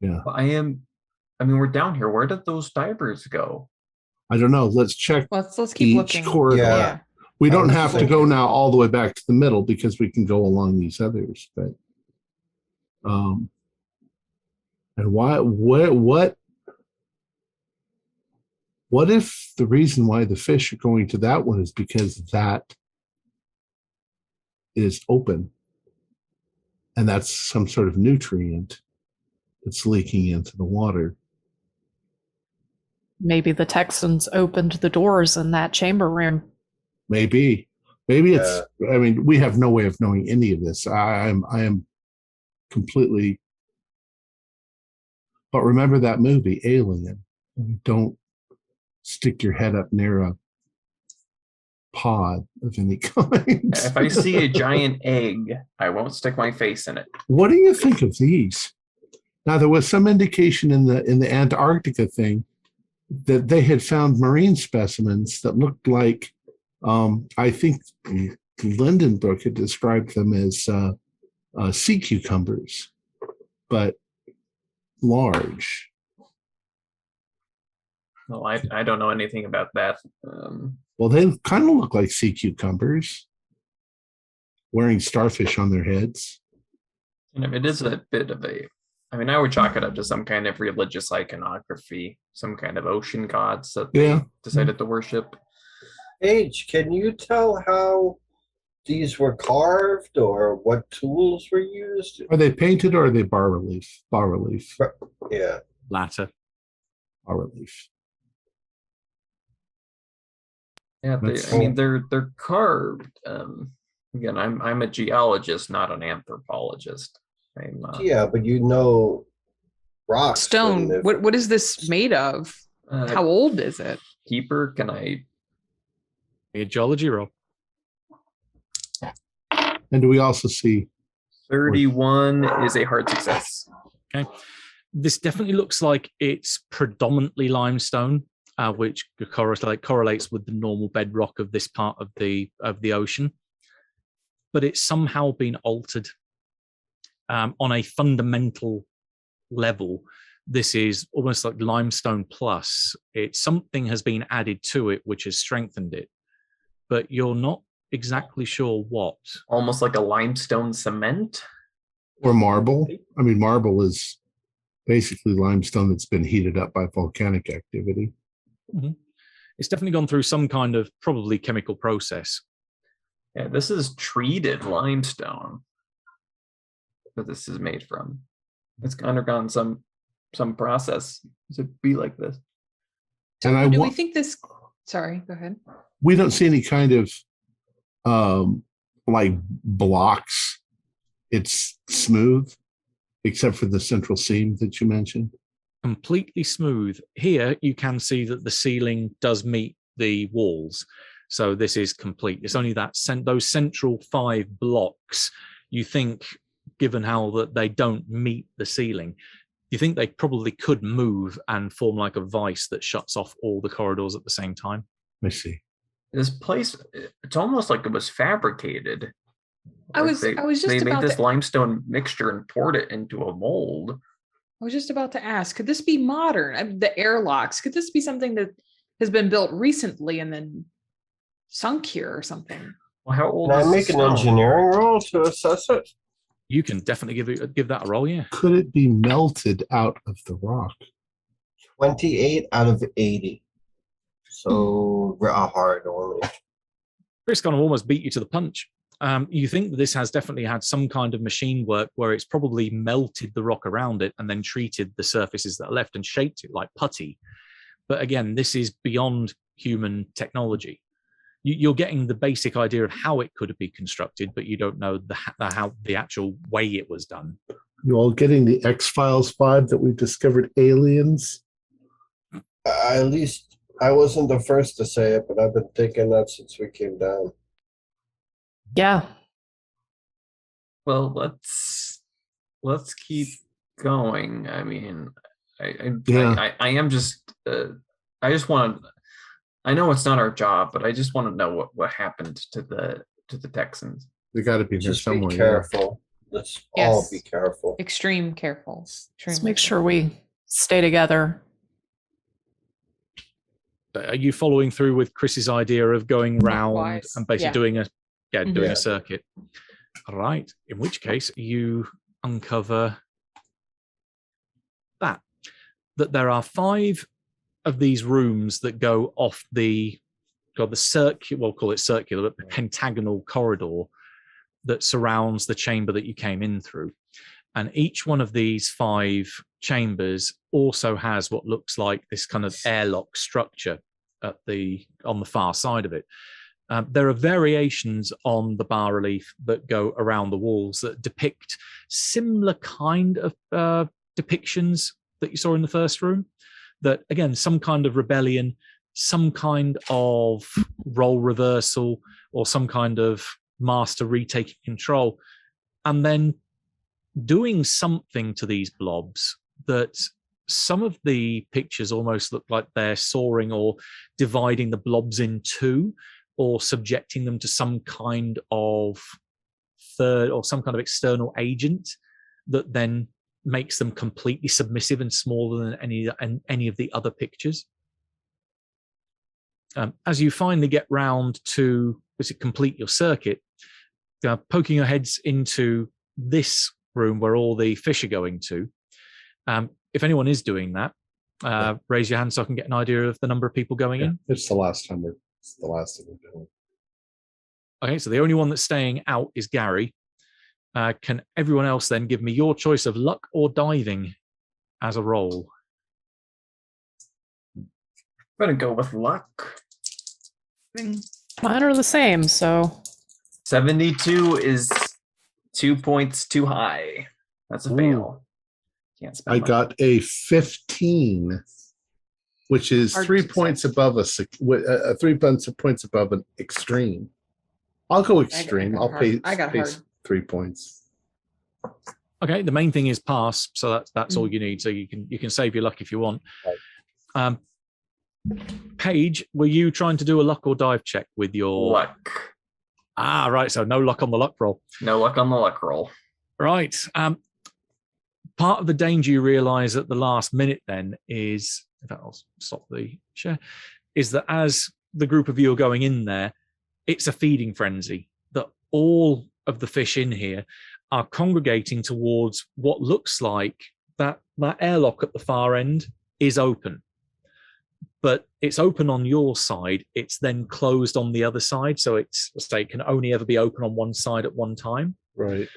Yeah. But I mean, we're down here. Where did those divers go? I don't know. Let's check Let's keep each looking. corridor. Yeah. We I don't was have to thinking. go now all the way back to the middle because we can go along these others. But and what if the reason why the fish are going to that one is because that is open and that's some sort of nutrient that's leaking into the water? Maybe the Texans opened the doors in that chamber room. Maybe it's, I mean, we have no way of knowing any of this. I am completely, but remember that movie, Alien. Don't stick your head up near a pod of any kind. If I see a giant egg, I won't stick my face in it. What do you think of these? Now, there was some indication in the Antarctica thing that they had found marine specimens that looked like, I think Lindenbrook had described them as sea cucumbers, but large. Well, I don't know anything about that. Well, they kind of look like sea cucumbers, wearing starfish on their heads. It is a bit of a. I mean, I would chalk it up to some kind of religious iconography, some kind of ocean gods that they decided to worship. Paige, can you tell how these were carved or what tools were used? Are they painted or are they bas relief? Bas relief. Yeah. Latter. Bas relief. Yeah, That's I mean they're carved. Again, I'm a geologist, not an anthropologist. Yeah, but you know rocks. Stone. and What is this made of? How old is it? Keeper, can I? A geology roll. And do we also see 31 is a hard success. Okay. This definitely looks like it's predominantly limestone, which correlates with the normal bedrock of this part of the ocean. But it's somehow been altered on a fundamental level. This is almost like limestone plus. Something has been added to it, which has strengthened it, but you're not exactly sure what. Almost like a limestone cement. or marble? I mean, marble is basically limestone that's been heated up by volcanic activity. Mm-hmm. It's definitely gone through some kind of probably chemical process. Yeah, this is treated limestone that this is made from. It's undergone some process to be like this. So And do we think this? Sorry, go ahead. We don't see any kind of like blocks. It's smooth, except for the central seam that you mentioned. Completely smooth. Here you can see that the ceiling does meet the walls. So this is complete. It's only that those central 5 blocks, you think, given how that they don't meet the ceiling, you think they probably could move and form like a vice that shuts off all the corridors at the same time. I see. This place, it's almost like it was fabricated. I was just they about made this to, limestone mixture and poured it into a mold. I was just about to ask, could this be modern? The airlocks, could this be something that has been built recently and then sunk here or something? Well, how old Can is I the make an stone? engineering roll to assess it? You can definitely give that a roll, yeah. Could it be melted out of the rock? 28 out of 80. So hard only. Chris kind of almost beat you to the punch. You think that this has definitely had some kind of machine work where it's probably melted the rock around it and then treated the surfaces that are left and shaped it like putty. But again, this is beyond human technology. You're getting the basic idea of how it could be constructed, but you don't know how the actual way it was done. You all getting the X-Files vibe that we've discovered aliens? At least I wasn't the first to say it, but I've been thinking that since we came down. Yeah. Well, let's keep going. I mean, I am just I just want to. I know it's not our job, but I just want to know what happened to the Texans. They got to be there Just somewhere. be careful. Let's all Yes. be careful. Extreme careful. Let's make sure we stay together. Are you following through with Chris's idea of going round Clockwise. and basically Yeah. doing Yeah. a circuit? All right. In which case, you uncover that there are 5 of these rooms that go off the circular, we'll call it circular, but pentagonal corridor that surrounds the chamber that you came in through. And each one of these 5 chambers also has what looks like this kind of airlock structure on the far side of it. There are variations on the bas relief that go around the walls that depict similar kind of depictions that you saw in the first room. That, again, some kind of rebellion, some kind of role reversal, or some kind of master retaking control, and then doing something to these blobs that some of the pictures almost look like they're soaring or dividing the blobs in two, or subjecting them to some kind of third or some kind of external agent that then makes them completely submissive and smaller than any of the other pictures. As you finally get round to complete your circuit, poking your heads into this room where all the fish are going to. If anyone is doing that, raise your hand so I can get an idea of the number of people going in. It's the last time it's the last thing we're doing. Okay, so the only one that's staying out is Gary. Can everyone else then give me your choice of luck or diving as a roll? I'm gonna go with luck. Mine are the same, so 72 is 2 points too high. That's a fail. Can't spend I much. got a 15, which is Hard 3 to points above 3 points above an extreme. I'll go extreme. got I'll hard. pay, I got pay hard. 3 points. Okay, the main thing is pass, so that's all you need. So you can save your luck if you want. Paige, were you trying to do a luck or dive check with your Luck. Right. So no luck on the luck roll. No luck on the luck roll. Right. Part of the danger you realise at the last minute then is, in fact, I'll stop the share, is that as the group of you are going in there, it's a feeding frenzy, that all of the fish in here are congregating towards what looks like that airlock at the far end is open. But it's open on your side. It's then closed on the other side. So it can only ever be open on one side at one time. Right.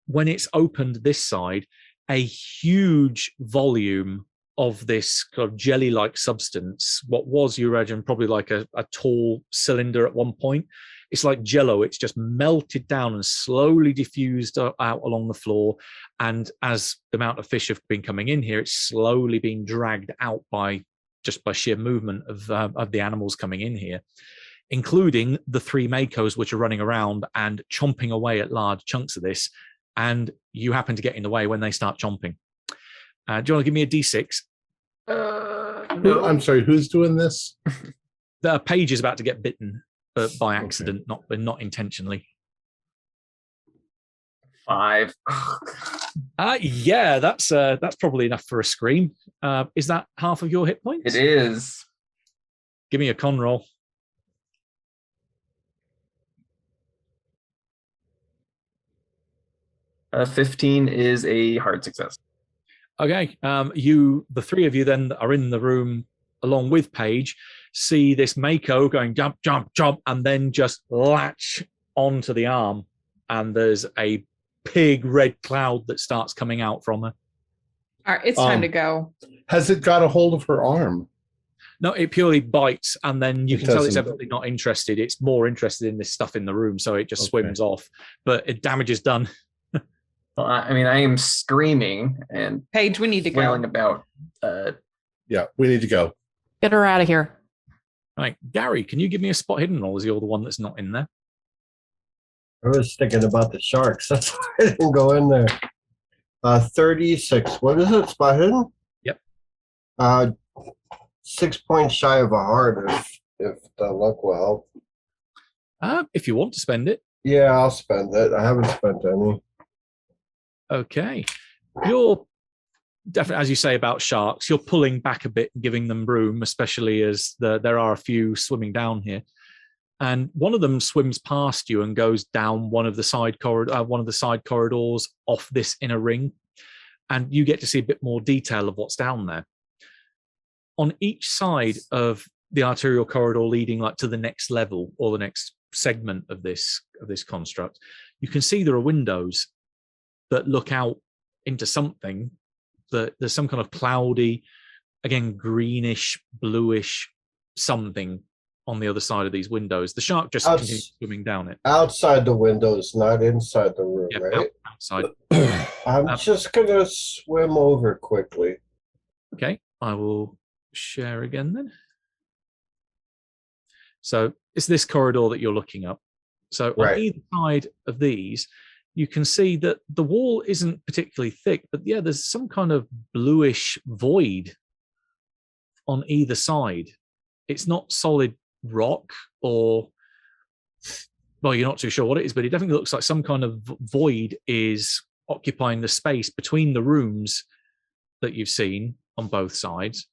When it's opened this side, a huge volume of this kind of jelly-like substance, what was, you imagine, probably like a tall cylinder at one point, it's like Jell-O. It's just melted down and slowly diffused out along the floor. And as the amount of fish have been coming in here, it's slowly being dragged out by sheer movement of the animals coming in here, including the 3 Makos, which are running around and chomping away at large chunks of this. And you happen to get in the way when they start chomping. Do you want to give me a D6? No. I'm sorry, who's doing this? The Page is about to get bitten, but by accident, not intentionally. 5. Yeah, that's probably enough for a scream. Is that half of your hit points? It is. Give me a con roll. Uh, 15 is a hard success. Okay, the 3 of you then that are in the room along with Paige see this Mako going jump, jump, jump, and then just latch onto the arm, and there's a big red cloud that starts coming out from her. All right, it's time to go. Has it got a hold of her arm? No, it purely bites, and then you It can tell it's doesn't- evidently not interested. It's more interested in this stuff in the room, so it just Okay. swims off. But damage is done. Well, I mean, I am screaming and Paige, we need to go. flailing about. Yeah, we need to go. Get her out of here. Right, Gary, can you give me a spot hidden roll? As you're the one that's not in there. I was thinking about the sharks. That's why I didn't go in there. 36. What is it? Spot hidden? Yep. 6 points shy of a heart if the luck will help. If you want to spend it. Yeah, I'll spend it. I haven't spent any. Okay. You're definitely, as you say about sharks, you're pulling back a bit and giving them room, especially as there are a few swimming down here. And one of them swims past you and goes down one of the side corridors off this inner ring. And you get to see a bit more detail of what's down there. On each side of the arterial corridor leading like to the next level or the next segment of this construct, you can see there are windows that look out into something. That there's some kind of cloudy, again, greenish, bluish something on the other side of these windows. The shark just continues swimming down it. Outside the windows, not inside the room, Yeah, right? outside. I'm just going to swim over quickly. Okay, I will share again then. So it's this corridor that you're looking up. So on Right. either side of these, you can see that the wall isn't particularly thick, but yeah, there's some kind of bluish void on either side. It's not solid rock or, well, you're not too sure what it is, but it definitely looks like some kind of void is occupying the space between the rooms that you've seen on both sides.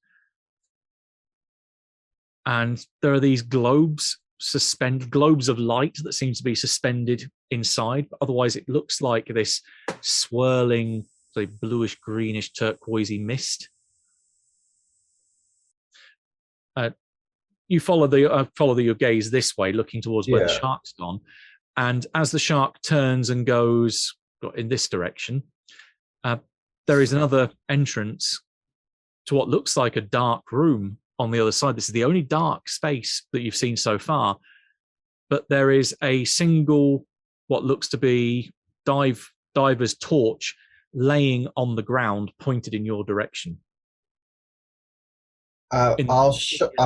And there are these globes of light that seem to be suspended inside. But otherwise, it looks like this swirling, bluish, greenish, turquoisey mist. You follow your gaze this way, looking towards where the Yeah. shark's gone. And as the shark turns and goes in this direction, there is another entrance to what looks like a dark room on the other side. This is the only dark space that you've seen so far. But there is a single, what looks to be diver's torch laying on the ground, pointed in your direction. I'm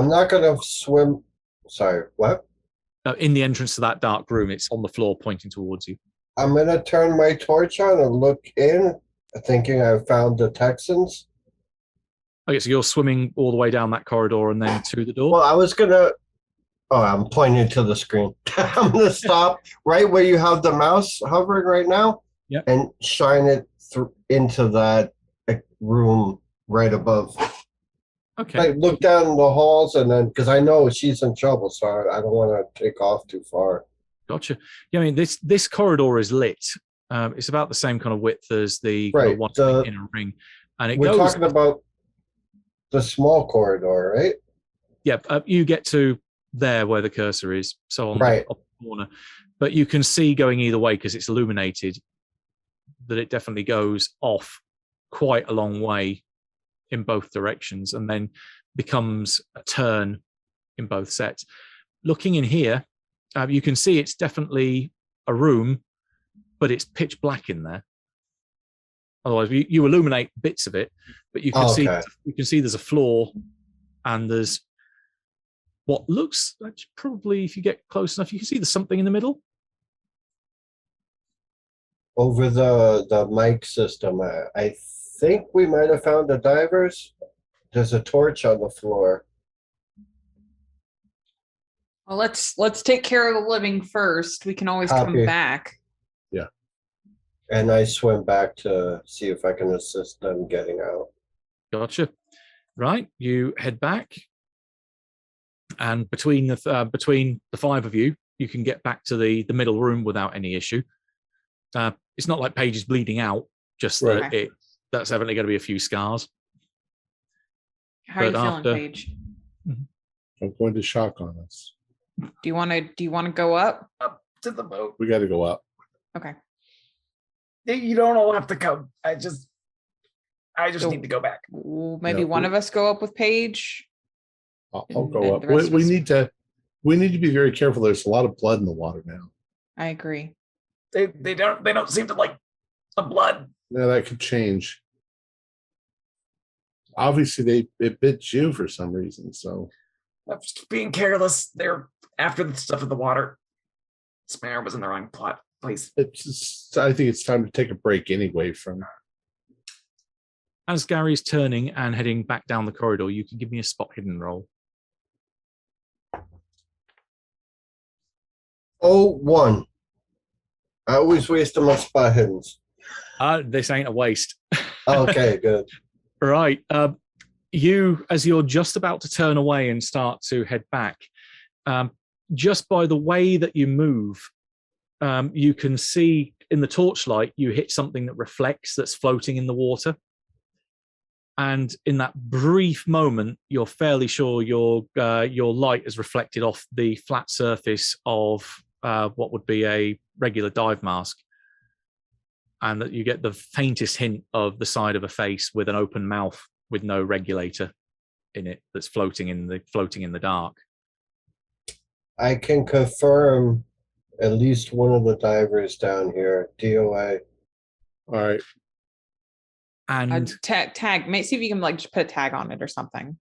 not going to swim. Sorry, what? In the entrance to that dark room, it's on the floor pointing towards you. I'm going to turn my torch on and look in, thinking I've found the Texans. Okay, so you're swimming all the way down that corridor and then to the door? Well, I was going to. Oh, I'm pointing to the screen. I'm going to stop right where you have the mouse hovering right now. Yep. And shine it into that room right above. Okay. Like look down the halls and then, because I know she's in trouble, so I don't want to take off too far. Gotcha. Yeah, I mean, this corridor is lit. It's about the same kind of width as the kind of Right, one the- in a ring. And it We're goes... talking about the small corridor, right? Yeah, you get to there where the cursor is, so on Right. the upper corner. But you can see going either way because it's illuminated that it definitely goes off quite a long way in both directions and then becomes a turn in both sets. Looking in here, you can see it's definitely a room, but it's pitch black in there. Otherwise, you illuminate bits of it, but you can see there's a floor and there's what looks like probably, if you get close enough, you can see there's something in the middle. Over the mic system, I think we might have found the divers. There's a torch on the floor. Well, let's take care of the living first. We can always come Copy. back. And I swim back to see if I can assist them getting out. Gotcha. Right, you head back, and between the five of you, you can get back to the middle room without any issue. It's not like Paige is bleeding out, just that Right. that's evidently going to be a few scars. How are you But feeling, after- Paige? I'm going to shock on us. Do you want to go up? to the boat. We got to go up. Okay. You don't all have to come. I just So- need to go back. Maybe Yeah, one of us go up with Paige. I'll And- go and up. the rest of We us- need to be very careful. There's a lot of blood in the water now. I agree. They don't seem to like the blood. Now that could change. Obviously, it bit you for some reason. So I'm just being careless. They're after the stuff in the water. Spare was in the wrong place. I think it's time to take a break anyway. From As Gary's turning and heading back down the corridor, you can give me a spot hidden roll. 01. I always waste my spot hiddens. This ain't a waste. Okay, good. Right. You, as you're just about to turn away and start to head back, just by the way that you move, you can see in the torchlight, you hit something that reflects that's floating in the water. And in that brief moment, you're fairly sure your light is reflected off the flat surface of what would be a regular dive mask. And that you get the faintest hint of the side of a face with an open mouth with no regulator in it that's floating in the dark. I can confirm at least one of the divers down here. DOA. all right, And Tag. May see if you can like just put a tag on it or something.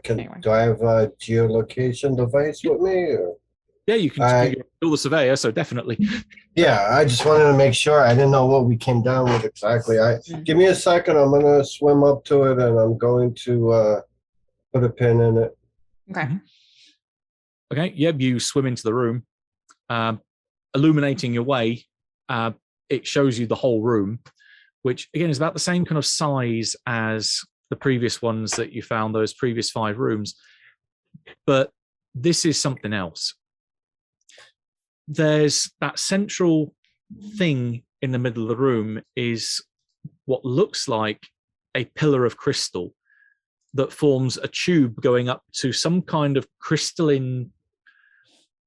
Anyway. Do I have a geolocation device with me? Or? yeah, you can kill the surveyor, so definitely. Yeah, I just wanted to make sure. I didn't know what we came down with exactly. Give me a second. I'm gonna swim up to it, and I'm going to put a pin in it. Okay. Okay, yep, you swim into the room, illuminating your way. It shows you the whole room, which again is about the same kind of size as the previous ones that you found, those previous 5 rooms. But this is something else. There's that central thing in the middle of the room is what looks like a pillar of crystal that forms a tube going up to some kind of crystalline,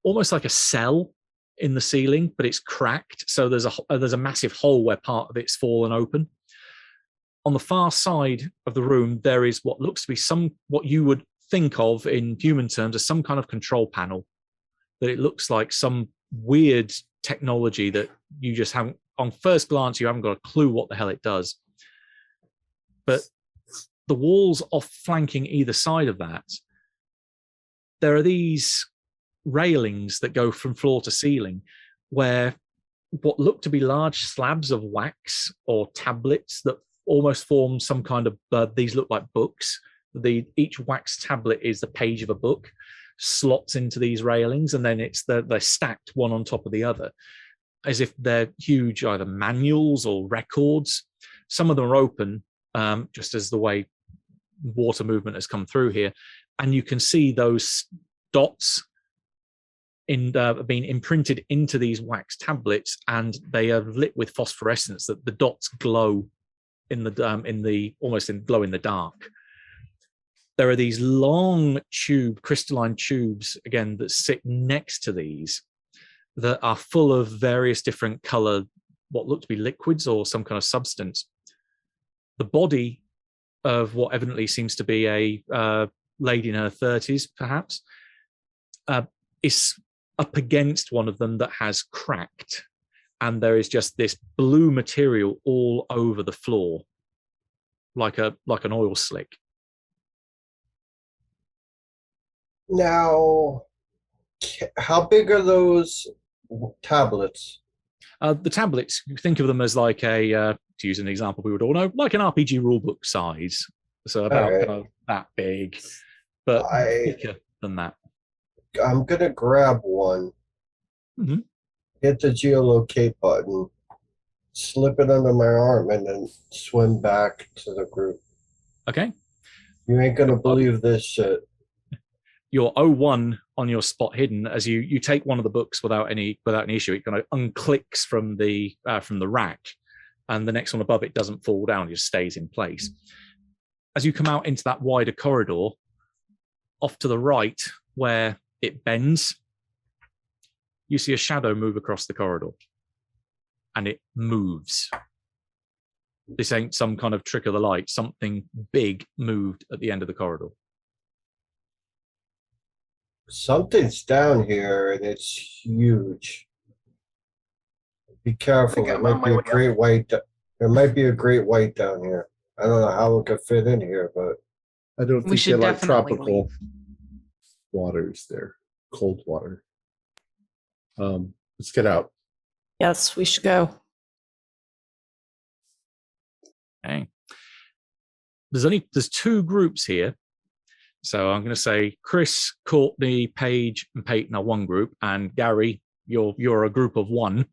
almost like a cell in the ceiling, but it's cracked. So there's a massive hole where part of it's fallen open. On the far side of the room, there is what looks to be what you would think of in human terms as some kind of control panel. That it looks like some weird technology that you just haven't, on first glance, you haven't got a clue what the hell it does. But the walls off flanking either side of that, there are these railings that go from floor to ceiling where what look to be large slabs of wax or tablets that almost form some kind of, these look like books. Each wax tablet is the page of a book, slots into these railings, and then they're stacked one on top of the other, as if they're huge either manuals or records. Some of them are open, just as the way water movement has come through here, and you can see those dots being imprinted into these wax tablets, and they are lit with phosphorescence. That the dots glow glow in the dark. There are these long crystalline tubes, again, that sit next to these that are full of various different color, what look to be liquids or some kind of substance. The body of what evidently seems to be a lady in her 30s, perhaps, is up against one of them that has cracked. And there is just this blue material all over the floor, like an oil slick. Now, how big are those tablets? The tablets, think of them as like to use an example we would all know, like an RPG rulebook size. So about Right. kind of that big, but thicker than that. I'm going to grab one, Mhm. hit the geolocate button, slip it under my arm, and then swim back to the group. Okay. You ain't going to believe this shit. Your 01 on your spot hidden, as you take one of the books without any issue, it kind of unclicks from the rack, and the next one above it doesn't fall down; it just stays in place. As you come out into that wider corridor, off to the right where it bends, you see a shadow move across the corridor. And it moves. This ain't some kind of trick of the light. Something big moved at the end of the corridor. Something's down here and it's huge. Be careful. I think There I'm on might be my a way up. great white. There might be a great white down here. I don't know how it could fit in here, but I don't We think should they like definitely tropical leave. waters there. Cold water. Let's get out. Yes, we should go. Okay. There's two groups here. So I'm going to say Chris, Courtney, Paige, and Peyton are one group, and Gary, you're a group of one.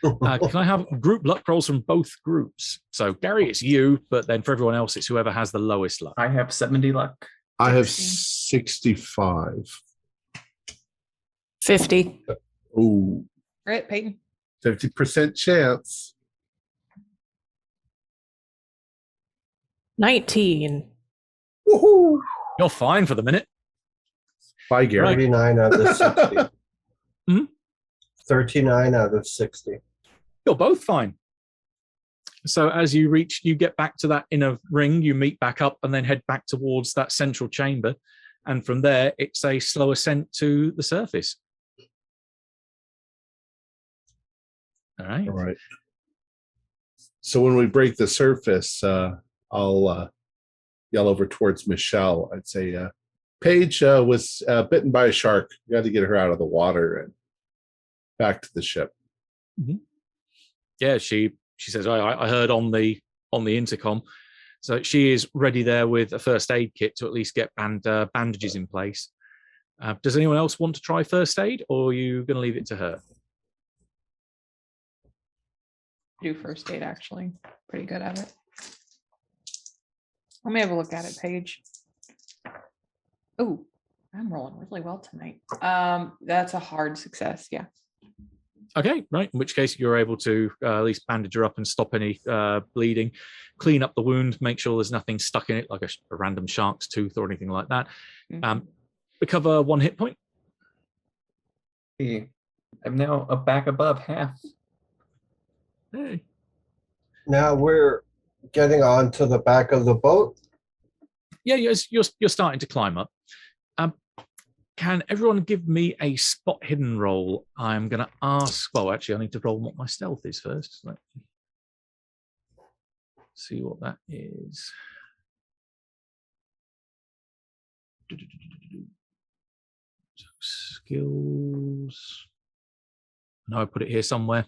Can I have group luck rolls from both groups? So Gary, it's you, but then for everyone else, it's whoever has the lowest luck. I have 70 luck. I have 65. 50. Ooh, All right, Peyton. 50% chance. 19. Woohoo! You're fine for the minute. Bye, Gary. 39 out of 60. Hmm? 39 out of 60. You're both fine. So as you get back to that inner ring, you meet back up and then head back towards that central chamber. And from there, it's a slow ascent to the surface. All right. All right. So when we break the surface, I'll yell over towards Michelle. I'd say, Paige was bitten by a shark. You got to get her out of the water and back to the ship. Mm-hmm. Yeah, she says, I heard on the intercom. So she is ready there with a first aid kit to at least get bandages in place. Does anyone else want to try first aid, or are you going to leave it to her? Do first aid, actually. Pretty good at it. Let me have a look at it, Paige. Oh, I'm rolling really well tonight. That's a hard success. Yeah. Okay, right. In which case you're able to at least bandage her up and stop any bleeding, clean up the wound, make sure there's nothing stuck in it, like a random shark's tooth or anything like that. Mhm. Recover 1 hit point. I'm now back above half. Hey. Now we're getting onto the back of the boat. Yeah, you're starting to climb up. Can everyone give me a spot hidden roll? I'm going to ask. Well, actually, I need to roll what my stealth is first. Let's see what that is. So skills. No, I put it here somewhere.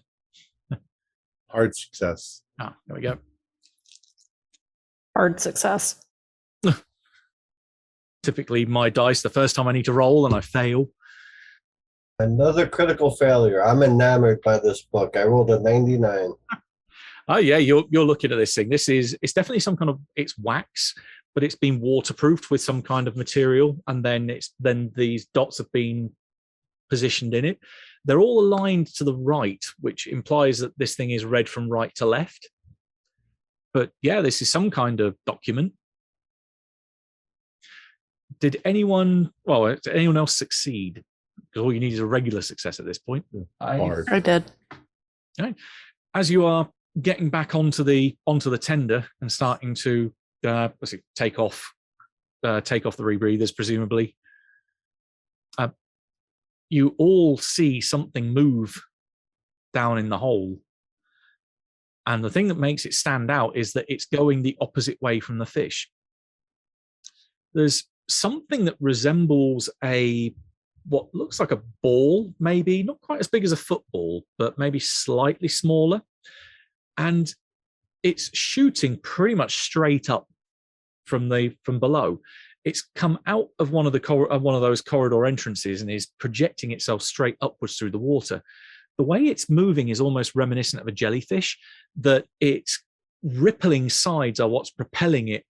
Hard success. Ah, there we go. Hard success. Typically, my dice, the first time I need to roll and I fail. Another critical failure. I'm enamored by this book. I rolled a 99. Oh yeah, you're looking at this thing. It's definitely some kind of, it's wax, but it's been waterproofed with some kind of material, and then these dots have been positioned in it. They're all aligned to the right, which implies that this thing is read from right to left. But yeah, this is some kind of document. Did anyone else succeed? Because all you need is a regular success at this point. Hard. I did. Okay. As you are getting back onto the tender and starting to take off the rebreathers, presumably, you all see something move down in the hole. And the thing that makes it stand out is that it's going the opposite way from the fish. There's something that resembles what looks like a ball, maybe not quite as big as a football, but maybe slightly smaller. And it's shooting pretty much straight up from below. It's come out of one of those corridor entrances and is projecting itself straight upwards through the water. The way it's moving is almost reminiscent of a jellyfish, that its rippling sides are what's propelling it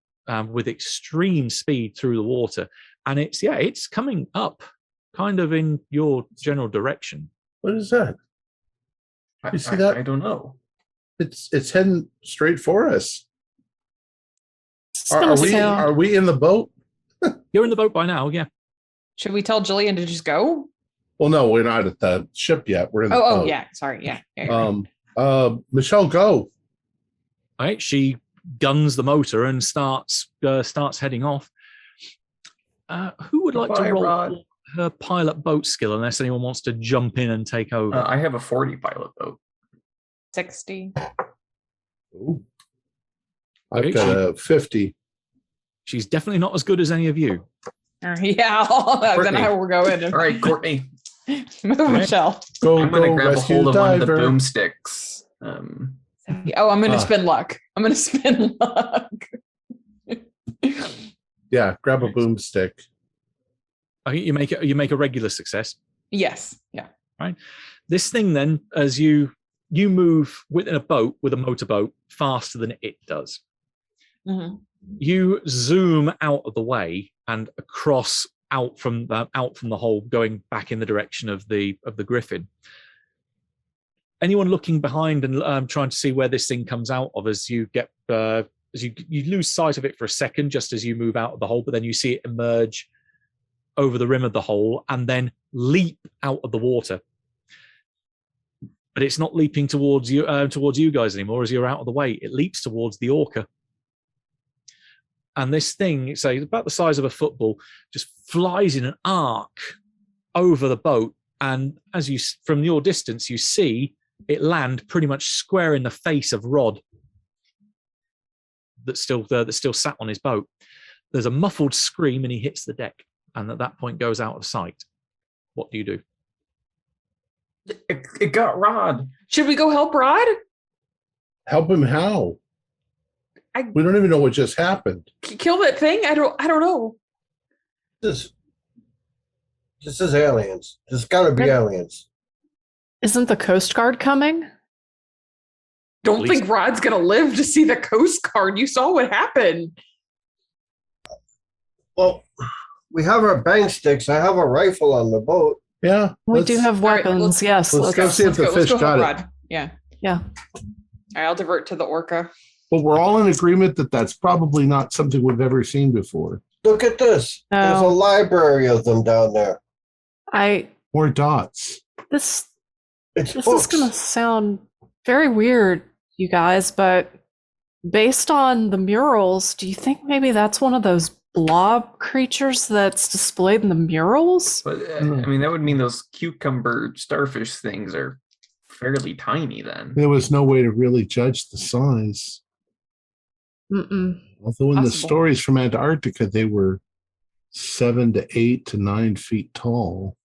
with extreme speed through the water. And it's coming up kind of in your general direction. What is that? You see that? I don't know. It's heading straight for us. It's gonna sail. Are we in the boat? You're in the boat by now, yeah. Should we tell Jillian to just go? Well, no, we're not at the ship yet. We're in the boat. Yeah. Sorry. Yeah. You're right. Michelle, go. All right, she guns the motor and starts heading off. Who would like to Goodbye, roll Rod. her pilot boat skill, unless anyone wants to jump in and take over? I have a 40 pilot boat. 60. Ooh. Okay, I've got a 50. She's definitely not as good as any of you. Yeah. I don't know how we're going. All right, Courtney. Move, Michelle. I'm going to grab a rescue hold of one of the diver. boomsticks. I'm going to spin luck. I'm going to spin luck. Yeah, grab a boomstick. I think you make a regular success. Yes. Yeah. This thing then, as you move within a boat with a motorboat faster than it does. Mm-hmm. You zoom out of the way and across out from the hole, going back in the direction of the Griffin. Anyone looking behind and trying to see where this thing comes out of, as you get as you lose sight of it for a second just as you move out of the hole, but then you see it emerge over the rim of the hole and then leap out of the water. But it's not leaping towards you guys anymore as you're out of the way. It leaps towards the orca. And this thing, say about the size of a football, just flies in an arc over the boat. And as you, from your distance, you see it land pretty much square in the face of Rod that's still sat on his boat. There's a muffled scream and he hits the deck, and at that point goes out of sight. What do you do? It got Rod. Should we go help Rod? Help him how? We don't even know what just happened. Kill that thing? I don't know. This is aliens. There's got to be aliens. Isn't the Coast Guard coming? Don't think Rod's gonna live to see the Coast Guard. You saw what happened. Well, we have our bang sticks. I have a rifle on the boat. Yeah. We do have weapons, yes. Let's go see if the fish got it. Rod. Yeah. Yeah. All right, I'll divert to the orca. But we're all in agreement that that's probably not something we've ever seen before. Look at this. There's a library of them down there. More dots. This It's is books. going to sound very weird, you guys, but based on the murals, do you think maybe that's one of those blob creatures that's displayed in the murals? But I mean, that would mean those cucumber starfish things are fairly tiny then. There was no way to really judge the size. Mm-mm. Although in the Possible. stories from Antarctica, they were 7 to 8 to 9 feet tall.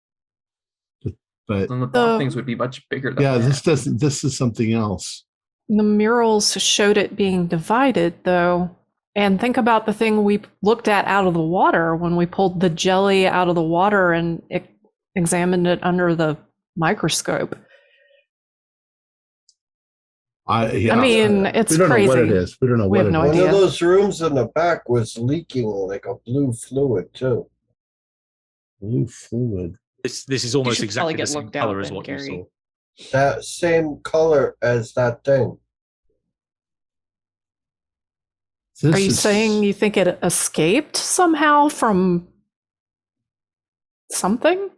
But Then the blob things would be much bigger than yeah, that. this is something else. The murals showed it being divided, though. And think about the thing we looked at out of the water when we pulled the jelly out of the water and examined it under the microscope. I mean, it's we don't crazy. know what it is. We don't know We what have it no is. One idea. of those rooms in the back was leaking like a blue fluid, too. Blue fluid. This is almost should exactly probably the get same looked out color as then, what you Gary. saw. That same color as that thing. This Are you is- saying you think it escaped somehow from something?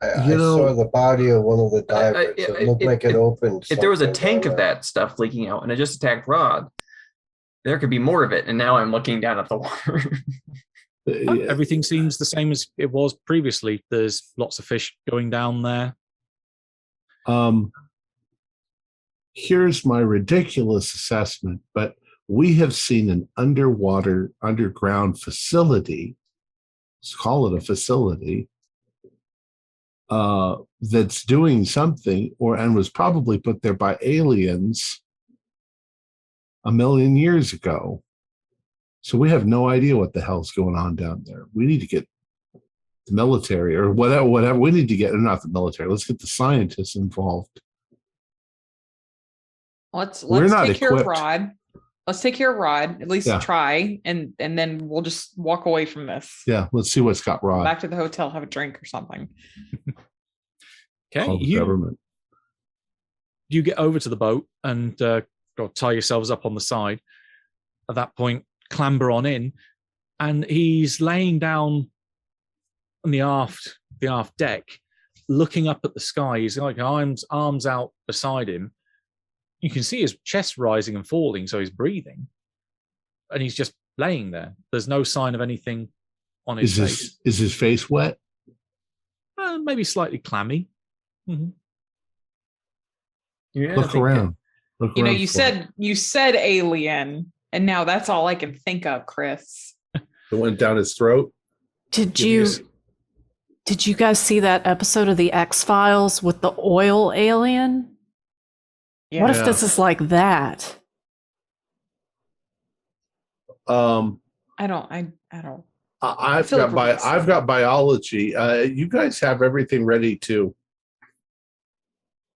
I You know- saw the body of one of the divers. It looked like it opened. If there was a something tank down of there. that stuff leaking out and it just attacked Rod, there could be more of it. And now I'm looking down at the water. Everything seems the same as it was previously. There's lots of fish going down there. Here's my ridiculous assessment, but we have seen an underground facility. Let's call it a facility. That's doing something, and was probably put there by aliens 1 million years ago. So we have no idea what the hell's going on down there. We need to get the military or whatever. We need to get, not the military. Let's get the scientists involved. Let's We're not take care of equipped. Rod. Let's take care of Rod. At least Yeah. try, and then we'll just walk away from this. Yeah, let's see what's got Rod. Back to the hotel, have a drink or something. Okay, Call the government. you get over to the boat and go tie yourselves up on the side. At that point, clamber on in, and he's laying down on the aft the aft deck, looking up at the sky. He's like arms out beside him. You can see his chest rising and falling, so he's breathing. And he's just laying there. There's no sign of anything on his face. Is his face wet? Maybe slightly clammy. Mm-hmm. Yeah, Look around. Look You know, around you for it. said alien, and now that's all I can think of, Chris. It went down his throat. Did you guys see that episode of the X-Files with the oil alien? Yeah. What if this is like that? I don't. I've feel like we're I've got biology. You guys have everything ready to,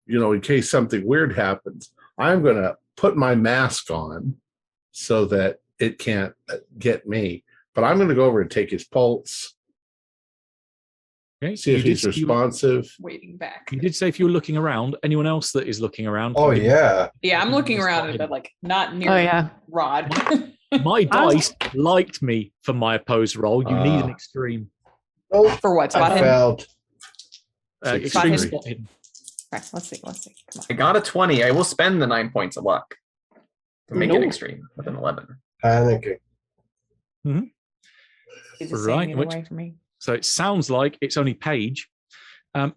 in case something weird happens. I'm going to put my mask on so that it can't get me. But I'm going to go over and take his pulse, Okay. see if he's responsive. Waiting back. You did say if you were looking around, anyone else that is looking around? Oh yeah. Yeah, I'm looking around, but like not near Oh yeah. Rod. My dice liked me for my opposed roll. You need an extreme. Oh, For what? Spot I him? failed. Extreme him. spot hidden. Okay, let's see. Come on. I got a 20. I will spend the 9 points of luck to make it Nope. extreme with an 11. Panicking. Is it Right, staying either which- way for me? So it sounds like it's only Paige.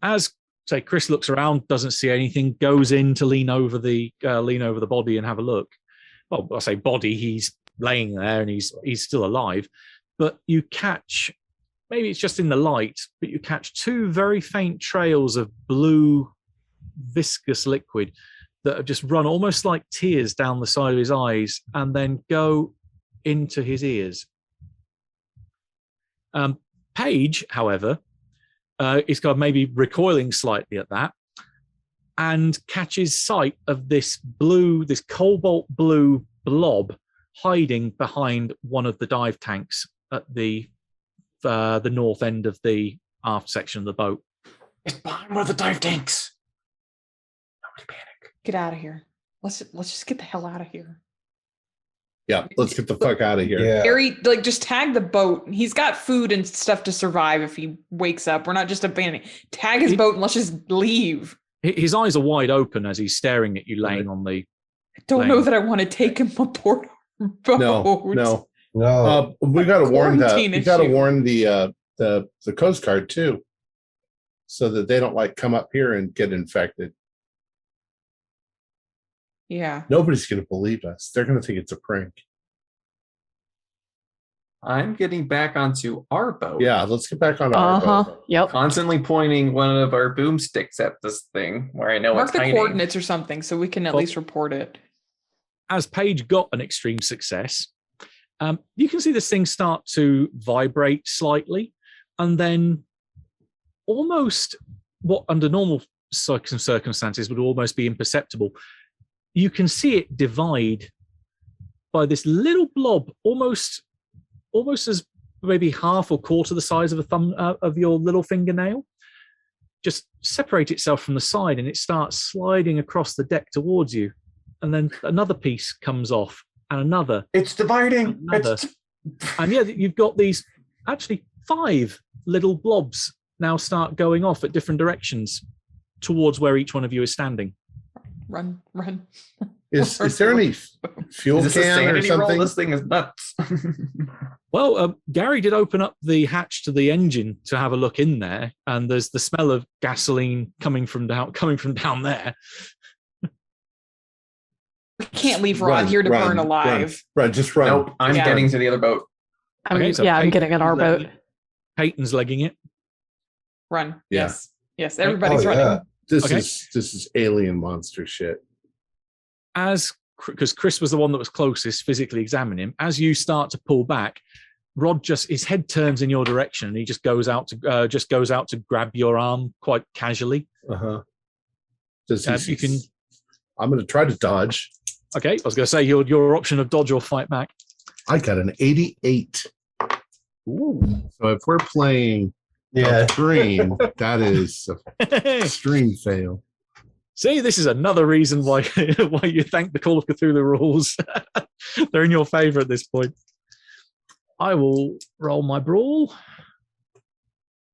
As say, Chris looks around, doesn't see anything, goes in to lean over the body and have a look. Well, I say body, he's laying there and he's still alive. But you catch, maybe it's just in the light, but you catch two very faint trails of blue viscous liquid that have just run almost like tears down the side of his eyes and then go into his ears. Paige, however, is kind of maybe recoiling slightly at that and catches sight of this cobalt blue blob hiding behind one of the dive tanks at the north end of the aft section of the boat. It's behind one of the dive tanks. Nobody panic. Get out of here. Let's just get the hell out of here. Yeah, let's get the fuck out of here. Yeah. Harry, just tag the boat. He's got food and stuff to survive if he wakes up. We're not just abandoning. Tag his boat and let's just leave. His eyes are wide open as he's staring at you laying on the... I don't know that I want to take him aboard our boat. No. No. We got to warn Quarantine the Coast Guard too, so that they don't come up here and get infected. Yeah. Nobody's going to believe us. They're going to think it's a prank. I'm getting back onto our boat. Yeah, let's get back on our boat. Yep. Constantly pointing one of our boomsticks at this thing where I know Mark it's the hiding. coordinates or something so we can at Well- least report it. As Paige got an extreme success, you can see this thing start to vibrate slightly, and then almost what under normal circumstances would almost be imperceptible, you can see it divide by this little blob, almost as maybe half or quarter the size of a thumb of your little fingernail, just separate itself from the side, and it starts sliding across the deck towards you. And then another piece comes off, and another. It's dividing. Another. And yeah, you've got these actually 5 little blobs now start going off at different directions towards where each one of you is standing. Run. Is there any fuel Is this a can or sanity roll? something? This thing is nuts. Well, Gary did open up the hatch to the engine to have a look in there, and there's the smell of gasoline coming from down there. We can't leave Rod here to burn alive. Run, just run. Nope, I'm Yeah. getting to the other boat. Okay, so I'm Peyton's getting in our boat. legging it. Peyton's legging it. Run. Yeah. Yes. Everybody's Oh, running. yeah. This is alien monster shit. Because Chris was the one that was closest physically examining him, as you start to pull back, Rod his head turns in your direction, and he just goes out to grab your arm quite casually. Uh-huh. You can. I'm going to try to dodge. Okay, I was going to say your option of dodge or fight back. I got an 88. Ooh. So if we're playing Yeah. extreme, that is an extreme fail. See, this is another reason why you thank the Call of Cthulhu rules. They're in your favor at this point. I will roll my brawl.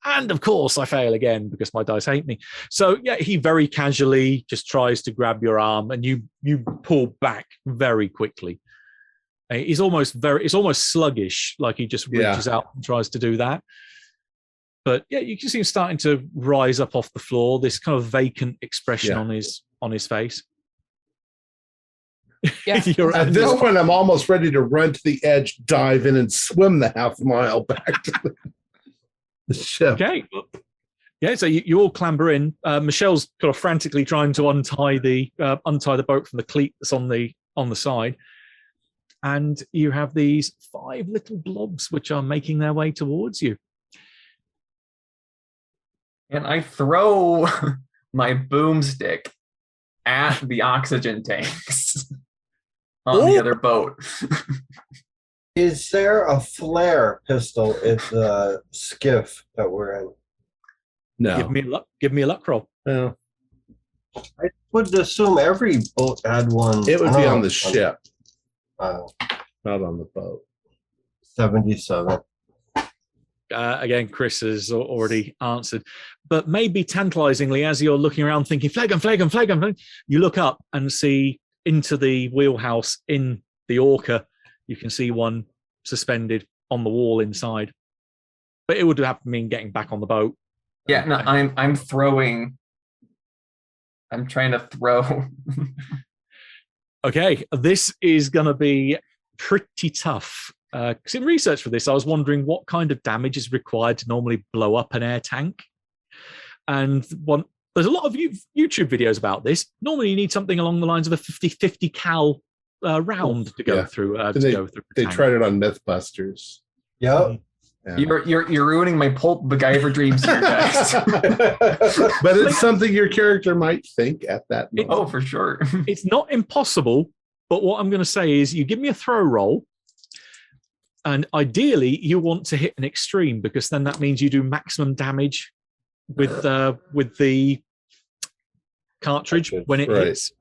And of course, I fail again because my dice hate me. So yeah, he very casually just tries to grab your arm, and you pull back very quickly. It's almost sluggish, like he just reaches out and tries to do that. But yeah, you can see him starting to rise up off the floor. This kind of vacant expression on his face. Yeah. At this point, I'm almost ready to run to the edge, dive in, and swim the half mile back to the ship. Okay. Yeah, so you all clamber in. Michelle's kind of frantically trying to untie the boat from the cleat that's on the side, and you have these 5 little blobs which are making their way towards you. And I throw my boomstick at the oxygen tanks on the other boat. Is there a flare pistol in the skiff that we're in? No. Give me a luck roll. No. I would assume every boat had one. It would be on the ship, Uh, not on the boat. 77. Again, Chris has already answered. But maybe tantalizingly, as you're looking around thinking, flag him, you look up and see into the wheelhouse in the Orca. You can see one suspended on the wall inside. But it would have to mean getting back on the boat. Yeah, no, I'm trying to throw. Okay, this is going to be pretty tough. Because in research for this, I was wondering what kind of damage is required to normally blow up an air tank. And there's a lot of YouTube videos about this. Normally, you need something along the lines of a 50 cal round to go through. They tried it on Mythbusters. Yep. Yeah. You're ruining my pulp MacGyver dreams here, guys. But it's something your character might think at that moment. Oh, for sure. It's not impossible, but what I'm going to say is you give me a throw roll, and ideally you want to hit an extreme, because then that means you do maximum damage with the cartridge when it hits.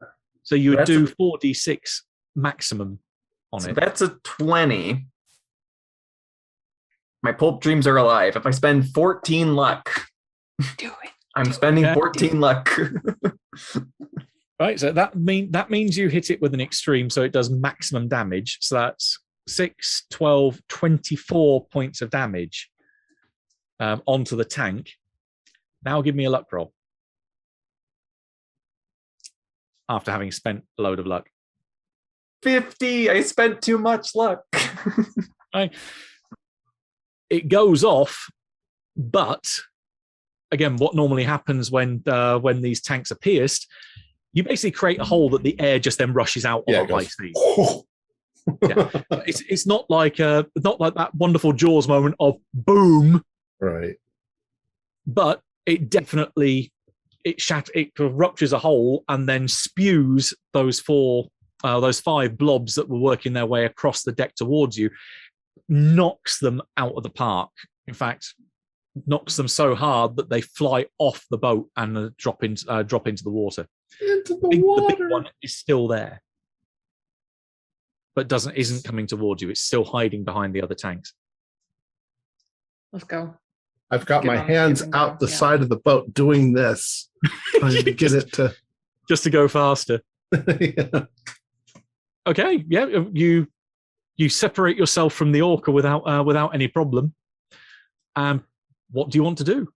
So you would do 4d6 maximum on it. That's a 20. My pulp dreams are alive. If I spend 14 luck, Do it. I'm spending 14 luck. Right, so that means you hit it with an extreme, so it does maximum damage. So that's 6, 12, 24 points of damage onto the tank. Now give me a luck roll. After having spent a load of luck. 50. I spent too much luck. Right. It goes off, but again, what normally happens when these tanks are pierced, you basically create a hole that the air just then rushes out on the high speed. Yeah. It's not like that wonderful Jaws moment of boom, Right. but it definitely it ruptures a hole and then spews those 5 blobs that were working their way across the deck towards you, knocks them out of the park. In fact, knocks them so hard that they fly off the boat and drop into the water. Into the water. The big one is still there, but isn't coming towards you. It's still hiding behind the other tanks. Let's go. I've got my hands out the side of the boat doing this, trying to get it to just to go faster. Yeah. Okay, yeah, you separate yourself from the Orca without any problem. What do you want to do?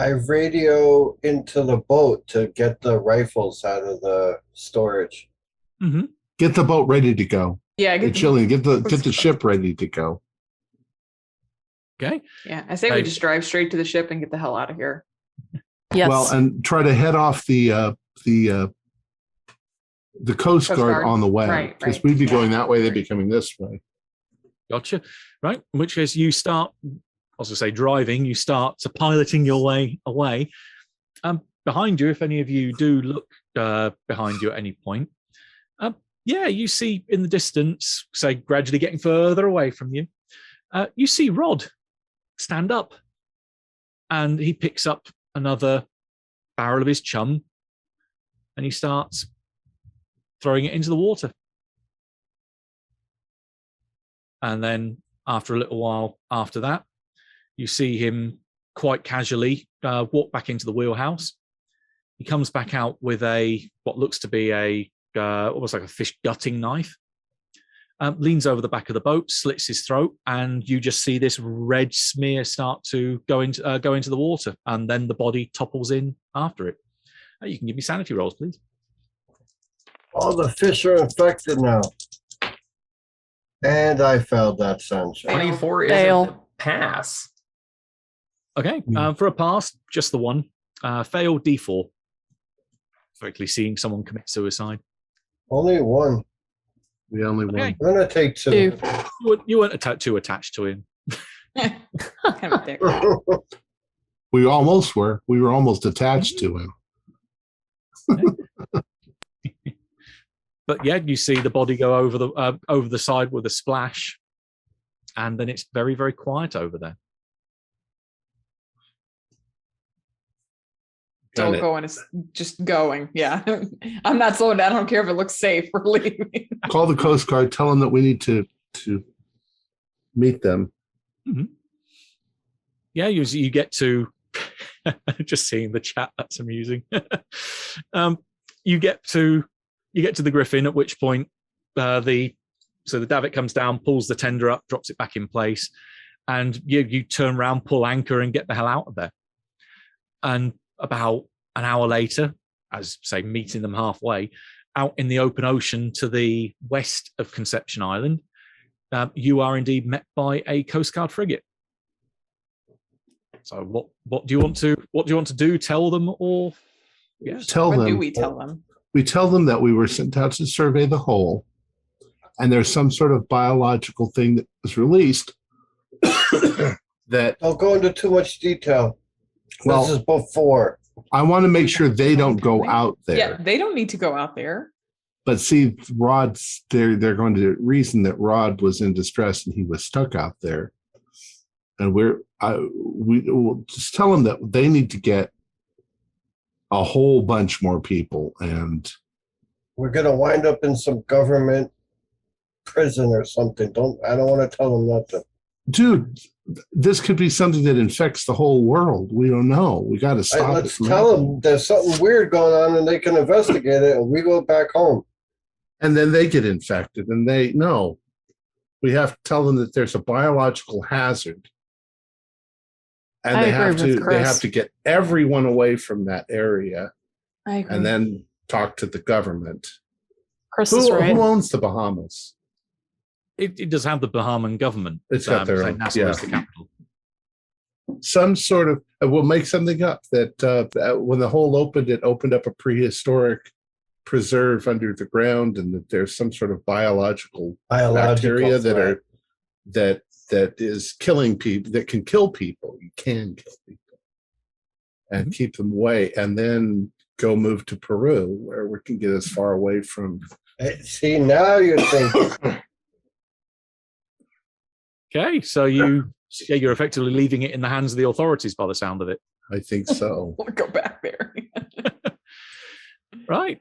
I radio into the boat to get the rifles out of the storage. Mm-hmm. Get the boat ready to go. Yeah, Hey, Jillian, get the ship ready to go. Okay. Yeah, I say we just drive straight to the ship and get the hell out of here. Yes. Well, and try to head off the Coast Guard on the way, because we'd be going that way, they'd be coming this way. Gotcha. Right. In which case you start, as I say, driving, you start to piloting your way away. Behind you, if any of you do look behind you at any point, you see in the distance, say gradually getting further away from you, you see Rod stand up, and he picks up another barrel of his chum and he starts throwing it into the water. And then after a little while after that, you see him quite casually walk back into the wheelhouse. He comes back out with what looks to be almost like a fish gutting knife. Leans over the back of the boat, slits his throat, and you just see this red smear start to go into the water, and then the body topples in after it. You can give me sanity rolls, please. All the fish are infected now. And I failed that sunshine. 24 is Fail. a pass. Okay, for a pass, just the one. Fail D4. Quickly seeing someone commit suicide. Only one. The only one. Okay. I'm going to take two. You weren't too attached to him. Kind of a dick. We almost were. We were almost attached to him. But yeah, you see the body go over the side with a splash, and then it's very, very quiet over there. Don't go and it's just going. Yeah. I'm not slowing down. I don't care if it looks safe. We're leaving. Call the Coast Guard. Tell them that we need to meet them. Mm-hmm. Yeah, you get to just seeing the chat. That's amusing. You get to the Griffin, at which point the davit comes down, pulls the tender up, drops it back in place, and you turn around, pull anchor, and get the hell out of there. And about an hour later, as say meeting them halfway, out in the open ocean to the west of Conception Island, you are indeed met by a Coast Guard frigate. So what do you want to do? Tell them, or yes? Tell What them. do we tell them? We tell them that we were sent out to survey the hole, and there's some sort of biological thing that was released that. Don't go into too much detail. Well, this is before. I want to make sure they don't go out there. Yeah, they don't need to go out there. But see, Rod's they're going to reason that Rod was in distress and he was stuck out there. And we will just tell them that they need to get a whole bunch more people, and We're going to wind up in some government prison or something. I don't want to tell them nothing. dude, this could be something that infects the whole world. We don't know. We got to stop it. Let's tell them there's something weird going on and they can investigate it, and we go back home. And then they get infected, and they know. We have to tell them that there's a biological hazard, and I they agree have with to Chris. get everyone away from that area, I agree. and then talk to the government. Chris is right. Who owns the Bahamas? It does have the Bahamian government. It's got their so own, Nassau is the capital. Some sort of. We'll make something up that when the hole opened, it opened up a prehistoric preserve under the ground, and that there's some sort of biological bacteria that is killing people, that can kill people. You can kill people and keep them away, and then go move to Peru, where we can get as far away from. See, now you're thinking. Okay, so you're effectively leaving it in the hands of the authorities by the sound of it. I think so. We'll go back there. Right.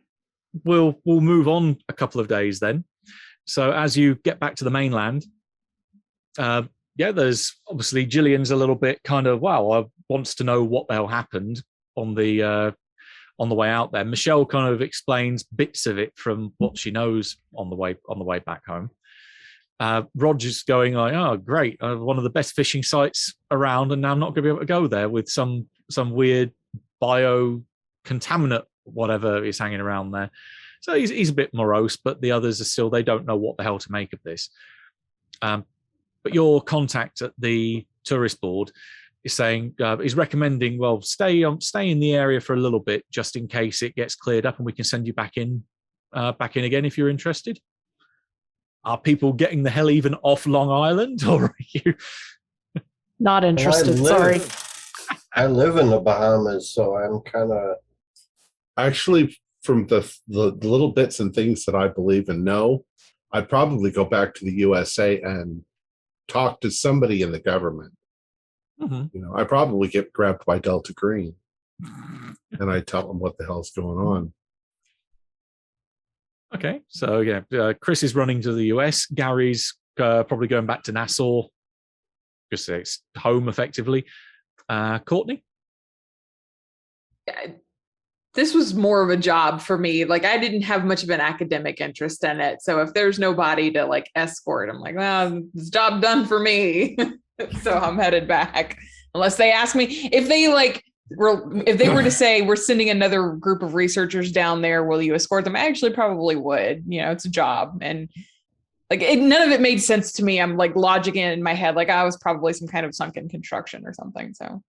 We'll move on a couple of days then. So as you get back to the mainland, there's obviously Gillian's a little bit kind of wants to know what the hell happened on the way out there. Michelle kind of explains bits of it from what she knows on the way back home. Roger's going like, oh great, one of the best fishing sites around, and now I'm not going to be able to go there with some weird bio contaminant whatever is hanging around there. So he's a bit morose, but the others are still, they don't know what the hell to make of this. But your contact at the tourist board is saying, is recommending, well, stay in the area for a little bit just in case it gets cleared up, and we can send you back in again if you're interested. Are people getting the hell even off Long Island, or are you Not interested. Sorry. I live in the Bahamas, so I'm kind of. Actually, from the little bits and things that I believe and know, I'd probably go back to the USA and talk to somebody in the government. Mm-hmm. I probably get grabbed by Delta Green, and I tell them what the hell's going on. Okay, so Chris is running to the US. Gary's probably going back to Nassau, because it's home effectively. Courtney? This was more of a job for me. Like, I didn't have much of an academic interest in it. So if there's nobody to like escort, I'm like, well, this job done for me. So I'm headed back. Unless they ask me if they were to say we're sending another group of researchers down there, will you escort them? I actually probably would. It's a job. And like none of it made sense to me. I'm like logicking it in my head, like I was probably some kind of sunken construction or something. So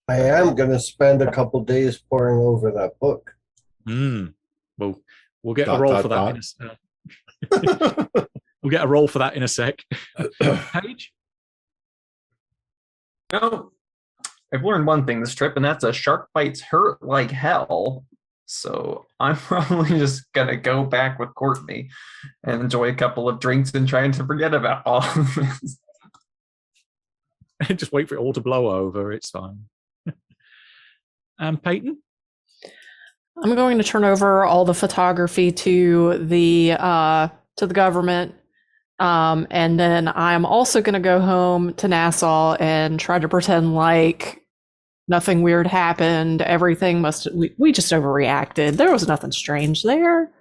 I am going to spend a couple days poring over that book. Well, we'll get a roll for that in a sec. We'll get a roll for that in a sec. Paige? I've learned one thing this trip, and that's a shark bites hurt like hell. So I'm probably just going to go back with Courtney and enjoy a couple of drinks and trying to forget about all of this. Just wait for it all to blow over. It's fine. Peyton? I'm going to turn over all the photography to the government. And then I'm also going to go home to Nassau and try to pretend like nothing weird happened. Everything we just overreacted. There was nothing strange there.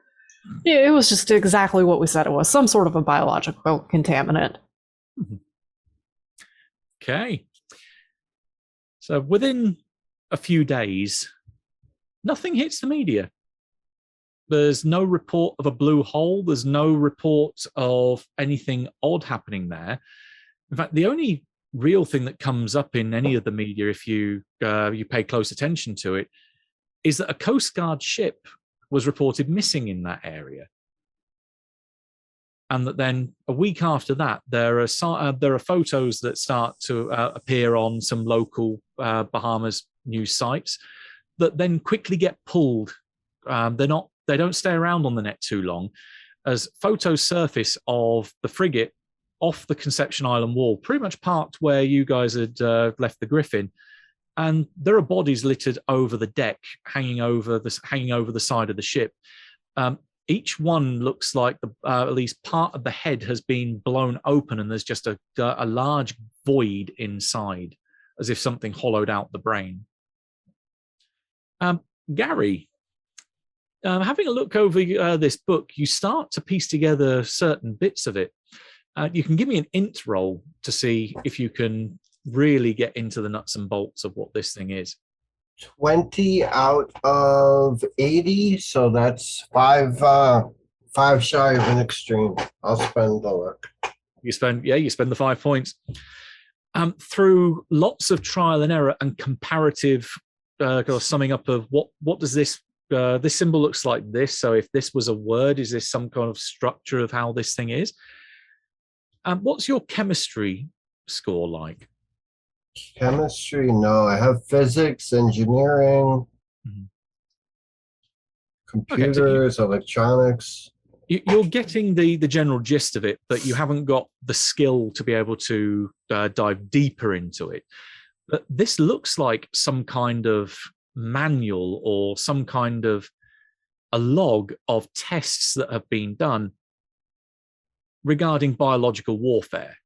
It was just exactly what we said it was, some sort of a biological contaminant. Okay. So within a few days, nothing hits the media. There's no report of a blue hole. There's no report of anything odd happening there. In fact, the only real thing that comes up in any of the media, if you pay close attention to it, is that a Coast Guard ship was reported missing in that area. And that then a week after that, there are photos that start to appear on some local Bahamas news sites that then quickly get pulled. They don't stay around on the net too long, as photos surface of the frigate off the Conception Island wall, pretty much parked where you guys had left the Griffin, and there are bodies littered over the deck, hanging over the side of the ship. Each one looks like at least part of the head has been blown open, and there's just a large void inside, as if something hollowed out the brain. Gary, having a look over this book, you start to piece together certain bits of it. You can give me an int roll to see if you can really get into the nuts and bolts of what this thing is. 20 out of 80, so that's five shy of an extreme. I'll spend the luck. You spend the 5 points. Through lots of trial and error and comparative summing up of what does this symbol looks like this. So if this was a word, is this some kind of structure of how this thing is? What's your chemistry score like? Chemistry, no. I have physics, engineering, computers, electronics. You're getting the general gist of it, but you haven't got the skill to be able to dive deeper into it. But this looks like some kind of manual or some kind of a log of tests that have been done regarding biological warfare.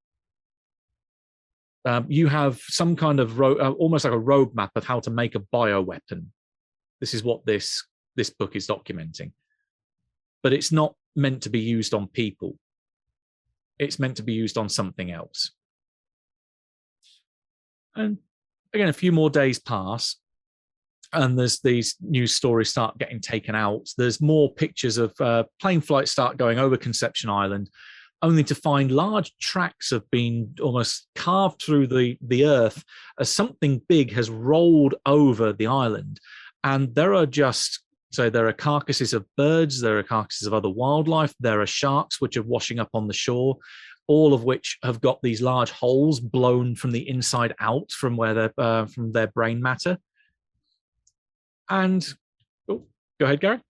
You have some kind of almost like a roadmap of how to make a bioweapon. This is what this book is documenting. But it's not meant to be used on people. It's meant to be used on something else. And again, a few more days pass, and there's these news stories start getting taken out. There's more pictures of plane flights start going over Conception Island, only to find large tracks have been almost carved through the earth as something big has rolled over the island. And there are carcasses of birds, there are carcasses of other wildlife, there are sharks which are washing up on the shore, all of which have got these large holes blown from the inside out from from their brain matter. And go ahead, Gary.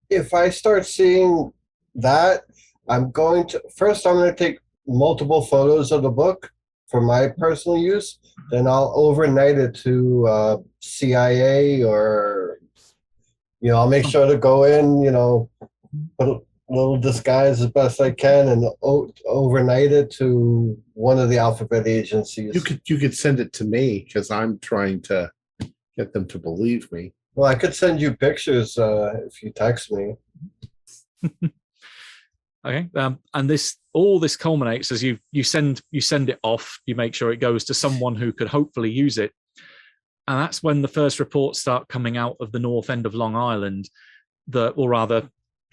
If I start seeing that, I'm going to take multiple photos of the book for my personal use. Then I'll overnight it to CIA, or I'll make sure to go in, put little disguise as best I can and overnight it to one of the alphabet agencies. You could send it to me because I'm trying to get them to believe me. Well, I could send you pictures if you text me. Okay, and all this culminates as you send it off. You make sure it goes to someone who could hopefully use it, and that's when the first reports start coming out of the north end of Long Island. Or rather,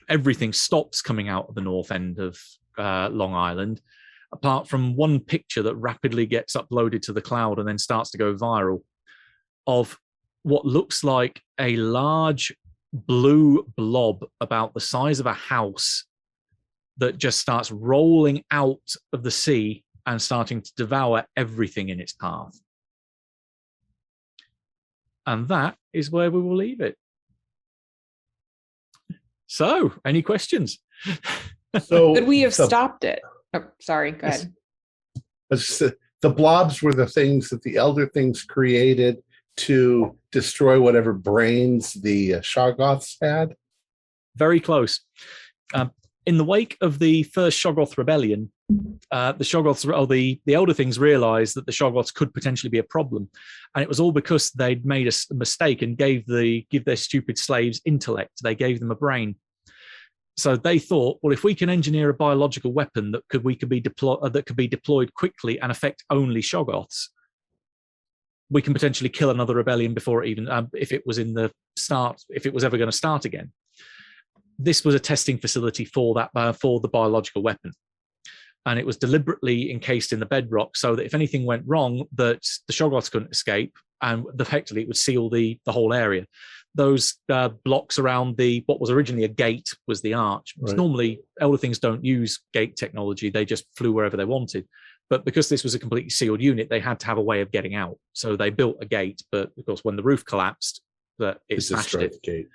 everything stops coming out of the north end of Long Island, apart from one picture that rapidly gets uploaded to the cloud and then starts to go viral, of what looks like a large blue blob about the size of a house that just starts rolling out of the sea and starting to devour everything in its path. And that is where we will leave it. So, any questions? So Could we have stopped it? Oh, sorry, go ahead. The blobs were the things that the elder things created to destroy whatever brains the Shoggoths had. Very close. In the wake of the first Shoggoth rebellion, the Shoggoths, or the elder things, realized that the Shoggoths could potentially be a problem, and it was all because they'd made a mistake and give their stupid slaves intellect. They gave them a brain. So they thought, well, if we can engineer a biological weapon that could be deployed quickly and affect only Shoggoths, we can potentially kill another rebellion before it even, if it was ever going to start again. This was a testing facility for the biological weapon, and it was deliberately encased in the bedrock so that if anything went wrong, that the Shoggoths couldn't escape, and effectively it would seal the whole area. Those blocks around what was originally a gate was the arch. Right. Normally, elder things don't use gate technology; they just flew wherever they wanted. But because this was a completely sealed unit, they had to have a way of getting out. So they built a gate, but of course, when the roof collapsed, it smashed it. Gate.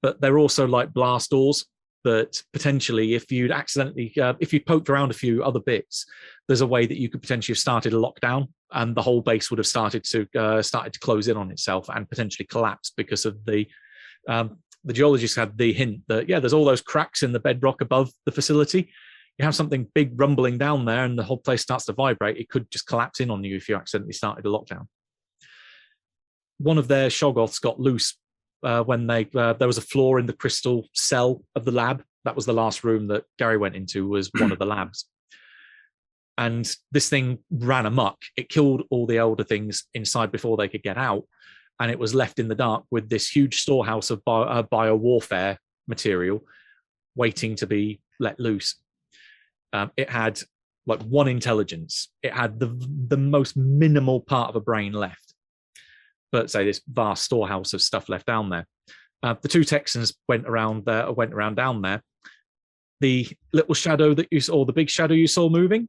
But they're also like blast doors that potentially, if you'd poked around a few other bits, there's a way that you could potentially have started a lockdown, and the whole base would have started to close in on itself and potentially collapse because of the geologists had the hint that there's all those cracks in the bedrock above the facility. You have something big rumbling down there, and the whole place starts to vibrate. It could just collapse in on you if you accidentally started a lockdown. One of their Shoggoths got loose. When there was a flaw in the crystal cell of the lab. That was the last room that Gary went into, was one of the labs. And this thing ran amok. It killed all the elder things inside before they could get out. And it was left in the dark with this huge storehouse of bio-warfare material waiting to be let loose. It had like one intelligence. It had the most minimal part of a brain left. But say this vast storehouse of stuff left down there. The two Texans went around down there. The little shadow that you saw, or the big shadow you saw moving,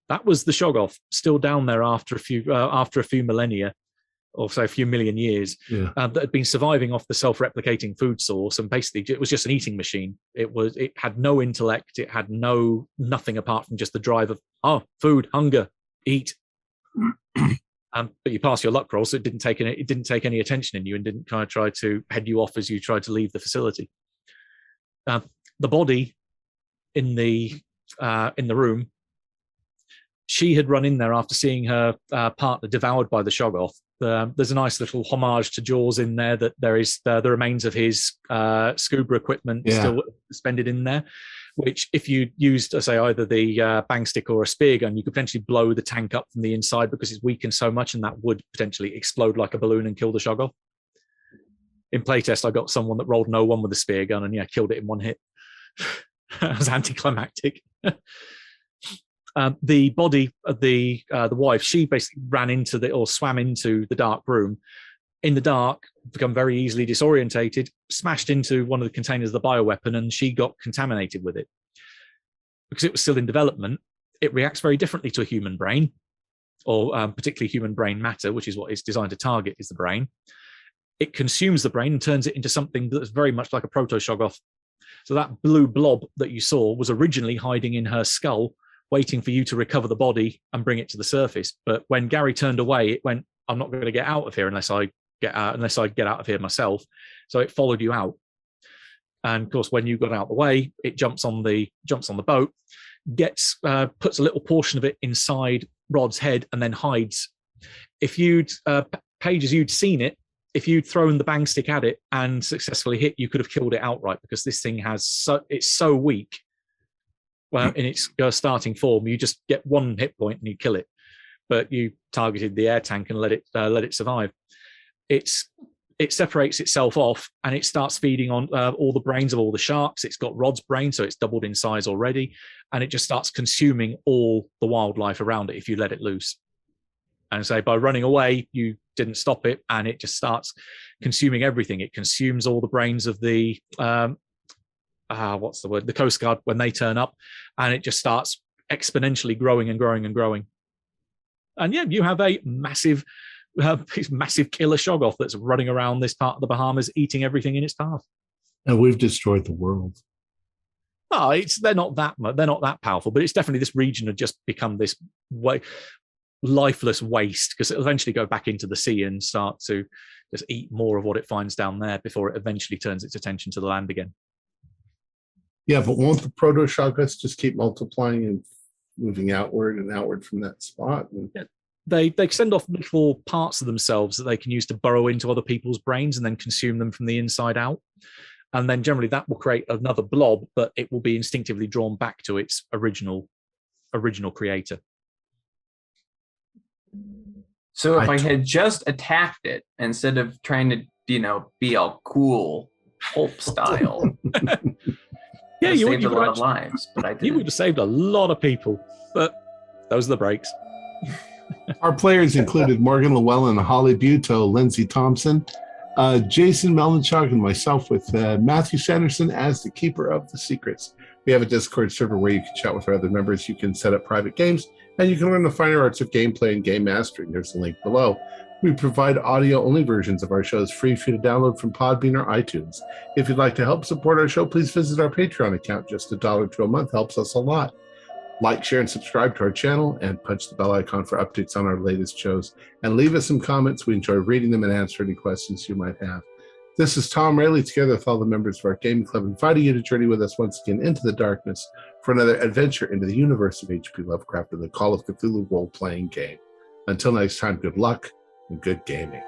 that was the Shoggoth, still down there after a few millennia, or say a few million years, that had been surviving off the self-replicating food source, and basically it was just an eating machine. It had no intellect. It had nothing apart from just the drive of food, hunger, eat. But you passed your luck roll, so it didn't take any attention in you and didn't kind of try to head you off as you tried to leave the facility. The body in the room, she had run in there after seeing her partner devoured by the Shoggoth. There's a nice little homage to Jaws in there, that there is the remains of his scuba equipment still suspended in there, which if you used, say, either the bang stick or a spear gun, you could potentially blow the tank up from the inside because it's weakened so much, and that would potentially explode like a balloon and kill the Shoggoth. In playtest, I got someone that rolled no one with a spear gun and killed it in one hit. It was anticlimactic. The body of the wife, she basically swam into the dark room. In the dark, become very easily disorientated, smashed into one of the containers of the bioweapon, and she got contaminated with it. Because it was still in development, it reacts very differently to a human brain, or particularly human brain matter, which is what it's designed to target, is the brain. It consumes the brain and turns it into something that's very much like a proto-Shoggoth. So that blue blob that you saw was originally hiding in her skull, waiting for you to recover the body and bring it to the surface. But when Gary turned away, it went, I'm not going to get out of here unless I get out of here myself. So it followed you out. And of course, when you got out of the way, it jumps on the boat, puts a little portion of it inside Rod's head, and then hides. If you'd Pages, you'd seen it. If you'd thrown the bang stick at it and successfully hit, you could have killed it outright, because this thing it's so weak. Well, in its starting form, you just get one hit point and you kill it. But you targeted the air tank and let it survive. It separates itself off and it starts feeding on all the brains of all the sharks. It's got Rod's brain, so it's doubled in size already, and it just starts consuming all the wildlife around it if you let it loose. And so by running away, you didn't stop it, and it just starts consuming everything. It consumes all the brains of the the Coast Guard when they turn up, and it just starts exponentially growing and growing and growing. And yeah, you have a massive killer shoggoth that's running around this part of the Bahamas, eating everything in its path. And we've destroyed the world. Oh, they're not that powerful, but it's definitely, this region had just become this lifeless waste, because it'll eventually go back into the sea and start to just eat more of what it finds down there before it eventually turns its attention to the land again. Yeah, but won't the proto-shoggoths just keep multiplying and moving outward and outward from that spot? Yeah. They send off little parts of themselves that they can use to burrow into other people's brains and then consume them from the inside out. And then generally that will create another blob, but it will be instinctively drawn back to its original creator. So if I had just attacked it instead of trying to, be all cool, pulp style, yeah, you would saved a lot of lives, but I didn't. You would have saved a lot of people, but those are the breaks. Our players included Morgan Llewellyn, Holly Buteau, Lindsay Thompson, Jason Melanchuk, and myself, with Matthew Sanderson as the keeper of the secrets. We have a Discord server where you can chat with our other members. You can set up private games, and you can learn the finer arts of gameplay and game mastering. There's a link below. We provide audio-only versions of our shows free for you to download from Podbean or iTunes. If you'd like to help support our show, please visit our Patreon account. Just $1 a month helps us a lot. Like, share, and subscribe to our channel, and punch the bell icon for updates on our latest shows. And leave us some comments. We enjoy reading them and answering any questions you might have. This is Tom Rayleigh, together with all the members of our gaming club, inviting you to journey with us once again into the darkness for another adventure into the universe of H.P. Lovecraft and the Call of Cthulhu role-playing game. Until next time, good luck and good gaming.